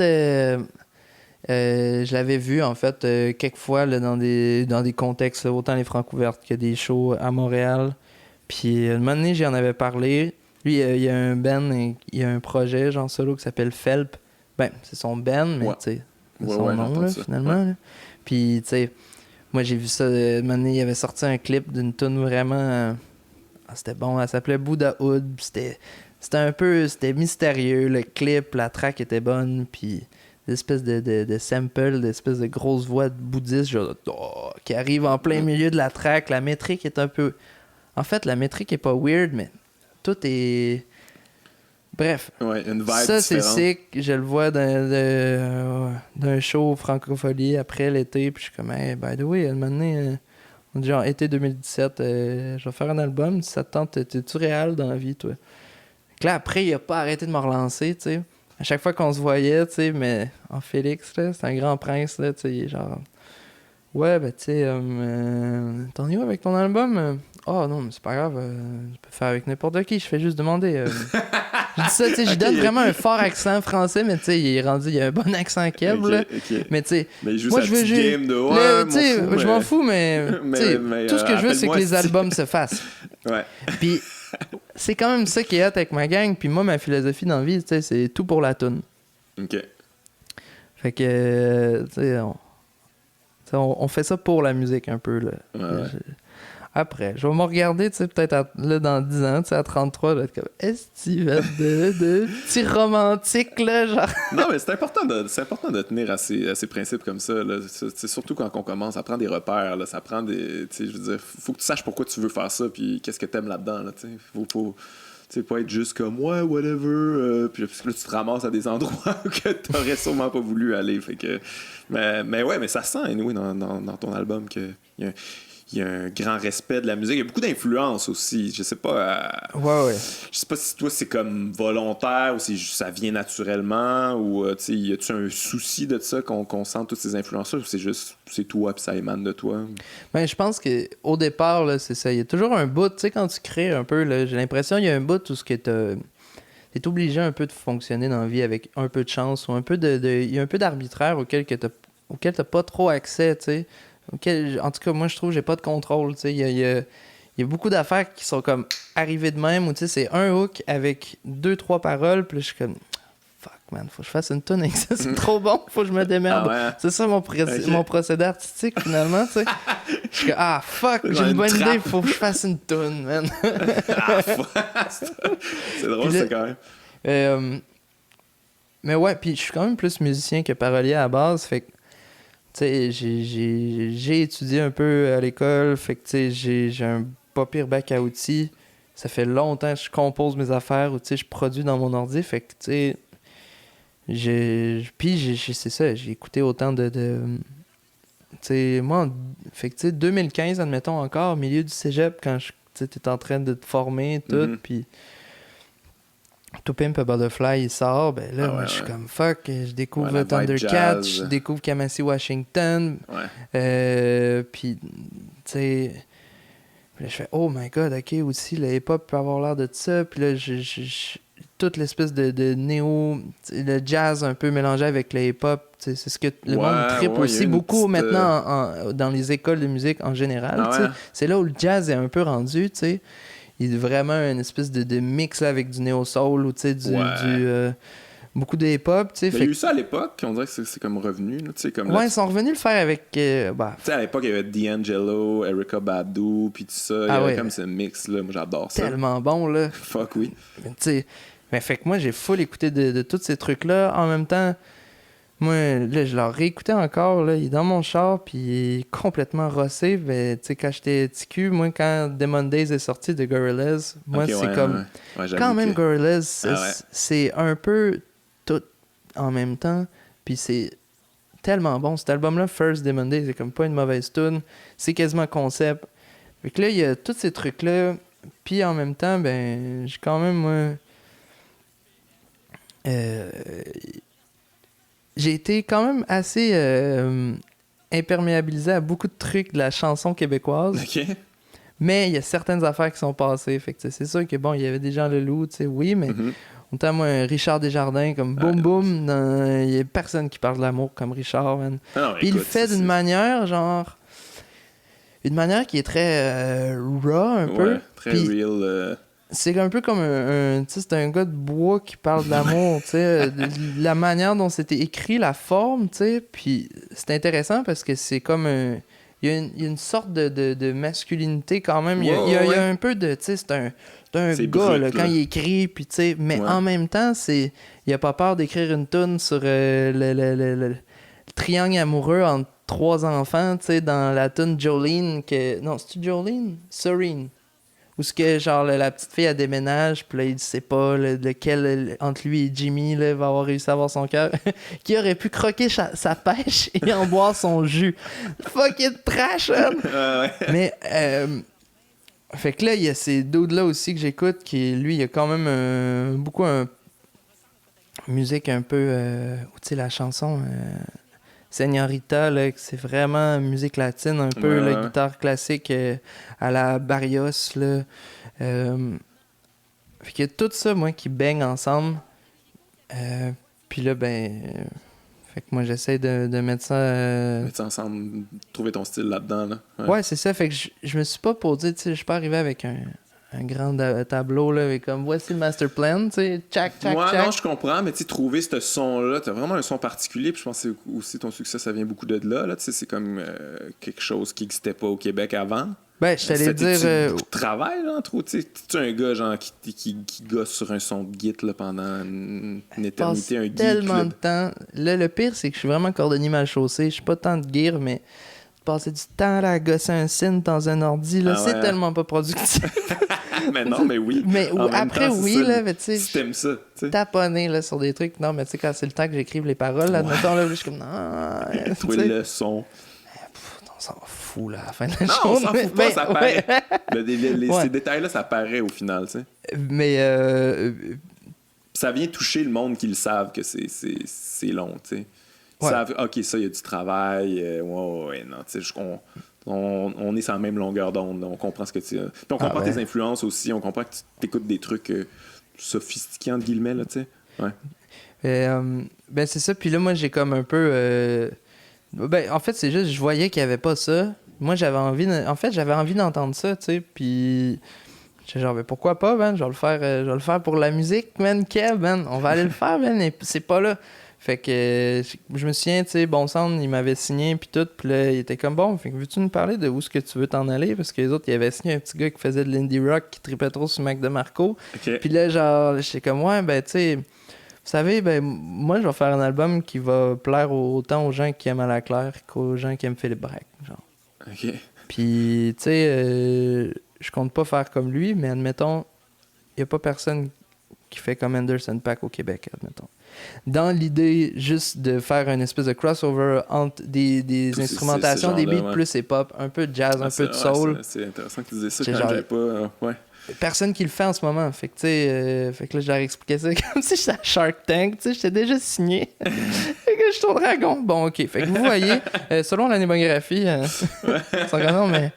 Je l'avais vu, en fait, quelques fois là, dans des contextes, là, autant les Francouvertes que des shows à Montréal. Puis, un moment donné, j'en avais parlé. Lui, il y a un band, il y a un projet, genre solo, qui s'appelle Felp. Ben, c'est son band, mais Ouais. tu sais, c'est Ouais, son ouais, j'ai nom, entendu là, ça. finalement. Ouais. Là. Puis, tu sais, moi, j'ai vu ça. Un moment donné, il avait sorti un clip d'une tune vraiment. C'était bon, elle s'appelait Buddha Hood. C'était un peu. C'était mystérieux, le clip, la track était bonne, puis des espèces de samples, des espèces de grosses voix bouddhistes, genre, qui arrivent en plein milieu de la track. La métrique est un peu. En fait, la métrique est pas weird, mais tout est. Bref. Ouais, une vibe Ça, c'est différente. sick. Je le vois d'un show francophonie après l'été. Puis je suis comme, hey, by the way, un moment donné, on dit genre été 2017, je vais faire un album. Si ça te tente, t'es-tu réel dans la vie, toi? Donc là, après, il a pas arrêté de me relancer, tu sais. À chaque fois qu'on se voyait, tu sais, mais en Félix, là, c'est un grand prince, là, tu sais, il est genre. Ouais, ben, tu sais, t'en es où avec ton album? Oh non, mais c'est pas grave, je peux faire avec n'importe qui, je fais juste demander. Je dis ça, tu sais, j'y donne vraiment un fort accent français, mais tu sais, il a un bon accent keb, là. Ok. Mais tu sais, Mais il joue moi, sa je veux petite juste. game de là, ouais, tu sais, m'en fous, je m'en fous, mais, Mais- tu sais, mais, tout ce que je veux, c'est que appelle-moi les si- albums se fassent. Ouais. Puis, c'est quand même ça qui est hot avec ma gang. Puis moi, ma philosophie dans la vie, tu sais, c'est tout pour la toune. Ok. Fait que, tu sais, on fait ça pour la musique un peu, là. Ouais. Après, je vais me regarder, tu sais, peut-être là, dans 10 ans, tu sais, à 33, là, être comme, est-ce que tu vas de petit romantique, là, genre. Non, mais c'est important de tenir à ces principes comme ça. Là. C'est surtout quand on commence, ça prend des repères. Là. Ça prend des. Je veux dire, faut que tu saches pourquoi tu veux faire ça, puis qu'est-ce que t'aimes là-dedans. Là, faut pas être juste comme ouais, whatever. Puis parce que là, tu te ramasses à des endroits que t'aurais sûrement pas voulu aller. Fait que, mais ouais, mais ça sent, anyway, dans ton album qu'il y il y a un grand respect de la musique. Il y a beaucoup d'influence aussi. Je sais pas. Ouais. Je sais pas si toi c'est comme volontaire ou si ça vient naturellement ou tu sais, y a-tu un souci de ça qu'on sent toutes ces influences-là ou c'est juste c'est toi puis ça émane de toi? Ben, je pense qu'au départ, là, c'est ça. Il y a toujours un bout, tu sais, quand tu crées un peu, là, j'ai l'impression qu'il y a un bout où ce que t'es obligé un peu de fonctionner dans la vie avec un peu de chance ou un peu il y a un peu d'arbitraire auquel t'as pas trop accès, tu sais. En tout cas, moi, je trouve que j'ai pas de contrôle, tu sais. Il y a beaucoup d'affaires qui sont comme arrivées de même, où tu sais, c'est un hook avec 2-3 paroles, puis là, je suis comme, fuck, man, faut que je fasse une tune avec ça, c'est trop bon, faut que je me démerde. Ah ouais. C'est ça mon procédé artistique, finalement, tu sais. Je suis comme, fuck, j'ai une bonne idée, faut que je fasse une tune, man. C'est drôle, ça, quand même. Mais ouais, puis je suis quand même plus musicien que parolier à la base, fait que tu sais, j'ai étudié un peu à l'école, fait que tu sais, j'ai un pas pire bac à outils. Ça fait longtemps que je compose mes affaires ou tu sais, je produis dans mon ordi, fait que tu sais, c'est ça, j'ai écouté autant de tu sais, moi, fait que tu sais, 2015, admettons encore, au milieu du cégep, quand tu t'es en train de te former, tout, puis To Pimp a Butterfly, il sort, ben là, moi, je suis comme fuck, je découvre Thundercat, je découvre Kamasi Washington, puis, tu sais, là, je fais oh my god, ok, aussi, le hip-hop peut avoir l'air de ça, puis là, toute l'espèce de néo, le jazz un peu mélangé avec le hip-hop, c'est ce que le monde trippe aussi beaucoup maintenant dans les écoles de musique en général, c'est là où le jazz est un peu rendu, tu sais. Il y a vraiment une espèce de mix là, avec du néo-soul ou tu sais, beaucoup de hip-hop. Tu sais, il y a eu ça à l'époque, on dirait que c'est comme revenu. Là, comme ils sont revenus le faire avec. Tu sais, à l'époque, il y avait D'Angelo, Erykah Badu, puis tout ça. Il y avait comme ce mix-là. Moi, j'adore ça. Tellement bon, là. Fuck oui. Tu sais, fait que moi, j'ai full écouté de tous ces trucs-là. En même temps, moi, là, je l'ai réécouté encore, là, il est dans mon char, puis il est complètement rossé. Ben, tu sais, quand j'étais TQ, moi, quand Demon Days est sorti de Gorillaz, moi, c'est comme... Ouais, quand même, Gorillaz, c'est un peu tout en même temps, puis c'est tellement bon. Cet album-là, First Demon Days, c'est comme pas une mauvaise tune. C'est quasiment concept. Fait que là, il y a tous ces trucs-là, puis en même temps, ben, j'ai quand même, moi... j'ai été quand même assez imperméabilisé à beaucoup de trucs de la chanson québécoise. OK. Mais il y a certaines affaires qui sont passées. Fait que c'est sûr que bon, il y avait des gens Leloup, tu sais, oui, mais autant moi, Richard Desjardins, comme Boum Boum, il y a personne qui parle de l'amour comme Richard, man. Puis il le fait d'une manière, genre... Une manière qui est très raw, un peu. Très real... C'est un peu comme c'est un gars de bois qui parle de l'amour, tu sais, la manière dont c'était écrit, la forme, tu sais, puis c'est intéressant parce que c'est comme il y a une sorte de masculinité quand même, il y a un peu de, tu sais, c'est un gars brut, là, quand il écrit, puis tu sais, mais en même temps, il a pas peur d'écrire une toune sur le triangle amoureux entre 3 enfants, tu sais, dans la toune Jolene, non, c'est-tu Jolene? Serene. Où ce que, genre, la petite fille, elle déménage, puis là, il sait pas lequel, entre lui et Jimmy, là, va avoir réussi à avoir son cœur. Qui aurait pu croquer sa pêche et en boire son jus. Fucking trash, hein? Mais, fait que là, il y a ces dudes-là aussi que j'écoute, qui, lui, il y a quand même beaucoup musique un peu, tu sais, la chanson... Señorita, là, c'est vraiment musique latine, un peu, la guitare classique à la Barrios, là. Fait qu'il y a tout ça, moi, qui baigne ensemble. Puis là, ben... fait que moi, j'essaie de mettre ça... Mettre ça ensemble, trouver ton style là-dedans, là. Ouais, c'est ça. Fait que je me suis pas posé, tu sais, je suis pas arrivé avec un grand tableau, là, avec comme, voici le master plan, tu sais, tchac. Non, je comprends, mais tu sais, trouver ce son-là, t'as vraiment un son particulier, puis je pense que aussi ton succès, ça vient beaucoup de là, tu sais, c'est comme quelque chose qui n'existait pas au Québec avant. Ben, je t'allais dire... beaucoup de travail, là, entre autres, tu sais, tu un gars, genre, qui gosse sur un son de git, là, pendant une éternité, un geek, tellement de temps. Là, le pire, c'est que je suis vraiment cordonnier mal chaussé, je suis pas tant de gear, mais passer du temps là, à gosser un synth dans un ordi, là, c'est tellement pas productif. Mais non, mais oui. Mais après, temps, oui, là, mais tu sais. T'aimes ça, tu sais. Taponner, là, sur des trucs. Non, mais tu sais, quand c'est le temps que j'écrive les paroles, là, admettons, là, je suis comme, non. Trouver le son. on s'en fout, là, à la fin de la Non, show. on s'en fout pas, ça paraît. Ouais. Ces détails-là, ça paraît au final, tu sais. Mais Ça vient toucher le monde qui le savent que c'est long, tu sais. Ils Ouais. savent, OK, ça, il y a du travail. Ouais, non, tu sais, on est sur la même longueur d'onde. On comprend ce que tu... Puis on comprend tes influences aussi. On comprend que tu écoutes des trucs sophistiqués, entre guillemets, là, tu sais. Ouais. ben c'est ça. Puis là, moi, j'ai comme un peu... Ben, en fait, c'est juste, je voyais qu'il n'y avait pas ça. Moi, j'avais envie... En fait, j'avais envie d'entendre ça, tu sais. Puis... J'étais genre, ben pourquoi pas, man? Je vais le faire pour la musique, man. Kev, man. On va aller le faire, man. Et c'est pas là. Fait que je me souviens, tu sais, Bon Sound, il m'avait signé, puis tout. Puis là, il était comme, bon, fait que veux-tu nous parler de où est-ce que tu veux t'en aller? Parce que les autres, il avait signé un petit gars qui faisait de l'indie rock, qui tripait trop sur Mac DeMarco. OK. Puis là, genre, j'étais comme, ouais, ben, tu sais, vous savez, ben, moi, je vais faire un album qui va plaire autant aux gens qui aiment Alain Claire qu'aux gens qui aiment Philippe Braque, genre. OK. Puis, tu sais, je compte pas faire comme lui, mais admettons, il y a pas personne qui fait comme Anderson .Paak au Québec, admettons. Dans l'idée juste de faire une espèce de crossover entre des Tous instrumentations, ces des beats genres-là, ouais. plus hip-hop, un peu de jazz, un peu de Ouais, soul. c'est intéressant que tu dises ça C'est quand genre- j'avais pas... ouais. Personne qui le fait en ce moment. Fait que, tu sais, fait que là, je leur expliquais ça comme si j'étais à Shark Tank, tu sais, j'étais déjà signé. Fait que je suis au dragon. Bon, OK. Fait que vous voyez, selon la démographie, non, mais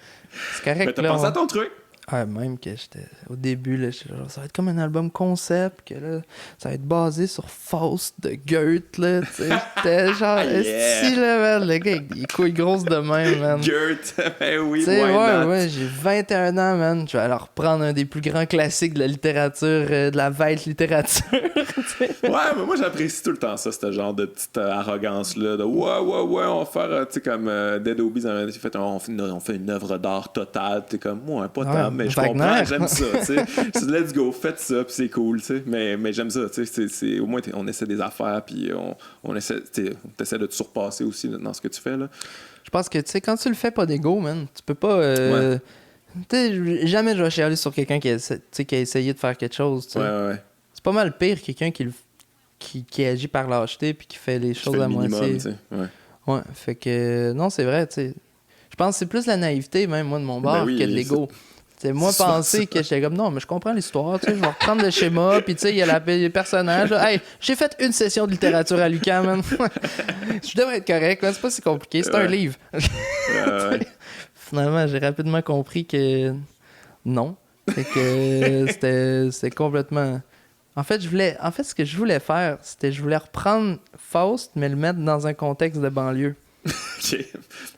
c'est correct. Mais t'as là, pensé on- à ton truc? Ah, même que j'étais au début, là, j'étais genre, ça va être comme un album concept, que là, ça va être basé sur Faust de Goethe, là, tu sais. J'étais genre, Yeah. si, là, man, le gars avec des couilles grosses de même, man. Gert, ben oui, Tu sais, why not? ouais, j'ai 21 ans, man. Je vais alors reprendre un des plus grands classiques de la littérature, de la veille littérature. tu sais. Ouais, mais moi j'apprécie tout le temps ça, ce genre de petite arrogance-là. De ouais, on va faire, tu sais, comme Dead Obies, on fait une œuvre d'art totale. T'es comme, ouais, pas tant, mais je Wagner. comprends, j'aime ça, tu sais. C'est let's go, faites ça, puis c'est cool, tu sais. Mais j'aime ça, tu sais. Au moins, on essaie des affaires, puis on essaie, t'essaies de te surpasser aussi là, dans ce que tu fais, là. Je pense que, tu sais, quand tu le fais pas d'ego, man, tu peux pas. Tu sais, jamais je vais chialer sur quelqu'un qui a essayé de faire quelque chose, tu sais. Ouais. C'est pas mal pire quelqu'un qui agit par lâcheté puis qui fait les Je choses fais le à minimum, moitié. tu sais. Ouais. Ouais, fait que non, c'est vrai, tu sais. Je pense que c'est plus la naïveté, même moi, de mon bord, Ben oui, que de l'ego. C'est moi c'est souvent penser ça. que j'étais comme non, mais je comprends l'histoire, tu sais, je vais reprendre le schéma, puis tu sais, il y a les personnages. Là. Hey, j'ai fait une session de littérature à l'UQAM, man. Je devrais être correct, là, c'est pas si compliqué, c'est un Ouais. livre. Ouais. Finalement, j'ai rapidement compris que non. Fait que c'était complètement. En fait, ce que je voulais faire, c'était je voulais reprendre Faust, mais le mettre dans un contexte de banlieue. OK.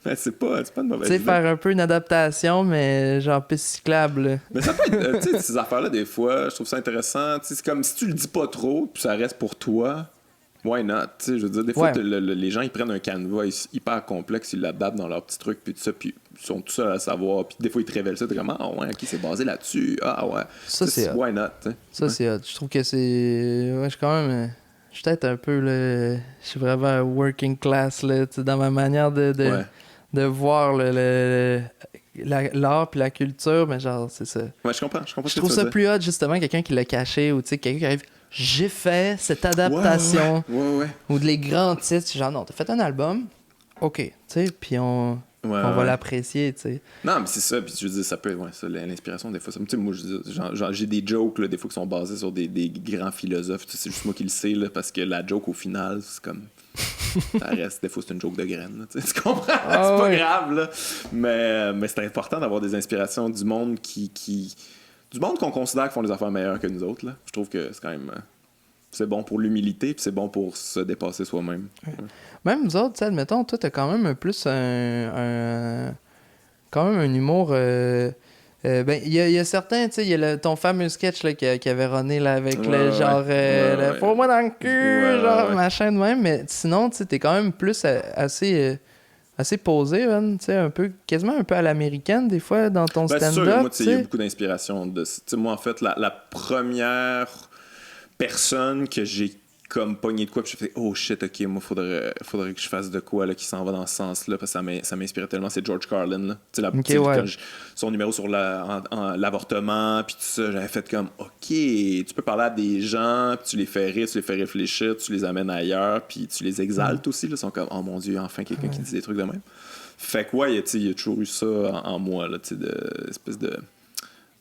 Ben, c'est pas une Tu mauvaise sais, idée. faire un peu une adaptation, mais genre piste cyclable. là. Mais ça peut être, tu sais, ces affaires-là, des fois, je trouve ça intéressant. Tu sais, c'est comme si tu le dis pas trop, puis ça reste pour toi. Why not? Tu sais, je veux dire, des fois, Ouais. les gens, ils prennent un canevas hyper complexe, ils l'adaptent dans leur petit truc, puis tout ça, puis ils sont tout seuls à savoir. Puis des fois, ils te révèlent ça, t'es comme, ah ouais, ok, c'est basé là-dessus. Ah ouais. Ça, Tu sais, c'est hot. why not? Tu sais. Ça, c'est hot. Je trouve que c'est. Ouais, je suis quand même. Je suis peut-être un peu. Là... Je suis vraiment working class là, tu sais, dans ma manière Ouais. de voir l'art puis la culture, mais genre, c'est ça. Ouais, je comprends. Je trouve ça plus hot, justement, quelqu'un qui l'a caché ou tu sais, quelqu'un qui arrive. J'ai fait cette adaptation. Ouais. Ou de les grands titres. Genre, non, t'as fait un album. OK. Tu sais, puis on va Ouais. l'apprécier, tu sais. Non, mais c'est ça, puis je veux dire, ça peut être, ouais, ça, l'inspiration, des fois. Tu sais, moi, je veux dire, genre, j'ai des jokes, là, des fois, qui sont basés sur des grands philosophes. Tu sais, c'est juste moi qui le sais, là, parce que la joke, au final, c'est comme. Ça reste, des fois, c'est une joke de graine, là, tu sais, tu comprends? C'est pas ouais. grave, là. Mais c'est important d'avoir des inspirations du monde du monde qu'on considère qui font des affaires meilleures que nous autres, là. Je trouve que c'est quand même. C'est bon pour l'humilité, puis c'est bon pour se dépasser soi-même. Même nous autres, tu sais, admettons, toi, t'as quand même plus quand même un humour. Ben, il y a certains, tu sais, il y a ton fameux sketch là, qui avait runné là, avec le Ouais, genre, ouais. Faut-moi dans le cul, Ouais, genre, ouais. machin de même. Mais sinon, tu sais, t'es quand même plus assez posé, man, tu sais, un peu, quasiment un peu à l'américaine, des fois, dans ton Ben, c'est sûr, stand-up. moi, tu sais, il y a beaucoup d'inspiration. Tu sais, moi, en fait, la première personne que j'ai comme pogné de quoi, puis j'ai fait oh shit, ok, moi faudrait que je fasse de quoi là, qui s'en va dans ce sens-là, parce que ça m'inspirait tellement. C'est George Carlin, là. Tu sais, son numéro sur l'avortement, puis tout ça, j'avais fait comme ok, tu peux parler à des gens, puis tu les fais rire, tu les fais réfléchir, tu les amènes ailleurs, puis tu les exaltes aussi, là. Ils sont comme oh mon Dieu, enfin quelqu'un qui dit des trucs de même. Fait que ouais, il y a toujours eu ça en moi, là, tu sais, espèce de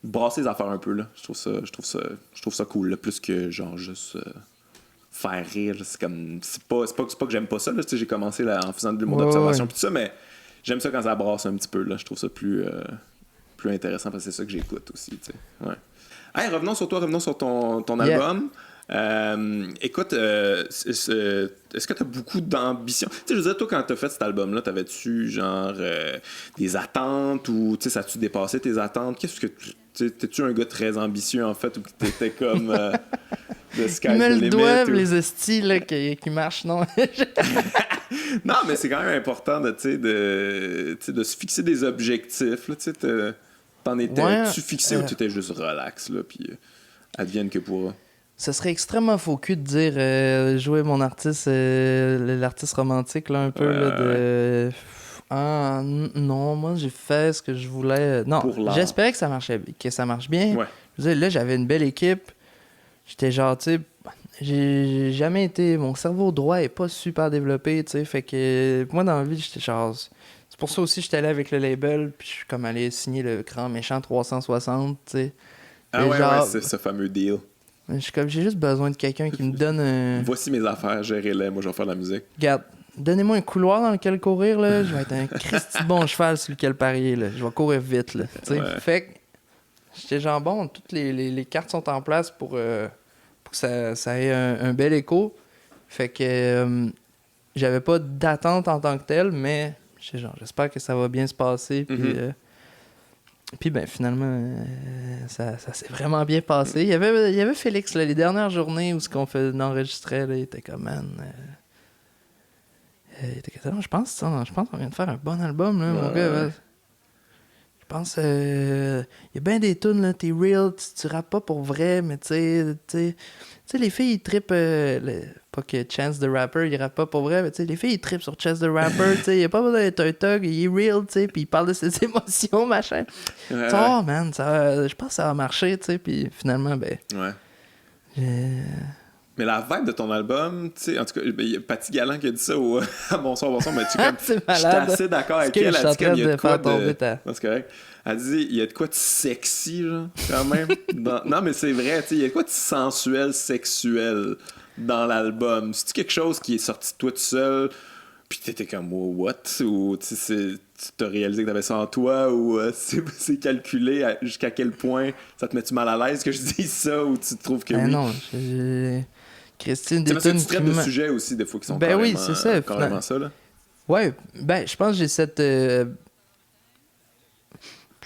brasser les affaires un peu, là. Je trouve ça cool, là, plus que genre juste faire rire. Là. C'est pas que j'aime pas ça, là. J'ai commencé là, en faisant de l'humour d'observation pis tout ça, mais j'aime ça quand ça brasse un petit peu, là. Je trouve ça plus intéressant parce que c'est ça que j'écoute aussi, tu sais. Ouais. Hey, revenons sur ton album. Écoute, est-ce que t'as beaucoup d'ambition? Tu sais, je veux dire, toi, quand t'as fait cet album-là, t'avais-tu genre des attentes ou ça a-tu dépassé tes attentes? Qu'est-ce que t'es-tu un gars très ambitieux en fait ou que t'étais comme the sky's Ils me the le limit? doivent, les estis là, qui marchent, non? Non, mais c'est quand même important de se fixer des objectifs. Là, t'en étais-tu fixé ou t'étais juste relax, là, puis advienne que pourra? Ce serait extrêmement faux cul de dire jouer mon artiste, l'artiste romantique, là, un peu, là, de... Ah, non, moi, j'ai fait ce que je voulais. Non, j'espérais que ça marche bien. Ouais. Je veux dire, là, j'avais une belle équipe. J'étais genre, tu sais, j'ai jamais été... Mon cerveau droit est pas super développé, tu sais, fait que moi, dans la vie, j'étais genre... C'est pour ça aussi que j'étais allé avec le label, puis je suis comme allé signer le grand méchant 360, tu sais. Ah ouais, genre, ouais, c'est ce fameux deal. J'ai juste besoin de quelqu'un qui me donne un... Voici mes affaires, gérez-les, moi je vais faire de la musique. Regarde, donnez-moi un couloir dans lequel courir, là, je vais être un Christy bon cheval sur lequel parier, là. Je vais courir vite, là. Ouais. Fait que j'étais genre, bon, toutes les cartes sont en place pour que ça ait un bel écho. Fait que j'avais pas d'attente en tant que telle, mais j'étais genre, j'espère que ça va bien se passer, puis ben finalement, ça s'est vraiment bien passé. Il y avait Félix, là, les dernières journées où on enregistrait, là, il était comme, man... il était comme, je pense qu'on vient de faire un bon album, là, mon gars. Ouais. Je pense, il y a bien des tunes, là, t'es real, tu rappes pas pour vrai, mais tu sais, les filles, ils trippent, pas que Chance the Rapper, il rappe pas pour vrai, mais tu sais, les filles, ils trippent sur Chance the Rapper, tu sais, il a pas besoin d'être un thug, il est real, tu sais, puis il parle de ses émotions, machin. Ouais. Oh, man, je pense que ça va marcher, tu sais, puis finalement, ben... Ouais. Mais la vibe de ton album, tu sais, en tout cas, il y a Patty Galland qui a dit ça à Bonsoir, mais tu comme, je suis assez d'accord avec elle. Elle dit qu'il y a de quoi de... C'est correct. Elle dit, il y a de quoi de sexy, genre, quand même. Non, mais c'est vrai, tu sais, il y a de quoi de sensuel, sexuel dans l'album. C'est-tu quelque chose qui est sorti de toi tout seul, puis t'étais comme, what? Ou tu t'as réalisé que t'avais ça en toi, ou c'est calculé jusqu'à quel point ça te met-tu mal à l'aise que je dise ça, ou tu trouves que oui? Non, Christine, des tunes tu traites de sujets aussi, des fois, qui sont oui, c'est ça, carrément ça, là. Ouais, ben, je pense que j'ai cette... Je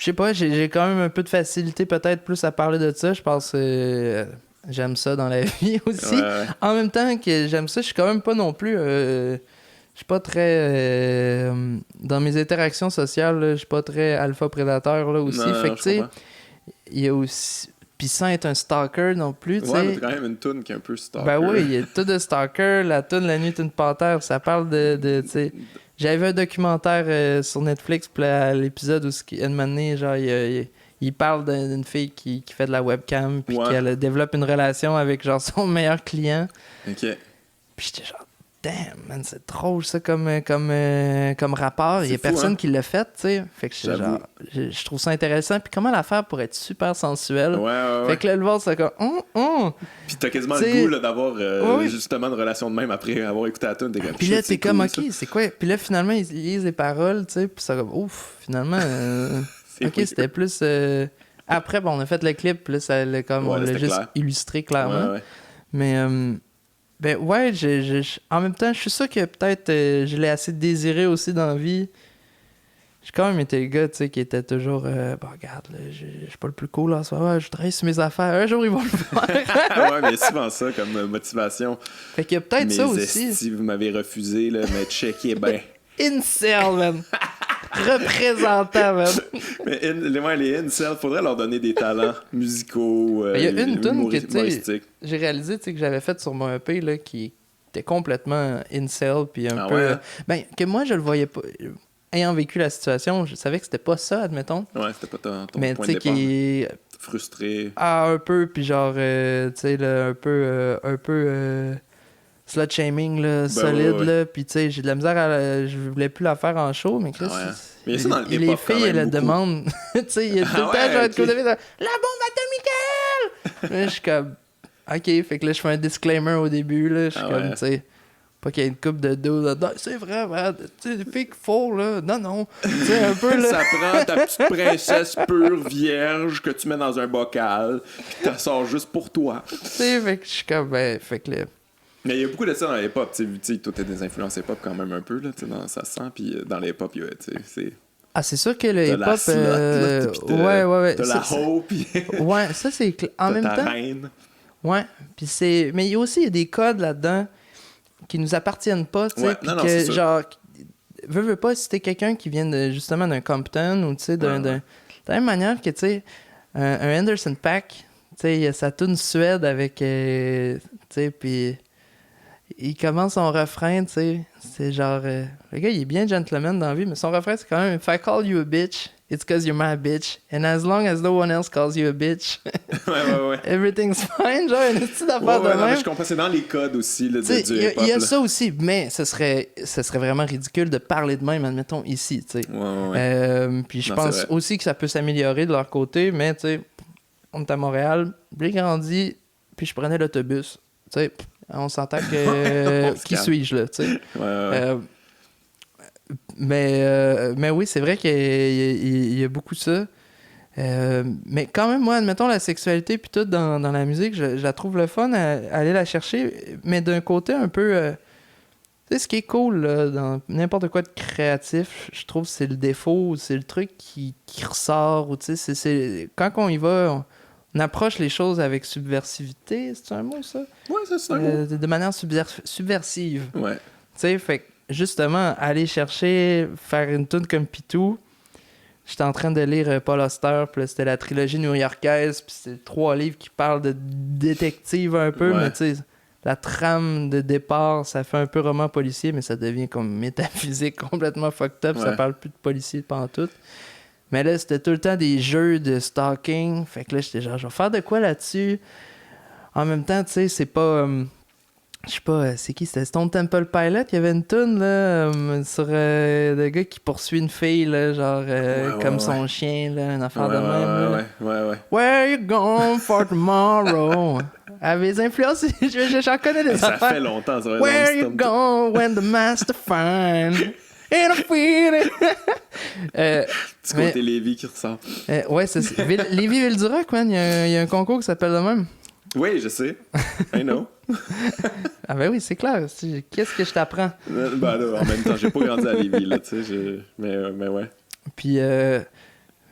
sais pas, j'ai quand même un peu de facilité peut-être plus à parler de ça. Je pense que j'aime ça dans la vie aussi. Ouais. En même temps que j'aime ça, je suis quand même pas non plus... je suis pas très... dans mes interactions sociales, là, je suis pas très alpha-prédateur là aussi. Fait que, tu sais, il y a aussi... Puis sans être un stalker non plus, tu sais. Ouais, mais t'as quand même une toune qui est un peu stalker. Ben oui, il y a tout de stalker. La toune La nuit est une panthère, ça parle de tu sais... J'avais vu un documentaire sur Netflix, puis à l'épisode où une manée, genre, il parle d'une fille qui fait de la webcam, puis qu'elle développe une relation avec, genre, son meilleur client. OK. Puis j'étais genre, damn, man, c'est drôle, ça, comme rapport. Il y a personne qui l'a fait, tu sais. Fait que genre, je trouve ça intéressant. Puis comment la faire pour être super sensuelle. Ouais. Fait que là, le voir, c'est comme, Puis t'as quasiment le goût là, d'avoir justement une relation de même après avoir écouté la tune. Puis là, t'es comme, OK, c'est quoi? Puis là, finalement, ils lisent les paroles, tu sais. Puis ça comme, ouf, finalement, OK, c'était plus... Après, bon, on a fait le clip, puis là, on l'a juste illustré clairement. Ouais. Mais... ben ouais, en même temps, je suis sûr que peut-être je l'ai assez désiré aussi dans la vie. J'ai quand même été le gars, tu sais, qui était toujours regarde, là, je suis pas le plus cool en ce moment, je travaille sur mes affaires, un jour ils vont le faire. Ouais, mais souvent ça comme motivation. Fait qu'il y a peut-être ça aussi. Si vous m'avez refusé, là, mais checkez bien. Incel, man. représentant, man. Mais les incels, faudrait leur donner des talents musicaux. Il y a une tune que, tu sais, humoristiques. j'ai réalisé, tu sais, que j'avais faite sur mon EP, là, qui était complètement incel, puis un Ah peu... ouais, hein? Ben, que moi, je le voyais pas... Ayant vécu la situation, je savais que c'était pas ça, admettons. Ouais, c'était pas ton Mais, point tu de sais, départ. qui... Frustré. Ah, un peu, puis genre, tu sais, là, un peu slut shaming, là, solide, ouais. là, puis tu sais, j'ai de la misère je voulais plus la faire en show, mais Chris, Ah ouais. Mais il y a ça dans le les hip-hop, quand filles, même, elles le beaucoup. demandent, tu sais, il y a tout le Ah temps, ouais, genre, ok. de côté, la bombe atomique! Là, je suis comme, ok, fait que là, je fais un disclaimer au début, là, je suis Ah comme, ouais. tu sais, pas qu'il y ait une coupe de dos, là, non, c'est vrai, man, tu sais, les filles qu'il faut, là, non, tu sais, un peu, là. Ça prend ta petite princesse pure, vierge, que tu mets dans un bocal, puis tu sors juste pour toi. Tu sais, fait que je suis comme, ben, fait que là. Mais il y a beaucoup de ça dans les hip-hop. Tu sais, toi, t'as des influences hip-hop quand même un peu, là, tu sais, ça se sent. Puis dans les hip-hop, tu sais, c'est... Ah, c'est sûr que le T'as la hip-hop. slot, là, puis Ouais. T'as la hoe, puis Ouais, ça, c'est. En t'as même ta temps. reine. Ouais. Puis c'est. Mais il y a aussi des codes là-dedans qui nous appartiennent pas, tu sais. Ouais, Puis non, que, c'est sûr. genre. Veux pas, si t'es quelqu'un qui vient justement d'un Compton ou, tu sais, Ouais. de la même manière que, tu sais, un Anderson .Paak, tu sais, il a sa tune Suède avec. Tu sais, puis. Il commence son refrain, tu sais. C'est genre. Le gars, il est bien gentleman dans la vie, mais son refrain, c'est quand même: If I call you a bitch, it's cause you're my bitch. And as long as no one else calls you a bitch, Ouais. everything's fine. Genre, une petite affaire Ouais, de non, mais même. je comprends, c'est dans les codes aussi, là, Tu sais, du il hip-hop. y a là. ça aussi, mais ce serait vraiment ridicule de parler de même, admettons, ici, tu sais. Ouais. Puis je Non, c'est pense vrai. aussi que ça peut s'améliorer de leur côté, mais tu sais, on est à Montréal, j'ai grandi, puis je prenais l'autobus. Tu sais, on s'entend que. On se Qui calme. suis-je, là, tu sais? Ouais. Mais oui, c'est vrai qu'il y a beaucoup ça. Mais quand même, moi, admettons, la sexualité puis tout dans la musique, je la trouve le fun à aller la chercher, mais d'un côté un peu... tu sais, ce qui est cool là, dans n'importe quoi de créatif, je trouve, c'est le défaut, c'est le truc qui ressort. Ou, tu sais, c'est quand on y va, on approche les choses avec subversivité, c'est un mot, ça? Ouais, ça, c'est un mot. De manière subversive. Ouais. Tu sais, fait que, justement, aller chercher, faire une tune comme Pitou. J'étais en train de lire Paul Auster, puis là, c'était la trilogie new-yorkaise, puis c'est 3 livres qui parlent de détective un peu, Ouais. mais tu sais, la trame de départ, ça fait un peu roman policier, mais ça devient comme métaphysique complètement fucked up, ça Ouais. parle plus de policier pantoute. Mais là, c'était tout le temps des jeux de stalking, fait que là, j'étais genre, je vais faire de quoi là-dessus? En même temps, tu sais, c'est pas... je sais pas, c'est qui? C'était Stone Temple Pilot. Il y avait une toune là, sur le gars qui poursuit une fille, là, genre comme son chien, là, une affaire de même. Là. Ouais. Where you going for tomorrow? Avec les influences, j'en connais des Ça affaires. fait longtemps, ça. Where you going when the master find? In a feeling. Petit côté Lévi qui ressort. Ouais, c'est Lévis-Ville-du-Roc, man. Il y a un concours qui s'appelle de même. Oui, je sais. I know. Ah ben oui, c'est clair. Qu'est-ce que je t'apprends? Ben là, en même temps, j'ai pas grandi à Lévis, là, tu sais. Mais ouais. Puis, fait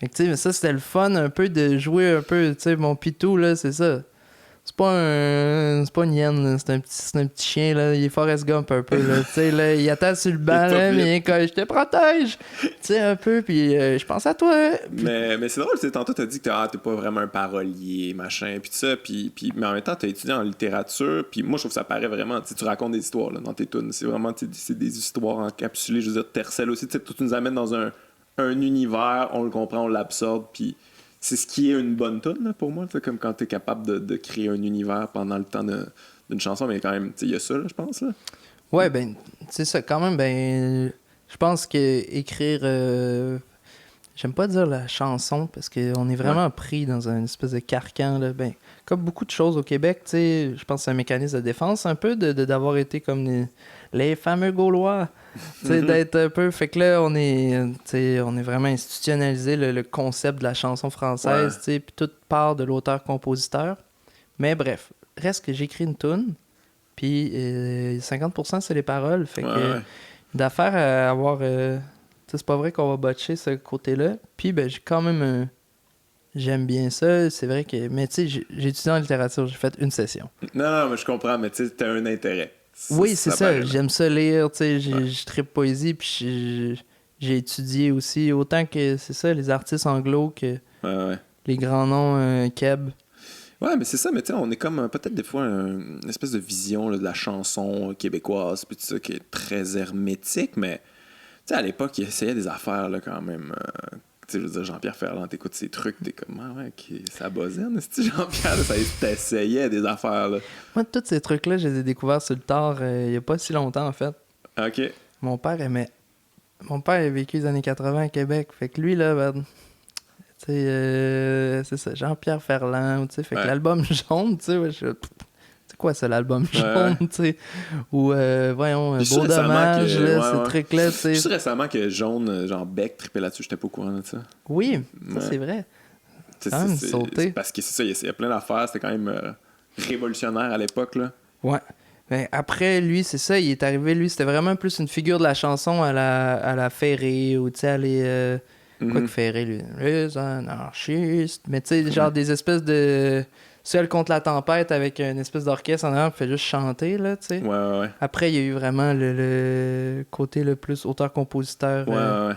que, tu sais, mais ça, c'était le fun un peu de jouer un peu, tu sais, mon pitou, là, c'est ça. C'est pas une hyène, là. C'est un petit chien, là. Il est Forrest Gump un peu, là. Tu sais, là, il attend sur le banc, Il est là, top mais quand je te protège, tu sais, un peu, puis je pense à toi. Puis, Mais c'est drôle, tu sais, tantôt t'as dit que t'es pas vraiment un parolier, machin, puis tout ça, mais en même temps t'as étudié en littérature, puis moi je trouve que ça paraît vraiment, tu sais, tu racontes des histoires là, dans tes tunes, c'est vraiment, tu sais, c'est des histoires encapsulées, je veux dire, Tercel aussi, tu sais, tu nous amènes dans un univers, on le comprend, on l'absorbe, puis c'est ce qui est une bonne tune là, pour moi, tu sais, comme quand t'es capable de créer un univers pendant le temps d'une chanson, mais quand même, tu sais, il y a ça là, je pense là. ouais, ben, tu sais, ça, quand même, ben, je pense que écrire... j'aime pas dire la chanson parce qu'on est vraiment pris dans une espèce de carcan. Là. Ben, comme beaucoup de choses au Québec, tu sais, je pense que c'est un mécanisme de défense un peu d'avoir été comme les fameux Gaulois. Tu sais, d'être un peu. Fait que là, on est vraiment institutionnalisé le concept de la chanson française, tu sais, puis tout part de l'auteur-compositeur. Mais bref, reste que j'écris une toune, puis 50% c'est les paroles. Fait que d'affaire à avoir. C'est pas vrai qu'on va botcher ce côté-là. Puis, ben, j'ai quand même j'aime bien ça. C'est vrai que... Mais tu sais, j'ai étudié en littérature. J'ai fait une session. Non, mais je comprends, mais tu sais, t'as un intérêt. Oui, c'est ça. paraît, là. J'aime ça lire. Tu sais, je tripe poésie. Puis j'ai étudié aussi, autant que c'est ça, les artistes anglo que Ouais. les grands noms keb. Ouais, mais c'est ça, mais tu sais, on est comme peut-être des fois une espèce de vision là, de la chanson québécoise, puis tout ça, qui est très hermétique, mais tu sais, à l'époque, il essayait des affaires là, quand même. Tu sais, je veux dire, Jean-Pierre Ferland, t'écoutes ses trucs, t'es comme, ah ouais, ça buzzait, c'est Jean-Pierre, là, ça t'essayait des affaires, là. Moi, tous ces trucs-là, je les ai découverts sur le tard il y a pas si longtemps, en fait. OK. Mon père a vécu les années 80 à Québec. Fait que lui, là, ben, tu sais, c'est ça, Jean-Pierre Ferland, tu sais. Fait que l'album jaune, tu sais, c'est quoi ça, l'album jaune, tu sais? Ou, voyons, Beau Dommage, là, ces trucs-là, tu sais. Juste récemment que Jaune, genre Beck, trippait là-dessus, j'étais pas au courant de ça. Oui, ça, c'est vrai. C'est sauté. parce que c'est ça, il y a plein d'affaires, c'était quand même révolutionnaire à l'époque, là. Ouais. Ben, après, lui, c'est ça, il est arrivé, lui, c'était vraiment plus une figure de la chanson à la Ferré, ou tu sais, aller... Quoi que Ferré, lui? Les anarchistes. Mais tu sais, genre des espèces de... Seul contre la tempête avec une espèce d'orchestre en arrière qui fait juste chanter, là, tu sais. Ouais. Après, il y a eu vraiment le côté le plus auteur-compositeur. Ouais.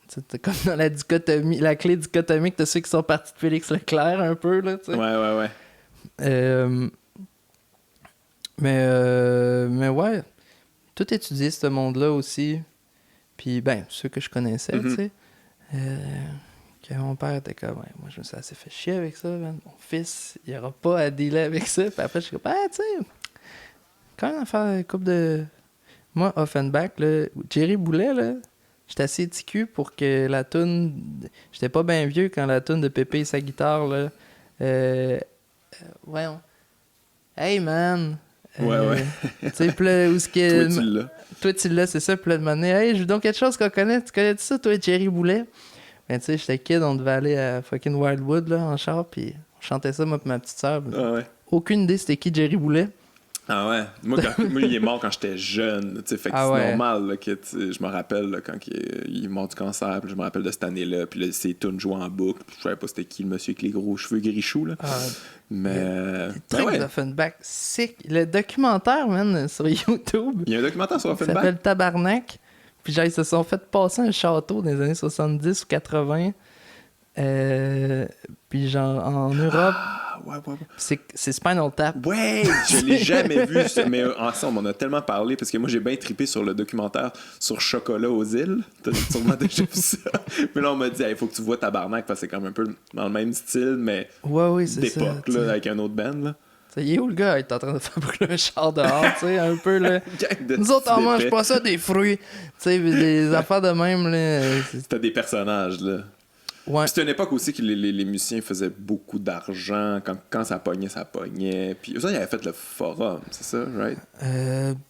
C'était comme dans la dichotomie, la clé dichotomique de ceux qui sont partis de Félix Leclerc, un peu, là, tu sais. Ouais. Mais ouais, tout étudier ce monde-là aussi. Puis, ben, ceux que je connaissais, tu sais. Que mon père était comme, ouais, moi, je me suis assez fait chier avec ça, man. Mon fils, il aura pas à dealer avec ça. Puis après, je suis comme, tu sais, quand même, à faire une couple de. Moi, Offenbach, là, Jerry Boulet, là, j'étais assez ticu pour que la toune. J'étais pas bien vieux quand la toune de Pépé et sa guitare, là. Voyons. Hey, man! Ouais. Tu sais, puis là, où est-ce que. Toi, tu l'as. Toi, tu l'as, c'est ça. Puis là, de m'amener, hey, je veux donc quelque chose qu'on connaît. Tu connais ça, toi, Jerry Boulet? Ben, tu sais, j'étais kid, on devait aller à fucking Wildwood, là, en char, puis on chantait ça, moi, puis ma petite sœur. Ah ouais. Aucune idée c'était qui Jerry Boulet. Ah ouais. Moi, il est mort quand j'étais jeune. Tu sais, fait que c'est normal là, que je me rappelle là, quand il est mort du cancer. Puis je me rappelle de cette année-là. Puis là, ses tunes jouaient en boucle. Puis je savais pas c'était qui le monsieur avec les gros cheveux gris-choux. Là. Mais. Truc d'Offenbach, sick. Le documentaire, man, sur YouTube. Il y a un documentaire sur Offenbach. Ça s'appelle Tabarnak. Puis genre, ils se sont fait passer un château dans les années 70 ou 80. Puis genre, en Europe. Ouais. C'est Spinal Tap. Ouais, je l'ai jamais vu. Mais ensemble, on en a tellement parlé parce que moi, j'ai bien trippé sur le documentaire sur Chocolat aux îles. T'as sûrement déjà vu ça. Mais là, on m'a dit, il faut que tu vois Tabarnak parce que c'est quand même un peu dans le même style, mais c'est d'époque, ça, là, avec un autre band. Là. Il est où le gars? Il est en train de faire brûler un char dehors, tu sais, un peu, là. Nous autres, on mange pas ça, des fruits. Tu sais, des affaires de même, là. C'était des personnages, là. Ouais. C'était une époque aussi que les musiciens faisaient beaucoup d'argent. Quand ça pognait, ça pognait. Puis eux, ils avaient fait le forum, c'est ça, right?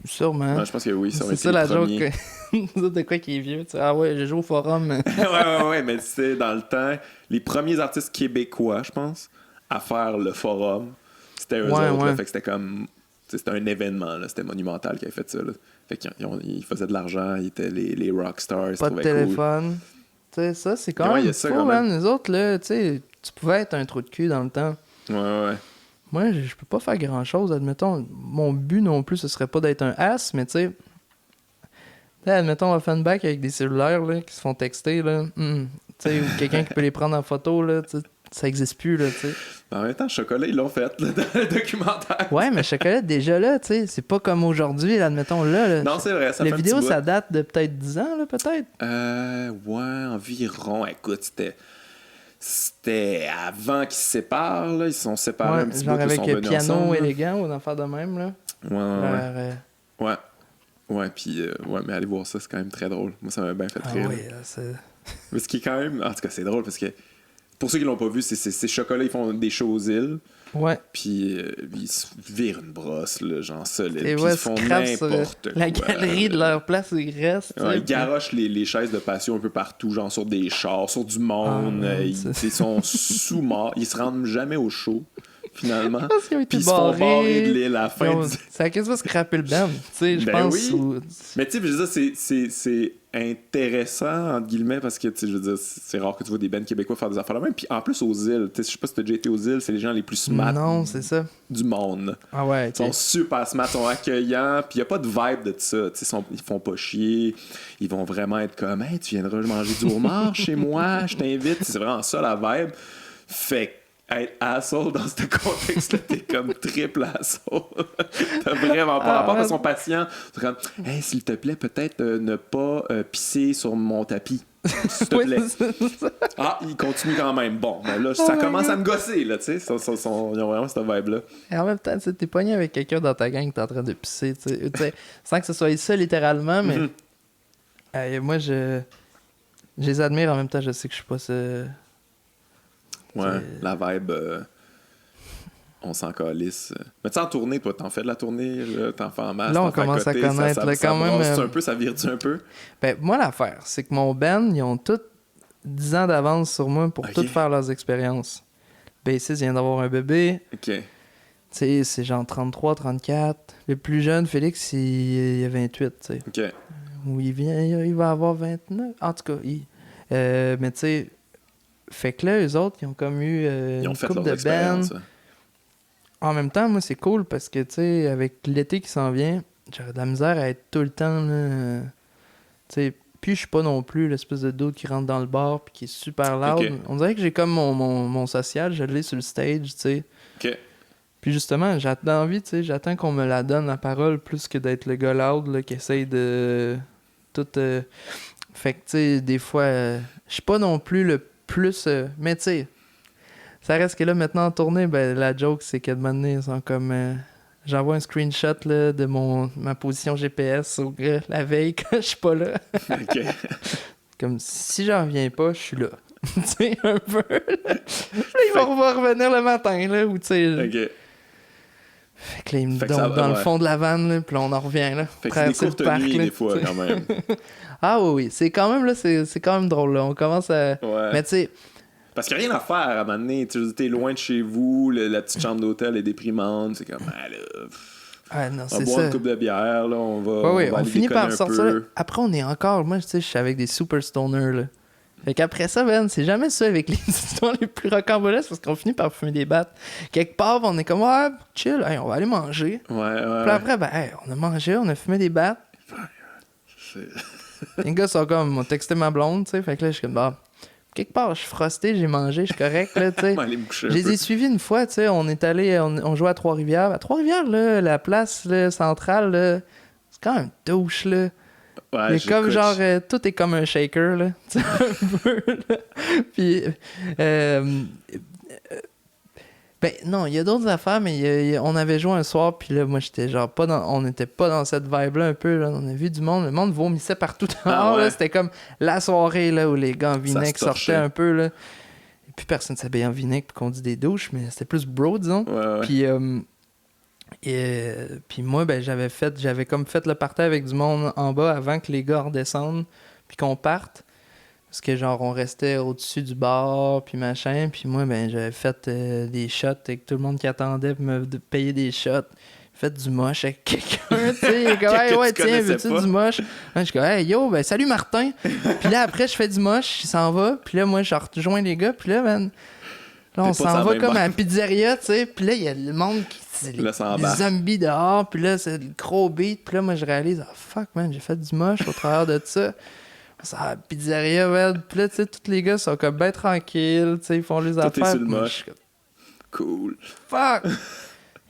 Sûrement. Ouais, je pense que oui, ça aurait été c'est ça la joke. premier. Nous autres, de quoi qui est vieux? Tu sais, ah ouais, j'ai joué au forum. ouais, mais tu sais, dans le temps, les premiers artistes québécois, je pense, à faire le forum, c'était eux autres. Là, fait que c'était comme... C'était un événement, là, c'était Monumental qui avait fait ça. Là. Fait qu'ils faisaient de l'argent, ils étaient les rockstars. Pas de téléphone. Cool. Tu sais, ça, c'est quand même fou, man. Les autres, là, tu sais, tu pouvais être un trou de cul dans le temps. Ouais. Moi, je peux pas faire grand-chose, admettons. Mon but non plus, ce serait pas d'être un as, mais tu sais... Admettons, Offenbach avec des cellulaires, là, qui se font texter, là. Tu sais, ou quelqu'un qui peut les prendre en photo, là, tu sais. Ça existe plus, là, tu sais. En même temps, Chocolat, ils l'ont fait, là, dans le documentaire. Ouais, mais Chocolat, déjà là, tu sais, c'est pas comme aujourd'hui, là, admettons, là. Non, c'est vrai, ça la fait vidéo, un petit ça date de peut-être 10 ans, là, peut-être? Ouais, environ. Écoute, c'était avant qu'ils se séparent, là. Ils se sont séparés un petit peu. Genre avec un piano élégant ou une affaire de même, là. Ouais, puis, mais allez voir ça, c'est quand même très drôle. Moi, ça m'a bien fait rire. Oui, là, c'est... Mais ce qui est quand même... En tout cas, c'est drôle parce que... Pour ceux qui l'ont pas vu, c'est Chocolat, ils font des shows aux îles. Ouais. Puis ils se virent une brosse, là, genre solide. Et puis ils font n'importe quoi. La galerie de leur place, ils restent. Ils garochent les chaises de patio un peu partout, genre sur des chars, sur du monde. Ils sont sous-morts. Ils se rendent jamais au show, finalement. Puis ils se font barrer de l'île à la fin. Ça a quasiment scrappé le band, tu sais, je pense. Oui. Mais tu sais, je veux dire, c'est intéressant, entre guillemets, parce que, tu sais, je veux dire, c'est rare que tu vois des bands québécois faire des affaires là même. Puis en plus, aux îles, tu sais, je sais pas si t'as déjà été aux îles, c'est les gens les plus smart Non, c'est ça. du monde. Ah ouais, Ils sont super smart, ils sont accueillants, puis il n'y a pas de vibe de ça. Tu sais, ils font pas chier. Ils vont vraiment être comme, hey, tu viendras manger du homard chez moi, je t'invite. C'est vraiment ça la vibe. Fait que être asshole dans ce contexte-là, t'es comme triple asshole. T'as vraiment pas rapport à son patient. T'es comme, hey, s'il te plaît, peut-être ne pas pisser sur mon tapis. S'il te plaît. Ah, il continue quand même. Bon, ben là, ça commence à me gosser, là, tu sais. Ils ont vraiment cette vibe-là. Et en même temps, tu sais, t'es pogné avec quelqu'un dans ta gang qui est en train de pisser, tu sais, sans que ce soit ça littéralement, mais moi, je les admire en même temps, je sais que je suis pas ce... Ouais, la vibe, on s'en calisse. Mais tu sais, en tournée, toi, t'en fais de la tournée, là, t'en fais en masse. Là, on commence à connaître, là, quand même. Ça un peu, ça vire-tu un peu? Ben, moi, l'affaire, c'est que mon band, ils ont tous 10 ans d'avance sur moi pour tout faire leurs expériences. Bassiste vient d'avoir un bébé. OK. Tu sais, c'est genre 33, 34. Le plus jeune, Félix, il a 28, tu sais. OK. Ou il va avoir 29. En tout cas, mais tu sais, fait que là, eux autres, ils ont comme eu Ils ont une fait couple leurs de bands. expériences. En même temps, moi, c'est cool parce que, tu sais, avec l'été qui s'en vient, j'aurais de la misère à être tout le temps, là. Tu sais, puis je suis pas non plus l'espèce de dude qui rentre dans le bar puis qui est super loud. Ok. On dirait que j'ai comme mon social, je l'ai sur le stage, tu sais. OK. Puis justement, j'attends envie, tu sais, j'attends qu'on me la donne, la parole, plus que d'être le gars loud, là, qui essaye de tout... Fait que, tu sais, des fois, je suis pas non plus le plus... mais tu sais, ça reste que là, maintenant, en tournée, ben, la joke, c'est que de moment donné, ils sont comme... j'envoie un screenshot là, de ma position GPS au gars la veille quand je suis pas là. OK. Comme si j'en reviens pas, je suis là. Tu sais, un peu. Là, ils vont revenir le matin, là, ou tu sais... OK. Fait que là, ils me Fait que donnent dans le fond de la vanne, là, puis là, on en revient, là. Fait que c'est des Traverser le courtes parc, nuits, là, des fois, tu sais. quand même. Ah oui, oui. C'est quand même, là, c'est quand même drôle, là. On commence à... Ouais. Mais tu sais... Parce qu'il n'y a rien à faire à un moment donné. T'es loin de chez vous, la petite chambre d'hôtel est déprimante. C'est comme, ah là... Ah non, On va c'est boire ça. une coupe de bière, là, on va, Ouais, on va on aller finit déconner par un sortir. peu. Après, on est encore... Moi, tu sais, je suis avec des super stoners, là. Fait qu'après ça, Ben, c'est jamais ça avec les histoires les plus rocambolesques parce qu'on finit par fumer des battes. Quelque part, on est comme, ouais, chill, hey, on va aller manger. Ouais. Puis après, ben, hey, on a mangé, on a fumé des battes. Les gars sont comme, m'ont texté ma blonde, tu sais. Fait que là, je suis comme, bah, quelque part, je suis frosté, j'ai mangé, je suis correct, là, tu sais. On va aller me coucher un Je les peu. ai suivis une fois, tu sais. On est allé, on jouait à Trois-Rivières. À Trois-Rivières, là, la place là, centrale, là, c'est quand même douche, là. Ouais, Mais comme j'écoute. genre, tout est comme un shaker, là. Tu sais, un peu, là. Puis, ben non, il y a d'autres affaires, mais on avait joué un soir, puis là, moi, j'étais genre pas dans... On était pas dans cette vibe-là un peu, là. On a vu du monde, le monde vomissait partout dehors, Ah ouais. là. C'était comme la soirée, là, où les gars en vinaigre se torchait. sortaient un peu, là. Et puis personne s'habillait en vinaigre puis qu'on dit des douches, mais c'était plus bro, disons. Ouais. Puis moi, ben j'avais comme fait le party avec du monde en bas avant que les gars redescendent puis qu'on parte. Parce que genre on restait au-dessus du bar puis machin. Puis moi, ben j'avais fait des shots avec tout le monde qui attendait pour me payer des shots. Fait du moche avec quelqu'un, tu sais. Il est comme, hey, Que ouais, tu tiens, connaissais veux-tu pas. du moche? Je suis comme, hey, yo, ben salut Martin. Puis là, après, je fais du moche, il s'en va. Puis là, moi, je rejoins les gars. Puis là, man, là, on T'es pas sur s'en la va même comme à la bande. pizzeria, tu sais. Puis là, il y a le monde qui... Là, ça les embarque. zombies dehors. Puis là, c'est le gros beat. Puis là, moi, je réalise, oh fuck, man, j'ai fait du moche au travers de ça. C'est à la pizzeria, man. Puis là, tu sais, tous les gars sont comme bien tranquilles, tu sais, ils font les Toi, t'es affaires. sur le Puis moi, moche. je suis comme, Cool. fuck!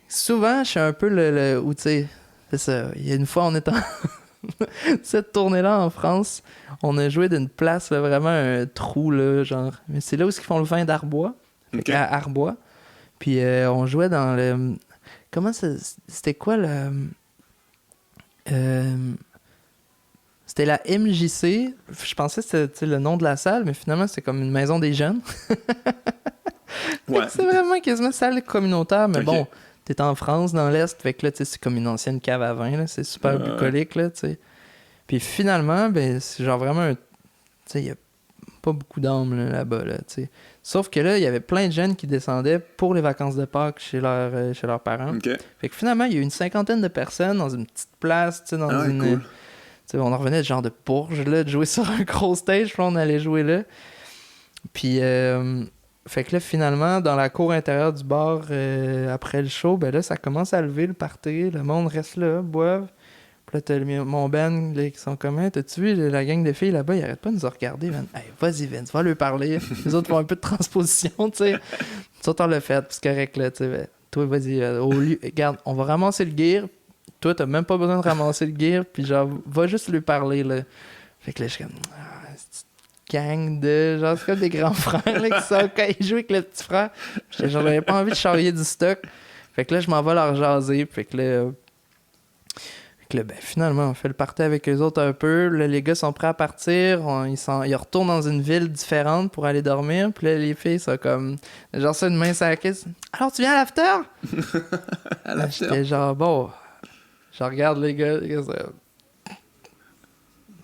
Souvent, je suis un peu le où, tu sais, c'est ça. Il y a une fois, on est en... Cette tournée-là en France, on a joué d'une place, là, vraiment un trou, là, genre. Mais c'est là où ils font le vin d'Arbois, OK. à Arbois. Puis on jouait dans le... Comment ça... C'était quoi le... C'était la MJC. Je pensais que c'était tu sais, le nom de la salle, mais finalement, c'est comme une maison des jeunes. Ouais. C'est vraiment quasiment salle communautaire, mais Ok. bon, t'es en France, dans l'Est, fait que là, tu sais, c'est comme une ancienne cave à vin, là, c'est super bucolique, là, tu sais. Puis finalement, ben, c'est genre vraiment un... Tu sais, il y a pas beaucoup d'âmes là, là-bas, là, tu sais. Sauf que là, il y avait plein de jeunes qui descendaient pour les vacances de Pâques chez leurs parents. OK. Fait que finalement, il y a eu une cinquantaine de personnes dans une petite place, tu sais, dans Ah ouais, une... cool. Tu sais, on en revenait de genre de Bourges, là, de jouer sur un gros stage, puis on allait jouer là. Puis, fait que là, finalement, dans la cour intérieure du bar, après le show, ben là, ça commence à lever le party. Le monde reste là, boivent. Puis là, t'as mon band là, qui sont comme, hey, t'as-tu vu la gang de filles là-bas? Ils arrêtent pas de nous regarder, man. Hey, vas-y, Vince, va leur parler. Les autres font un peu de transposition, tu sais. Nous autres, on l'a fait, puis c'est correct, là, tu sais. Ben, toi, vas-y, regarde, on va ramasser le gear. Toi, t'as même pas besoin de ramasser le gear, puis genre, va juste lui parler, là. Fait que là, je suis comme, gang de, genre, c'est comme des grands frères, là, qui sont, quand ils jouent avec le petit frère. J'avais pas envie de charrier du stock. Fait que là, je m'en vais leur jaser, fait que là, ben, finalement, on fait le party avec eux autres un peu. Là, les gars sont prêts à partir. Ils retournent dans une ville différente pour aller dormir. Puis là, les filles sont comme... Genre ça, une main sur la caisse. « Alors, tu viens à l'after? » À l'after. J'étais genre, bon... Je regarde les gars.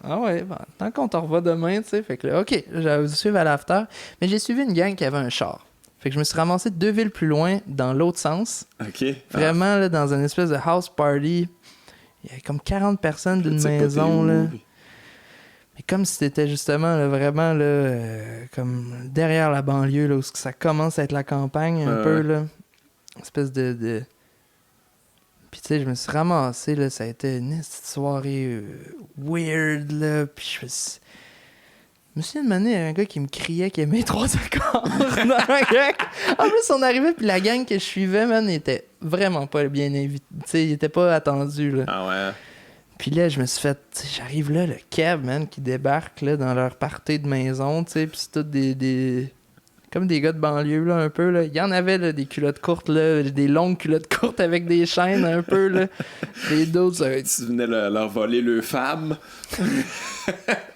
Ah ouais, bon, tant qu'on t'en revoit demain, tu sais. Fait que là, OK, j'avais suivi à l'after. Mais j'ai suivi une gang qui avait un char. Fait que je me suis ramassé 2 villes plus loin, dans l'autre sens. OK. Vraiment, là, dans une espèce de house party... Il y avait comme 40 personnes d'une maison, là. Mais comme si c'était justement, là, vraiment, là, comme derrière la banlieue, là, où ça commence à être la campagne, un peu, là. Une espèce de... Puis, tu sais, je me suis ramassé, là, ça a été une petite soirée weird, là. Puis, je me suis demandé un gars qui me criait qu'il aimait 3 accords dans la gang. En plus, on arrivait, puis la gang que je suivais, man, était vraiment pas bien invité. Tu sais, il était pas attendu, là. Ah ouais. Puis là, je me suis fait... J'arrive là, le cab, man, qui débarque, là, dans leur party de maison, tu sais, puis c'est tout des... Comme des gars de banlieue, là, un peu, là. Il y en avait, là, des culottes courtes, là, des longues culottes courtes avec des chaînes, un peu, là. Des d'autres... Tu venais leur voler le femme.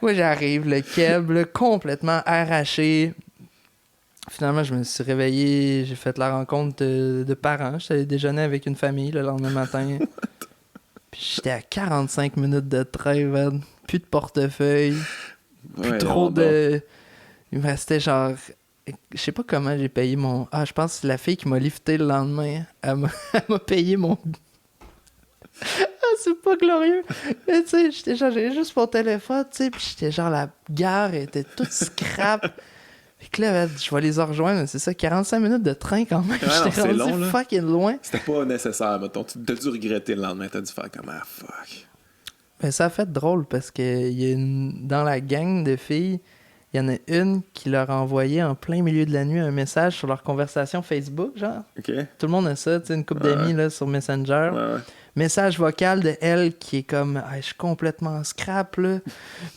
Moi, j'arrive, le keb, là, complètement arraché. Finalement, je me suis réveillé, j'ai fait la rencontre de parents. J'étais allé déjeuner avec une famille le lendemain matin. Puis j'étais à 45 minutes de train, man. Plus de portefeuille. Plus trop de... Il me restait genre... Je sais pas comment j'ai payé mon... Ah, je pense que c'est la fille qui m'a lifté le lendemain. Elle m'a payé mon... Ah, c'est pas glorieux. Mais tu sais, j'étais genre, j'avais juste mon téléphone, tu sais, puis j'étais genre, la gare était toute scrap. Fait que là, je vais les rejoindre, c'est ça, 45 minutes de train quand même. Ouais, j'étais rendu long, fucking loin. C'était pas nécessaire, mettons. Tu t'as dû regretter le lendemain, t'as dû faire comme ah fuck. Ben, ça a fait drôle parce que dans la gang de filles, il y en a une qui leur a envoyé en plein milieu de la nuit un message sur leur conversation Facebook, genre. OK. Tout le monde a ça, tu sais, une couple d'amis là, sur Messenger. Ouais. Message vocal de elle qui est comme je suis complètement scrap là.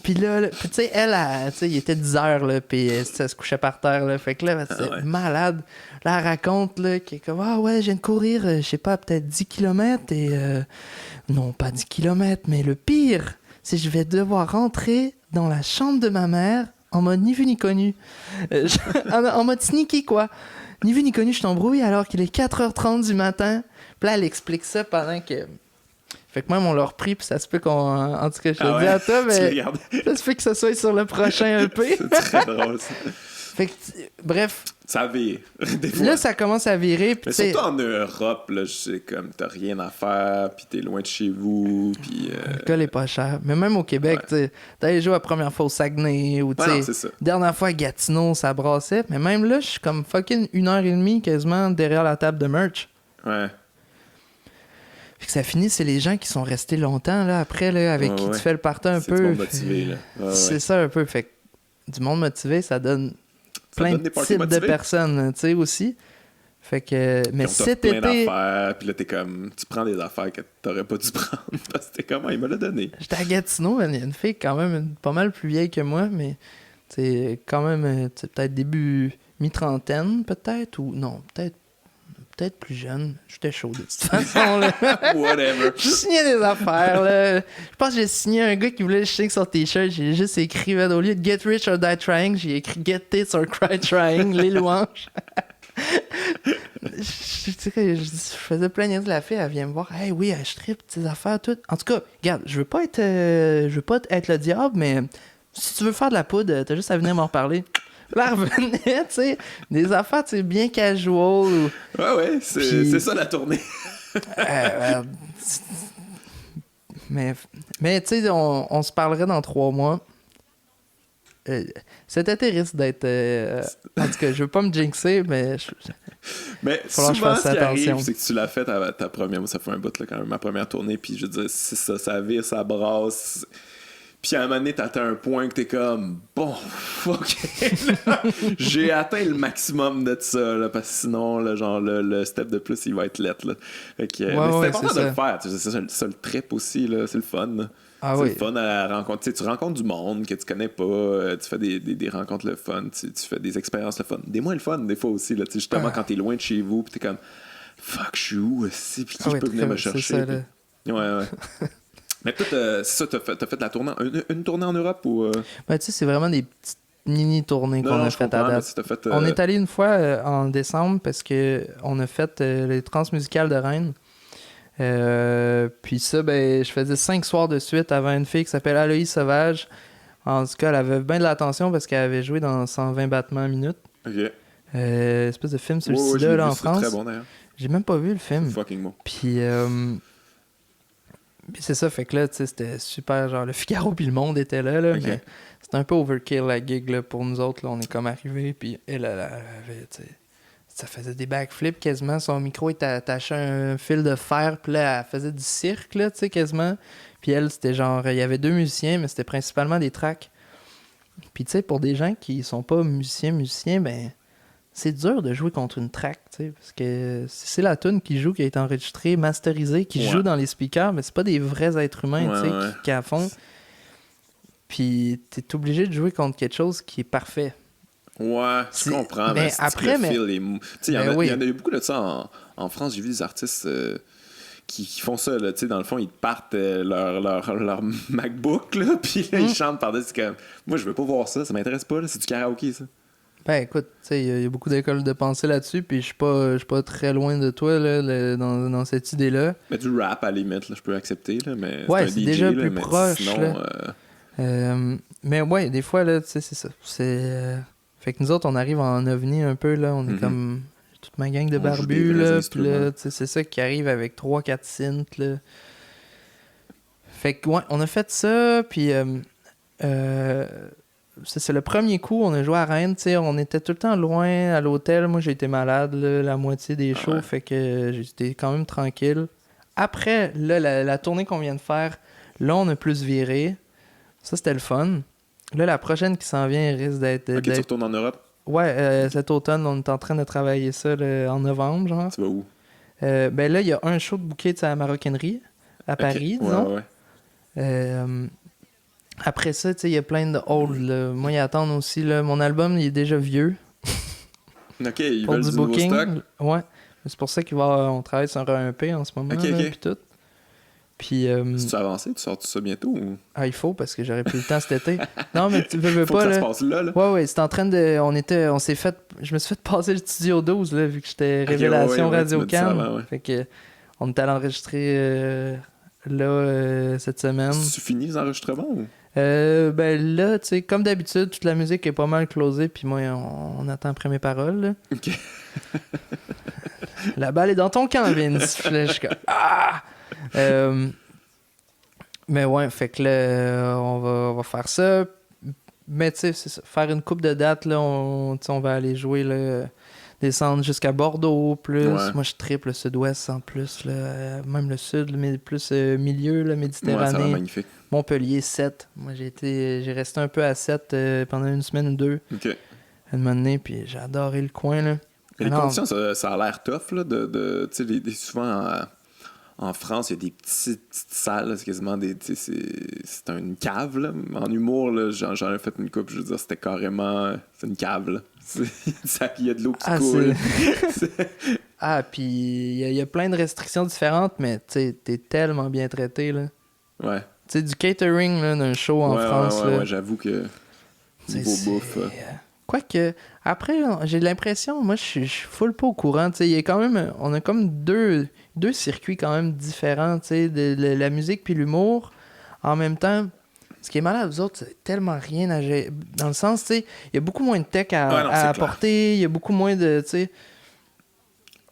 Puis là tu sais elle tu sais il était 10 heures là puis elle se couchait par terre là. Fait que là c'est malade. Là elle raconte là qui est comme ah ouais, je viens de courir je sais pas peut-être 10 km et non pas 10 km mais le pire c'est que je vais devoir rentrer dans la chambre de ma mère en mode ni vu ni connu. En mode sneaky quoi. Ni vu ni connu, je t'embrouille alors qu'il est 4h30 du matin. Puis là, elle explique ça pendant que... Fait que même, on l'a repris, puis ça se peut qu'on... En tout cas, je te le dis à toi, mais ça se fait que ça soit sur le prochain EP. C'est très drôle, ça. Fait que, bref... Ça vire, des fois. Là, ça commence à virer, puis mais surtout en Europe, là, je sais, comme t'as rien à faire, puis t'es loin de chez vous, puis... L'alcool est pas cher. Mais même au Québec, tu sais, t'allais jouer la première fois au Saguenay, ou tu sais, dernière fois à Gatineau, ça brassait. Mais même là, je suis comme fucking 1h30 quasiment derrière la table de merch. Ouais. Fait que ça finit, c'est les gens qui sont restés longtemps, là, après, là, avec qui tu fais le party un peu. C'est du monde motivé, là. C'est ça, un peu. Fait que du monde motivé, ça donne plein de types de personnes, tu sais, aussi. Fait que... Mais cet été... Puis là, t'es comme... Tu prends des affaires que t'aurais pas dû prendre. Parce que t'es comme... Il me l'a donné. J'étais à Gatineau, il y a une fille quand même pas mal plus vieille que moi, mais... C'est quand même... peut-être début... Mi-trentaine, peut-être, ou... Non, peut-être plus jeune. J'étais chaud de toute façon, là. Whatever. J'ai signé des affaires, là. Je pense que j'ai signé un gars qui voulait le signer sur t-shirt. J'ai juste écrit, au lieu de Get Rich or Die Trying, j'ai écrit Get Tits or Cry Trying, les louanges. je faisais plein de la fille, elle vient me voir. Hey, oui, je tripe tes affaires, tout. En tout cas, regarde, je veux pas être le diable, mais si tu veux faire de la poudre, t'as juste à venir m'en reparler. Là, elle revenait, tu sais, des affaires, tu sais, bien casual. Ouais, c'est ça la tournée. Mais tu sais, on se parlerait dans 3 mois. Cet été risque d'être... en tout cas, je veux pas me jinxer, mais... Mais Falloir que je souvent, fasse ce qui attention. arrive, c'est que tu l'as fait à ta première... Moi, ça fait un bout, là, quand même, ma première tournée, puis je veux dire, c'est ça vire, ça brasse... Puis à un moment donné, t'atteins un point que t'es comme bon, fuck, là, j'ai atteint le maximum de ça, là, parce que sinon, là, genre, le step de plus, il va être lettre. Là. Fait que, mais c'est important de le faire. C'est ça le trip aussi, là, c'est le fun. Là. Ah c'est oui. le fun à rencontrer. Tu rencontres du monde que tu connais pas, tu fais des rencontres le fun, tu fais des expériences le fun. Des moins le fun, des fois aussi, là, justement, quand t'es loin de chez vous, pis t'es comme fuck, je suis où aussi, pis qui je peux venir me chercher. Ça, là. Ouais. Mais toi, c'est ça, t'as fait la tournée, une tournée en Europe ou... Ben, tu sais, c'est vraiment des petites mini-tournées qu'on a faites à date. Si t'as fait, On est allé une fois en décembre parce que on a fait les transmusicales de Rennes. Puis ça, ben, je faisais 5 soirs de suite avant une fille qui s'appelle Aloïs Sauvage. En tout cas, elle avait bien de l'attention parce qu'elle avait joué dans 120 battements minute. Ok. Espèce de film sur le Ouais, sida là, en c'est France. très bon d'ailleurs. J'ai même pas vu le film. C'est fucking bon. Puis c'est ça, fait que là, tu sais, c'était super, genre, le Figaro puis le Monde était là, Ok. mais c'était un peu overkill, la gig, là, pour nous autres, là, on est comme arrivés, puis elle avait, tu sais, ça faisait des backflips quasiment, son micro était attaché à un fil de fer, puis là, elle faisait du cirque, là, tu sais, quasiment, puis elle, c'était genre, il y avait 2 musiciens, mais c'était principalement des tracks, puis tu sais, pour des gens qui sont pas musiciens, ben... C'est dur de jouer contre une track, tu sais, parce que c'est la tune qui joue, qui a été enregistrée, masterisée, qui joue dans les speakers, mais c'est pas des vrais êtres humains, tu sais, qui à fond. Puis t'es obligé de jouer contre quelque chose qui est parfait. Ouais, je comprends. Mais après, mais... Tu sais, il y en a eu beaucoup de ça en France. J'ai vu des artistes qui font ça, là, tu sais, dans le fond, ils partent leur MacBook, là, puis là, ils chantent par-dessus. Comme... Moi, je veux pas voir ça m'intéresse pas, là, c'est du karaoké, ça. Ben écoute, tu sais, il y a beaucoup d'écoles de pensée là-dessus, puis je suis pas très loin de toi là, dans cette idée-là. Mais du rap, à la limite, là, je peux accepter, là, mais ouais, c'est c'est un DJ, déjà là, plus mais proche. sinon, mais ouais, des fois, là, tu sais, c'est ça. Fait que nous autres, on arrive en ovni un peu, là, on est comme toute ma gang de barbus, là, puis là, tu sais, c'est ça qui arrive avec 3-4 synths, là. Fait que, ouais, on a fait ça, puis... c'est le premier coup, on a joué à Rennes, tu sais, on était tout le temps loin à l'hôtel. Moi, j'ai été malade là, la moitié des shows, fait que j'étais quand même tranquille. Après, là, la tournée qu'on vient de faire, là, on a plus viré. Ça, c'était le fun. Là, la prochaine qui s'en vient risque d'être... Ok, tu retournes en Europe? Ouais, cet automne, on est en train de travailler ça là, en novembre, genre. Tu vas où? Ben là, il y a un show de bouquet à la maroquinerie, à Paris, disons. Ouais. Après ça, tu sais, il y a plein de old, là. Moi, ils attendent aussi, là. Mon album, il est déjà vieux. Ok, ils pour veulent du booking. nouveau stock? Ouais. C'est pour ça qu'on travaille sur un EP en ce moment, Ok. puis tout. Puis... tu avancé? Tu sors tout ça bientôt? Ou... Ah, il faut, parce que j'aurais plus le temps cet été. Non, mais tu veux faut pas, que là. ça se passe là, là. Ouais, c'est en train de... On s'est fait... Je me suis fait passer le Studio 12, là, vu que j'étais Révélation Radio-Can. Fait que... On est allé enregistrer cette semaine. Tu finis les enregistrements ou? Ben là, tu sais, comme d'habitude, toute la musique est pas mal closée, puis moi, on attend après mes paroles. Là. Ok. La balle est dans ton camp, Vince. Là, je suis comme... Ah! Mais ouais, fait que là, on va faire ça. Mais tu sais, c'est ça. Faire une coupe de dates, là, on va aller jouer, là, descendre jusqu'à Bordeaux, plus. Ouais. Moi, je triple le sud-ouest en plus, là, même le sud, mais plus milieu, la Méditerranée. Ouais, ça va magnifique. Montpellier, 7. Moi, j'ai resté un peu à 7 pendant une semaine ou deux. OK. Un moment donné, puis j'ai adoré le coin, là. Mais les conditions, ça a l'air tough, là, tu sais, souvent en France, il y a des petites salles, là, c'est quasiment c'est une cave, là. En humour, là, j'en ai fait une coupe, je veux dire, c'était carrément... C'est une cave, là. Il y a de l'eau qui coule. Puis il y a plein de restrictions différentes, mais tu sais, t'es tellement bien traité, là. Ouais. Tu sais, du catering, là, d'un show en France, là. Ouais, j'avoue que niveau bouffe... Quoique, après, j'ai l'impression, moi, je suis full pas au courant, tu sais, il y a quand même... On a comme deux circuits quand même différents, tu sais, de la musique puis l'humour. En même temps... Ce qui est malade, vous autres, c'est tellement rien à gérer. Dans le sens, tu sais, il y a beaucoup moins de tech à apporter, il y a beaucoup moins de, tu sais...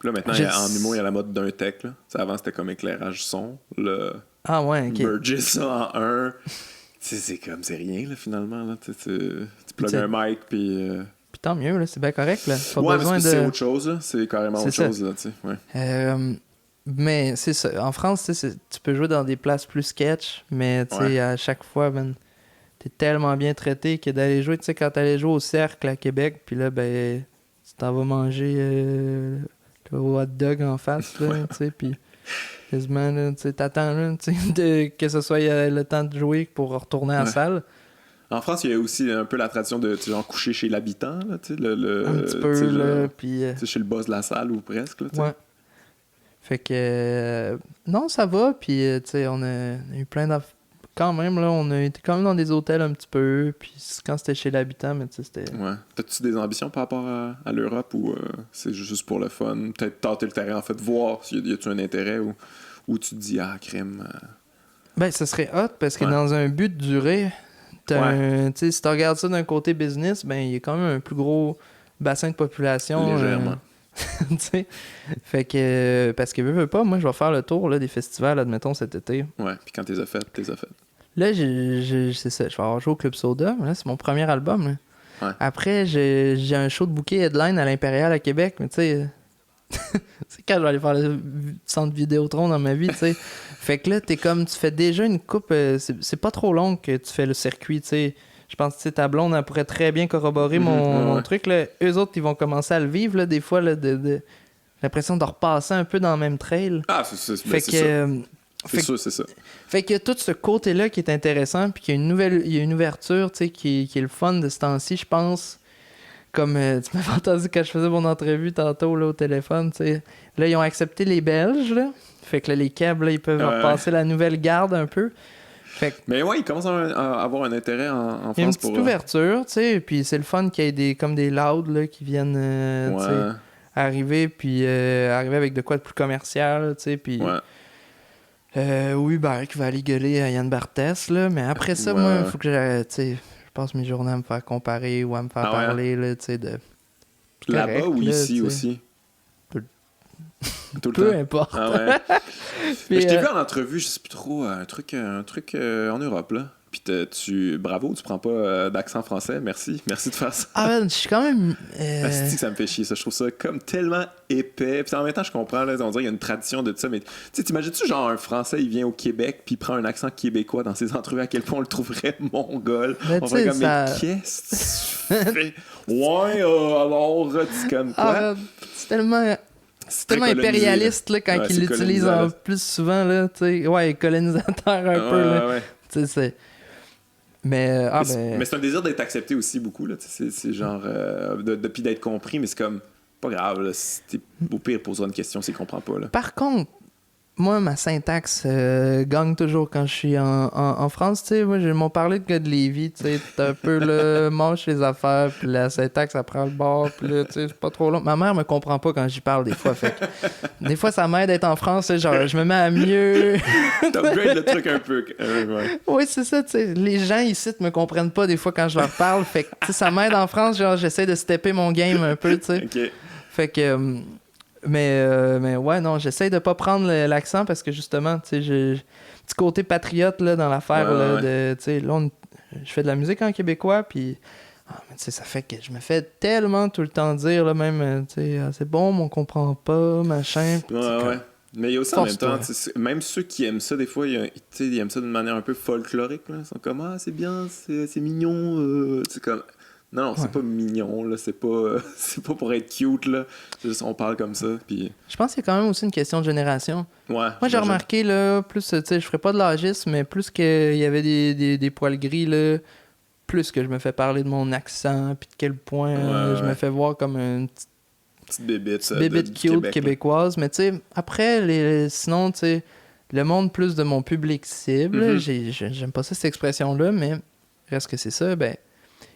Là, maintenant, en humour, il y a la mode d'un tech, là. T'sais, avant, c'était comme éclairage son. Là, Ah ouais, ok. merger ça en un. C'est comme, c'est rien, là, finalement. Là. Tu plugues un mic, puis... Puis tant mieux, là, c'est bien correct, là. Pas ouais, besoin mais de... c'est autre chose, là. C'est carrément C'est autre ça. chose, là, tu sais. Ouais. Mais c'est ça. En France, tu peux jouer dans des places plus sketch, mais tu sais, à chaque fois, man, t'es tellement bien traité que d'aller jouer, tu sais, quand t'allais jouer au Cercle à Québec, puis là, ben, tu t'en vas manger le hot dog en face, là, tu sais, puis quasiment, là, tu sais, t'attends, là, tu sais, que ce soit le temps de jouer pour retourner à la salle. En France, il y a aussi un peu la tradition de genre coucher chez l'habitant, là, tu sais, Un petit peu, là, puis... tu sais, chez le boss de la salle ou presque, là, tu sais. Ouais. Fait que... non, ça va, puis, tu sais, on a eu plein d'affaires. Quand même, là, on a été quand même dans des hôtels un petit peu, puis quand c'était chez l'habitant, mais tu sais, c'était... Ouais. T'as-tu des ambitions par rapport à l'Europe ou c'est juste pour le fun? Peut-être tâter le terrain, en fait, voir s'il y a-tu un intérêt ou tu te dis, ah, crème... Ben, ça serait hot, parce que dans un but de durée, tu sais, si tu regardes ça d'un côté business, ben, il y a quand même un plus gros bassin de population. Légèrement. Tu sais, fait que... parce que veux pas, moi, je vais faire le tour là, des festivals, admettons, cet été. Ouais, puis quand t'es fait, t'es fait. Là, c'est ça, je vais avoir joué au Club Soda, mais là, c'est mon premier album, là. Ouais. Après, j'ai un show de bouquet headline à l'Impérial à Québec, mais tu sais... c'est quand je vais aller faire le centre Vidéotron dans ma vie, tu sais. Fait que là, t'es comme, tu fais déjà une coupe, c'est pas trop long que tu fais le circuit, tu sais. Je pense que ta blonde, elle pourrait très bien corroborer mon truc, là. Eux autres, ils vont commencer à le vivre, là, des fois, là, j'ai l'impression de repasser un peu dans le même trail. Ah, c'est Fait que... C'est sûr, c'est ça. Fait qu'il y a tout ce côté-là qui est intéressant, puis qu'il y a une ouverture, tu sais, qui est le fun de ce temps-ci, je pense. Comme tu m'avais entendu quand je faisais mon entrevue tantôt là, au téléphone, tu sais. Là, ils ont accepté les Belges, là. Fait que là, les Cabs, là, ils peuvent repasser la nouvelle garde un peu. Fait que, mais ouais, ils commencent à avoir un intérêt en France. il y a une petite ouverture, tu sais, puis c'est le fun qu'il y ait comme des louds là, qui viennent tu sais, arriver, puis arriver avec de quoi de plus commercial, tu sais, puis... ou Hubert qui va aller gueuler à Yann Barthès, là, mais après ça, moi, il faut que tu sais, je passe mes journées à me faire comparer ou à me faire parler, là, tu sais, de... Là-bas ou là, ici t'sais. aussi? Tout le Peu temps. importe. Ah ouais. Mais je t'ai vu en entrevue, je sais plus trop, un truc en Europe, là. Puis bravo, tu prends pas d'accent français, merci de faire ça. Ah ben, je suis quand même... C'est que ça me fait chier, ça. Je trouve ça comme tellement épais. Puis en même temps, je comprends, là, on dirait qu'il y a une tradition de ça, mais tu sais, t'imagines-tu genre un Français, il vient au Québec, puis il prend un accent québécois dans ses entrevues, à quel point on le trouverait mongol. Mais on ferait comme, mais qu'est-ce que tu fais? Ouais, alors, tu comme quoi? Ah, c'est tellement impérialiste là, quand ils l'utilisent en plus souvent, là, tu sais. Ouais, colonisateur un peu, là. Ouais. Tu sais, c'est... Mais c'est un désir d'être accepté aussi beaucoup, là. C'est genre... puis d'être compris, mais c'est comme... Pas grave, là. Si t'es au pire, pose-toi une question s'il comprend pas, là. Par contre, moi, ma syntaxe gagne toujours quand je suis en France, tu sais. Moi, j'ai mon parler de gars de Lévis, tu sais. T'es un peu, là, mange les affaires, puis la syntaxe, ça prend le bord, puis là, tu sais, c'est pas trop long. Ma mère me comprend pas quand j'y parle, des fois, fait que... Des fois, ça m'aide d'être en France, tu sais, genre, je me mets à mieux... T'upgrades le truc un peu, ouais. Oui, c'est ça, tu sais. Les gens ici me comprennent pas, des fois, quand je leur parle, fait que, tu sais, ça m'aide en France, genre, j'essaie de stepper mon game un peu, tu sais. OK. Fait que... Mais ouais, non, j'essaie de pas prendre l'accent parce que justement, tu sais, j'ai petit côté patriote là, dans l'affaire là, de, tu sais, là, je fais de la musique en québécois, puis mais tu sais, ça fait que je me fais tellement tout le temps dire, là, même, tu sais, c'est bon, mais on comprend pas, machin. Ouais. Mais il y a aussi en même temps, même ceux qui aiment ça, des fois, ils aiment ça d'une manière un peu folklorique, là. Ils sont comme, ah, c'est bien, c'est mignon, c'est comme... Non, c'est pas mignon, là. C'est pas pour être cute, là. Juste, on parle comme ça, puis... Je pense qu'il y a quand même aussi une question de génération. Ouais. Moi, j'ai remarqué, là, plus, tu sais, je ferais pas de l'agisme, mais plus qu'il y avait des poils gris, là, plus que je me fais parler de mon accent, puis de quel point je me fais voir comme une petite bébête cute Québec, québécoise. Mais, tu sais, après, sinon, tu sais, le monde plus de mon public cible, j'aime pas ça, cette expression-là, mais reste que c'est ça, ben...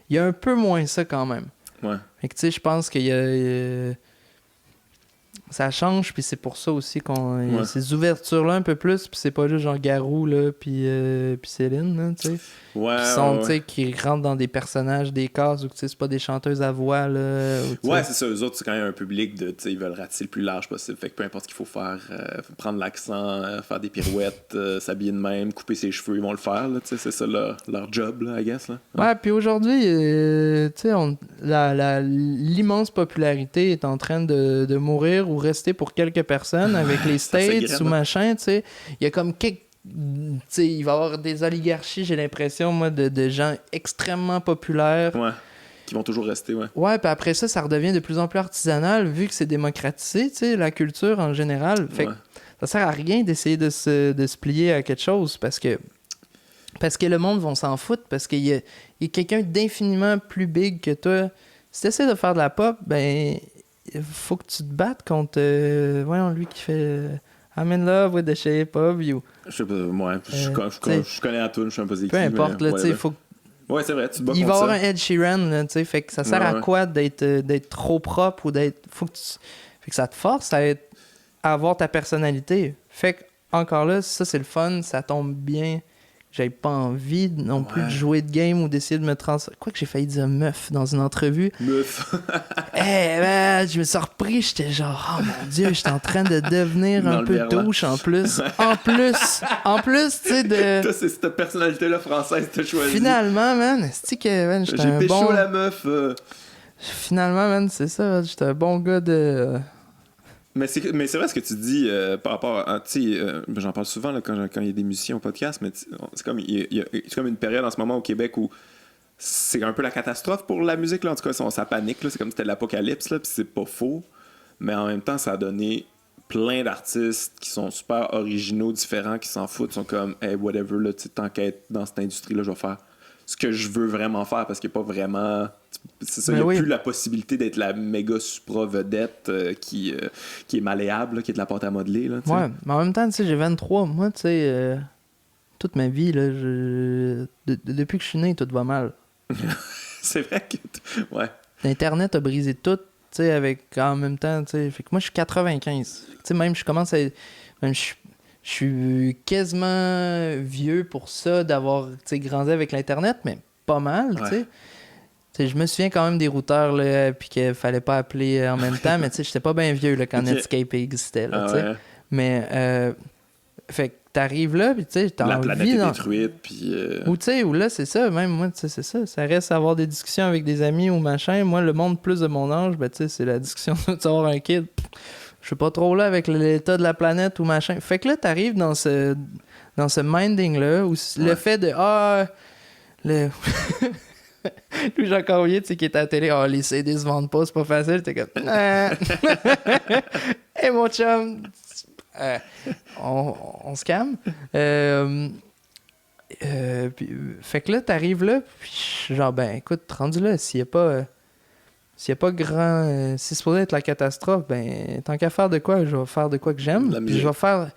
Il y a un peu moins ça quand même. Ouais. Fait que tu sais, je pense qu'il y a... ça change, puis c'est pour ça aussi qu'on y a Ouais. ces ouvertures-là un peu plus, puis c'est pas juste genre Garou, là, puis Céline, là, tu sais. Ouais, Qui sont, ouais, tu sais, qui rentrent dans des personnages, des cases, ou tu sais, c'est pas des chanteuses à voix, là. Ou, tu sais. Ouais, c'est ça. Eux autres, c'est quand même un public de, tu sais, ils veulent ratisser le plus large possible. Fait que peu importe ce qu'il faut faire, prendre l'accent, faire des pirouettes, s'habiller de même, couper ses cheveux, ils vont le faire, là, tu sais, c'est ça leur job, là, I guess, là. Ouais, puis aujourd'hui, tu sais, l'immense popularité est en train de mourir ou rester pour quelques personnes avec les Ça States s'égrène, ou hein. machin, tu sais. Il y a comme quelques... Tu sais, il va y avoir des oligarchies, j'ai l'impression, moi, de gens extrêmement populaires. Ouais. Qui vont toujours rester, ouais. Ouais, puis après ça redevient de plus en plus artisanal, vu que c'est démocratisé, tu sais, la culture en général. Fait que Ouais. ça sert à rien d'essayer de se plier à quelque chose, parce que le monde va s'en foutre, parce qu'il y a quelqu'un d'infiniment plus big que toi. Si tu essaies de faire de la pop, ben, il faut que tu te battes contre, voyons, lui qui fait I'm in love with the shape of you. Je sais pas, ouais, t'sais, je connais la tune, je suis un peu Peu importe, là, tu sais, faut Ouais, c'est vrai, tu te bats il va y contre avoir ça. un Ed Sheeran, là, tu sais, fait que ça sert Ouais, à ouais. quoi d'être trop propre ou d'être... Faut que tu... Fait que ça te force à avoir ta personnalité. Fait que, encore là, ça c'est le fun, ça tombe bien. J'avais pas envie non plus de Ouais. jouer de game ou d'essayer de me transformer. Quoi que j'ai failli dire meuf dans une entrevue. Meuf. Man, je me suis repris, j'étais genre, oh mon Dieu, j'étais en train de devenir Dans un le peu verlan. douche en plus. En plus, tu sais, de... Toi, c'est cette personnalité-là française que t'as choisi. Finalement, man, c'est que man, j'étais J'ai un pécho bon... la meuf. Finalement, man, c'est ça. J'étais un bon gars de... Mais c'est vrai ce que tu dis par rapport à. Tu sais, j'en parle souvent là, quand il y a des musiciens au podcast, mais c'est comme, c'est comme une période en ce moment au Québec où c'est un peu la catastrophe pour la musique. Là. En tout cas, ça panique. Là. C'est comme si c'était l'apocalypse, là, puis c'est pas faux. Mais en même temps, ça a donné plein d'artistes qui sont super originaux, différents, qui s'en foutent, sont comme, hey, whatever, là, tant qu'à être dans cette industrie-là, je vais faire ce que je veux vraiment faire parce qu'il n'y a pas vraiment. C'est ça, il n'y a oui. plus la possibilité d'être la méga supra vedette qui est malléable, là, qui est de la pâte à modeler. Là, Ouais, mais en même temps, tu sais, j'ai 23. Moi, tu sais, toute ma vie, là, depuis que je suis né, tout va mal. C'est vrai que. Ouais. L'Internet a brisé tout, tu sais, avec en même temps, tu sais. Fait que moi, je suis 95. Tu sais, même, je commence à. Même, je suis quasiment vieux pour ça, d'avoir, tu sais, grandi avec l'Internet, mais pas mal, tu sais. Ouais. Tu sais, je me souviens quand même des routeurs, là, puis qu'il fallait pas appeler en même temps, mais tu sais, j'étais pas bien vieux, là, quand Ok. Netscape existait, là, Ah tu sais. ouais. Mais, fait que t'arrives là, puis tu sais, t'as La envie planète est dans... détruite, puis. Ou tu sais, ou là, c'est ça, même moi, tu sais, c'est ça. Ça reste à avoir des discussions avec des amis ou machin. Moi, le monde plus de mon âge, ben tu sais, c'est la discussion de savoir un kid. Je suis pas trop là avec l'état de la planète ou machin. Fait que là, t'arrives dans ce minding-là, où le Ouais. fait de, le... Louis-Jean Cormier, tu sais, qui est à la télé, les CD se vendent pas, c'est pas facile. T'es comme, hey mon chum, on se calme. Fait que là, t'arrives là, puis je suis genre, ben écoute, rendu là, s'il y a pas grand. Si c'est supposé être la catastrophe, ben tant qu'à faire de quoi, je vais faire de quoi que j'aime. La Puis musique. je vais faire.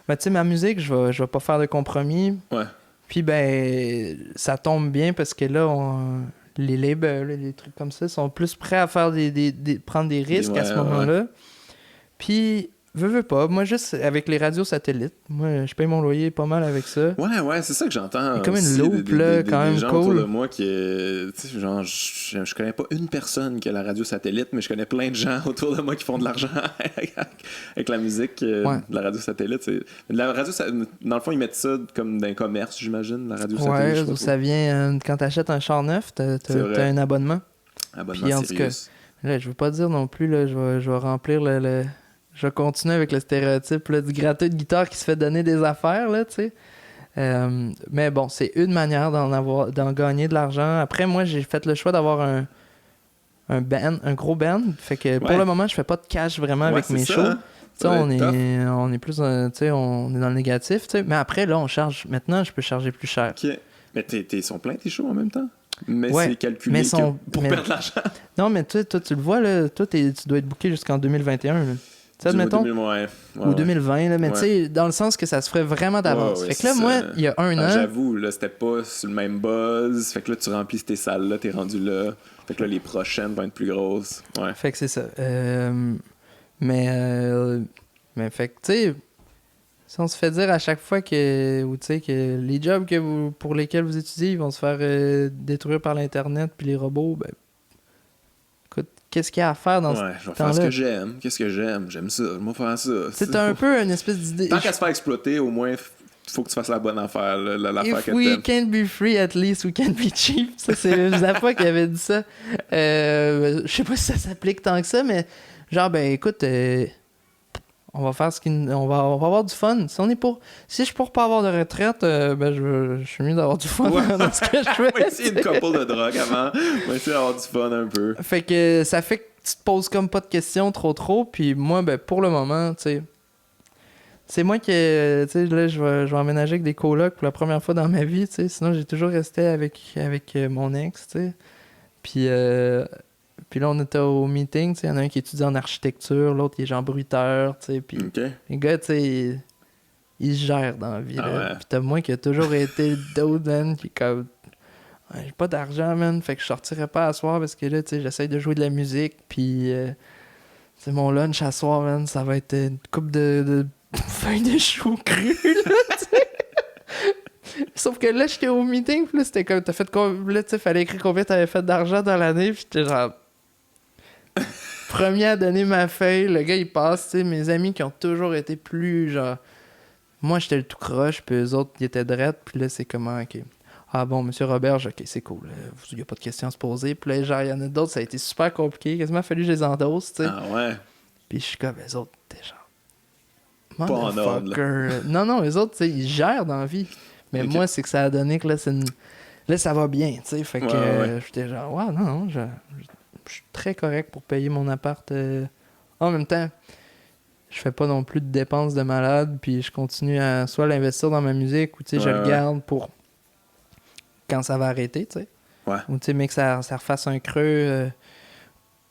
Ben tu sais, ma musique, je vais pas faire de compromis. Ouais. Puis ben, ça tombe bien parce que là, les labels, les trucs comme ça, sont plus prêts à faire prendre des risques à ce Ouais, moment-là. Puis, veux pas, moi juste avec les radios satellites, moi je paye mon loyer pas mal avec ça. Ouais, c'est ça que j'entends. Il y a comme une aussi, loupe, là, quand même des gens cool. autour de moi qui. Tu sais, genre, je connais pas une personne qui a la radio satellite, mais je connais plein de gens autour de moi qui font de l'argent avec la musique de la radio satellite. La radio, dans le fond, ils mettent ça comme dans un commerce, j'imagine, la radio satellite. Ouais, je sais pas où trop. ça vient, quand t'achètes un char neuf, t'as vrai. un abonnement. Abonnement Puis en tout Sirius. Là, je veux pas dire non plus, là, je vais remplir je vais continuer avec le stéréotype là, du gratteux de guitare qui se fait donner des affaires, là, tu sais. Mais bon, c'est une manière d'en gagner de l'argent. Après, moi, j'ai fait le choix d'avoir un gros band. Fait que pour Ouais. le moment, je fais pas de cash vraiment avec Ouais, mes c'est shows. ça, hein. Tu sais, Ça on doit être est plus tu sais, on est dans le négatif, tu sais. Mais après, là, on charge. Maintenant, je peux charger plus cher. Ok. Mais ils sont pleins tes shows en même temps? Mais Ouais, c'est calculé mais sont- pour mais- perdre de l'argent. Non, mais toi, tu le vois, là, toi, tu dois être booké jusqu'en 2021. Là. Tu sais, admettons, ou 2020, là, mais Ouais. tu sais, dans le sens que ça se ferait vraiment d'avance. Ouais, fait que là, c'est moi, ça. il y a un an, J'avoue, là, c'était pas sur le même buzz. Fait que là, tu remplis tes salles-là, t'es rendu là. Fait que là, les prochaines vont être plus grosses. Ouais. fait que c'est ça. Mais fait que, tu sais, si on se fait dire à chaque fois que les jobs pour lesquels vous étudiez, ils vont se faire détruire par l'Internet puis les robots, ben, écoute, qu'est-ce qu'il y a à faire dans Ouais, ce je vais temps-là? faire ce que j'aime. Qu'est-ce que j'aime? J'aime ça. Je vais faire ça. C'est un peu une espèce d'idée. Tant qu'à se faire exploiter, au moins, faut que tu fasses la bonne affaire, là, l'affaire If que we t'aimes. can't be free, at least we can't be cheap. Ça, c'est Zappa qui avait dit ça. Je sais pas si ça s'applique tant que ça, mais genre, ben écoute, on va faire on va avoir du fun. Si je suis pour pas avoir de retraite, ben je suis mieux d'avoir du fun dans ce que je fais. On va essayer une couple de drogue avant. On va essayer d'avoir du fun un peu. Fait que ça fait que tu te poses comme pas de questions trop. Puis moi, ben pour le moment, tu sais, c'est moi qui, tu sais, là, je vais emménager avec des colocs pour la première fois dans ma vie, tu sais. Sinon, j'ai toujours resté avec mon ex, tu sais. Puis là, on était au meeting, tu sais. Il y en a un qui étudie en architecture, l'autre, il est genre bruiteur, tu sais. Puis OK. les gars, tu sais, ils se gèrent dans la vie, Ah là. ouais. Puis t'as moi qui a toujours été le dude, man, qui est comme... Ouais, j'ai pas d'argent, man, fait que je sortirais pas à soir parce que là, tu sais, j'essaye de jouer de la musique, puis... c'est mon lunch à soir, man, ça va être une coupe de feuilles de chou crues, là, tu sais. Sauf que là, j'étais au meeting, puis là, c'était comme, t'as fait combien, là, tu sais, fallait écrire combien t'avais fait d'argent dans l'année, puis j'étais genre... Premier à donner ma feuille, le gars, il passe, tu sais, mes amis qui ont toujours été plus, genre... Moi, j'étais le tout croche, puis eux autres, ils étaient drettes, puis là, c'est comment, OK. Ah bon, monsieur Roberge, OK, c'est cool, il n'y a pas de questions à se poser, puis là, genre, il y en a d'autres, ça a été super compliqué, quasiment fallu que je les endosse, tu sais. Ah ouais. Puis je suis comme, les autres, t'es genre... Pas en ordre, Motherfucker. Non, les autres, tu sais, ils gèrent dans la vie. Mais Ok. moi, c'est que ça a donné que là, là ça va bien, tu sais. Fait que Ouais. j'étais genre, ouais, non, je suis très correct pour payer mon appart. En même temps, je fais pas non plus de dépenses de malade, puis je continue à soit l'investir dans ma musique, ou tu sais, je le garde pour quand ça va arrêter, tu sais. Ouais. Ou tu sais, mais que ça refasse un creux...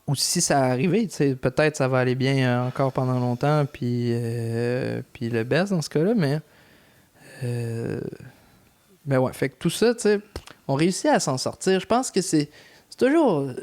ou si ça arrivait, tu sais, peut-être ça va aller bien encore pendant longtemps, puis le baisse dans ce cas-là, mais ouais, fait que tout ça, tu sais, on réussit à s'en sortir. Je pense que c'est toujours, tu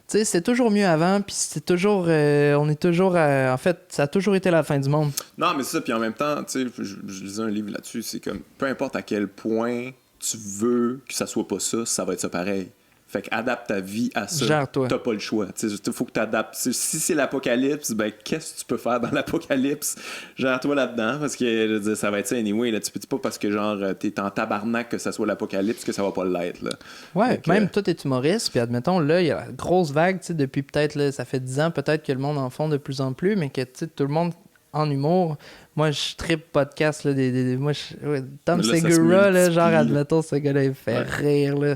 sais, c'est toujours mieux avant, puis c'est toujours, on est toujours, en fait, ça a toujours été la fin du monde. Non, mais c'est ça, puis en même temps, tu sais, je lisais un livre là-dessus, c'est comme, peu importe à quel point tu veux que ça soit pas ça, ça va être ça pareil. Fait qu'adapte ta vie à ça. Gère-toi. T'as pas le choix. Il faut que t'adaptes. Si c'est l'apocalypse, ben qu'est-ce que tu peux faire dans l'apocalypse? Gère-toi là-dedans, parce que je veux dire, ça va être ça anyway. Là. Tu peux pas parce que genre t'es en tabarnak que ça soit l'apocalypse que ça va pas l'être. Là. Ouais, Donc, même toi, t'es humoriste, puis admettons, là, il y a la grosse vague, tu sais, depuis peut-être, là, ça fait 10 ans, peut-être que le monde en font de plus en plus, mais que, tu sais, tout le monde en humour... Moi, je tripe podcast, là, moi, Tom là, Segura, là, genre, multiplie. admettons, ce gars-là, il me fait rire, là.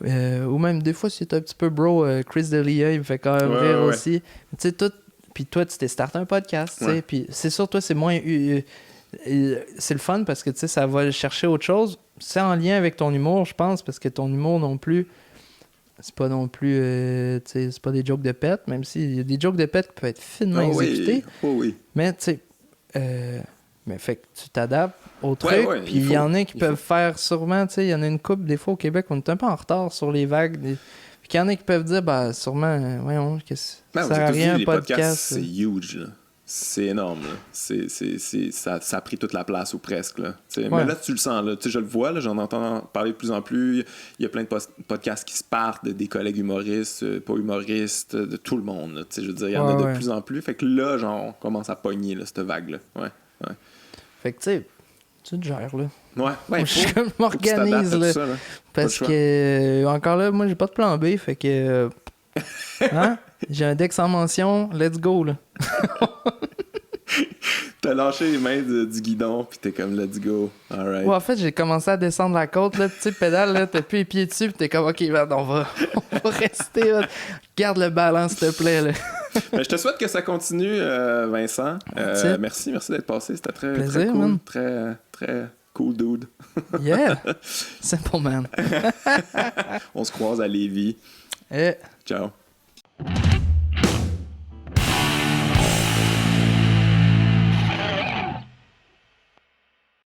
Ou même des fois si c'est un petit peu bro, Chris D'Elia il me fait quand même rire aussi. Tu sais, tout. Puis toi, tu t'es starté un podcast, tu sais. Puis c'est sûr, toi, c'est moins. C'est le fun parce que tu sais, ça va chercher autre chose. C'est en lien avec ton humour, je pense, parce que ton humour non plus. C'est pas non plus. Tu sais, c'est pas des jokes de pète, même s'il y a des jokes de pète qui peuvent être finement exécutés. Oui. Mais tu sais. Mais fait que tu t'adaptes au truc, puis il y en a qui peuvent faire sûrement, tu sais, il y en a une couple, des fois au Québec, on est un peu en retard sur les vagues, puis il y en a qui peuvent dire, bah sûrement, voyons, ça sert à rien, un podcast. C'est huge, là. C'est énorme, là. Ça a pris toute la place, ou presque, là. Mais là, tu le sens, là. Je le vois, là, j'en entends parler de plus en plus. Il y a plein de podcasts qui se partent, des collègues humoristes, pas humoristes, de tout le monde, là. Je veux dire, il y en a de plus en plus. Fait que là, genre, on commence à pogner, là, cette vague-là. Ouais. Fait que, tu sais, tu te gères, là. Ouais, je m'organise, là. Ça, là. Parce que, encore là, moi, j'ai pas de plan B, fait que... hein? J'ai un Dex en mention, let's go, là. T'as lâché les mains du guidon, pis t'es comme let's go. Alright. Ouais, en fait, j'ai commencé à descendre la côte, là, tu sais, pédale, là, t'as plus les pieds dessus, pis t'es comme, ok, man, on va rester, là. Garde le ballon, s'il te plaît, là. Ben, je te souhaite que ça continue, Vincent. Merci d'être passé, c'était très, plaisir, très cool. Man. Très, très cool, dude. Yeah! Simple man. On se croise à Lévis. Eh. Ciao.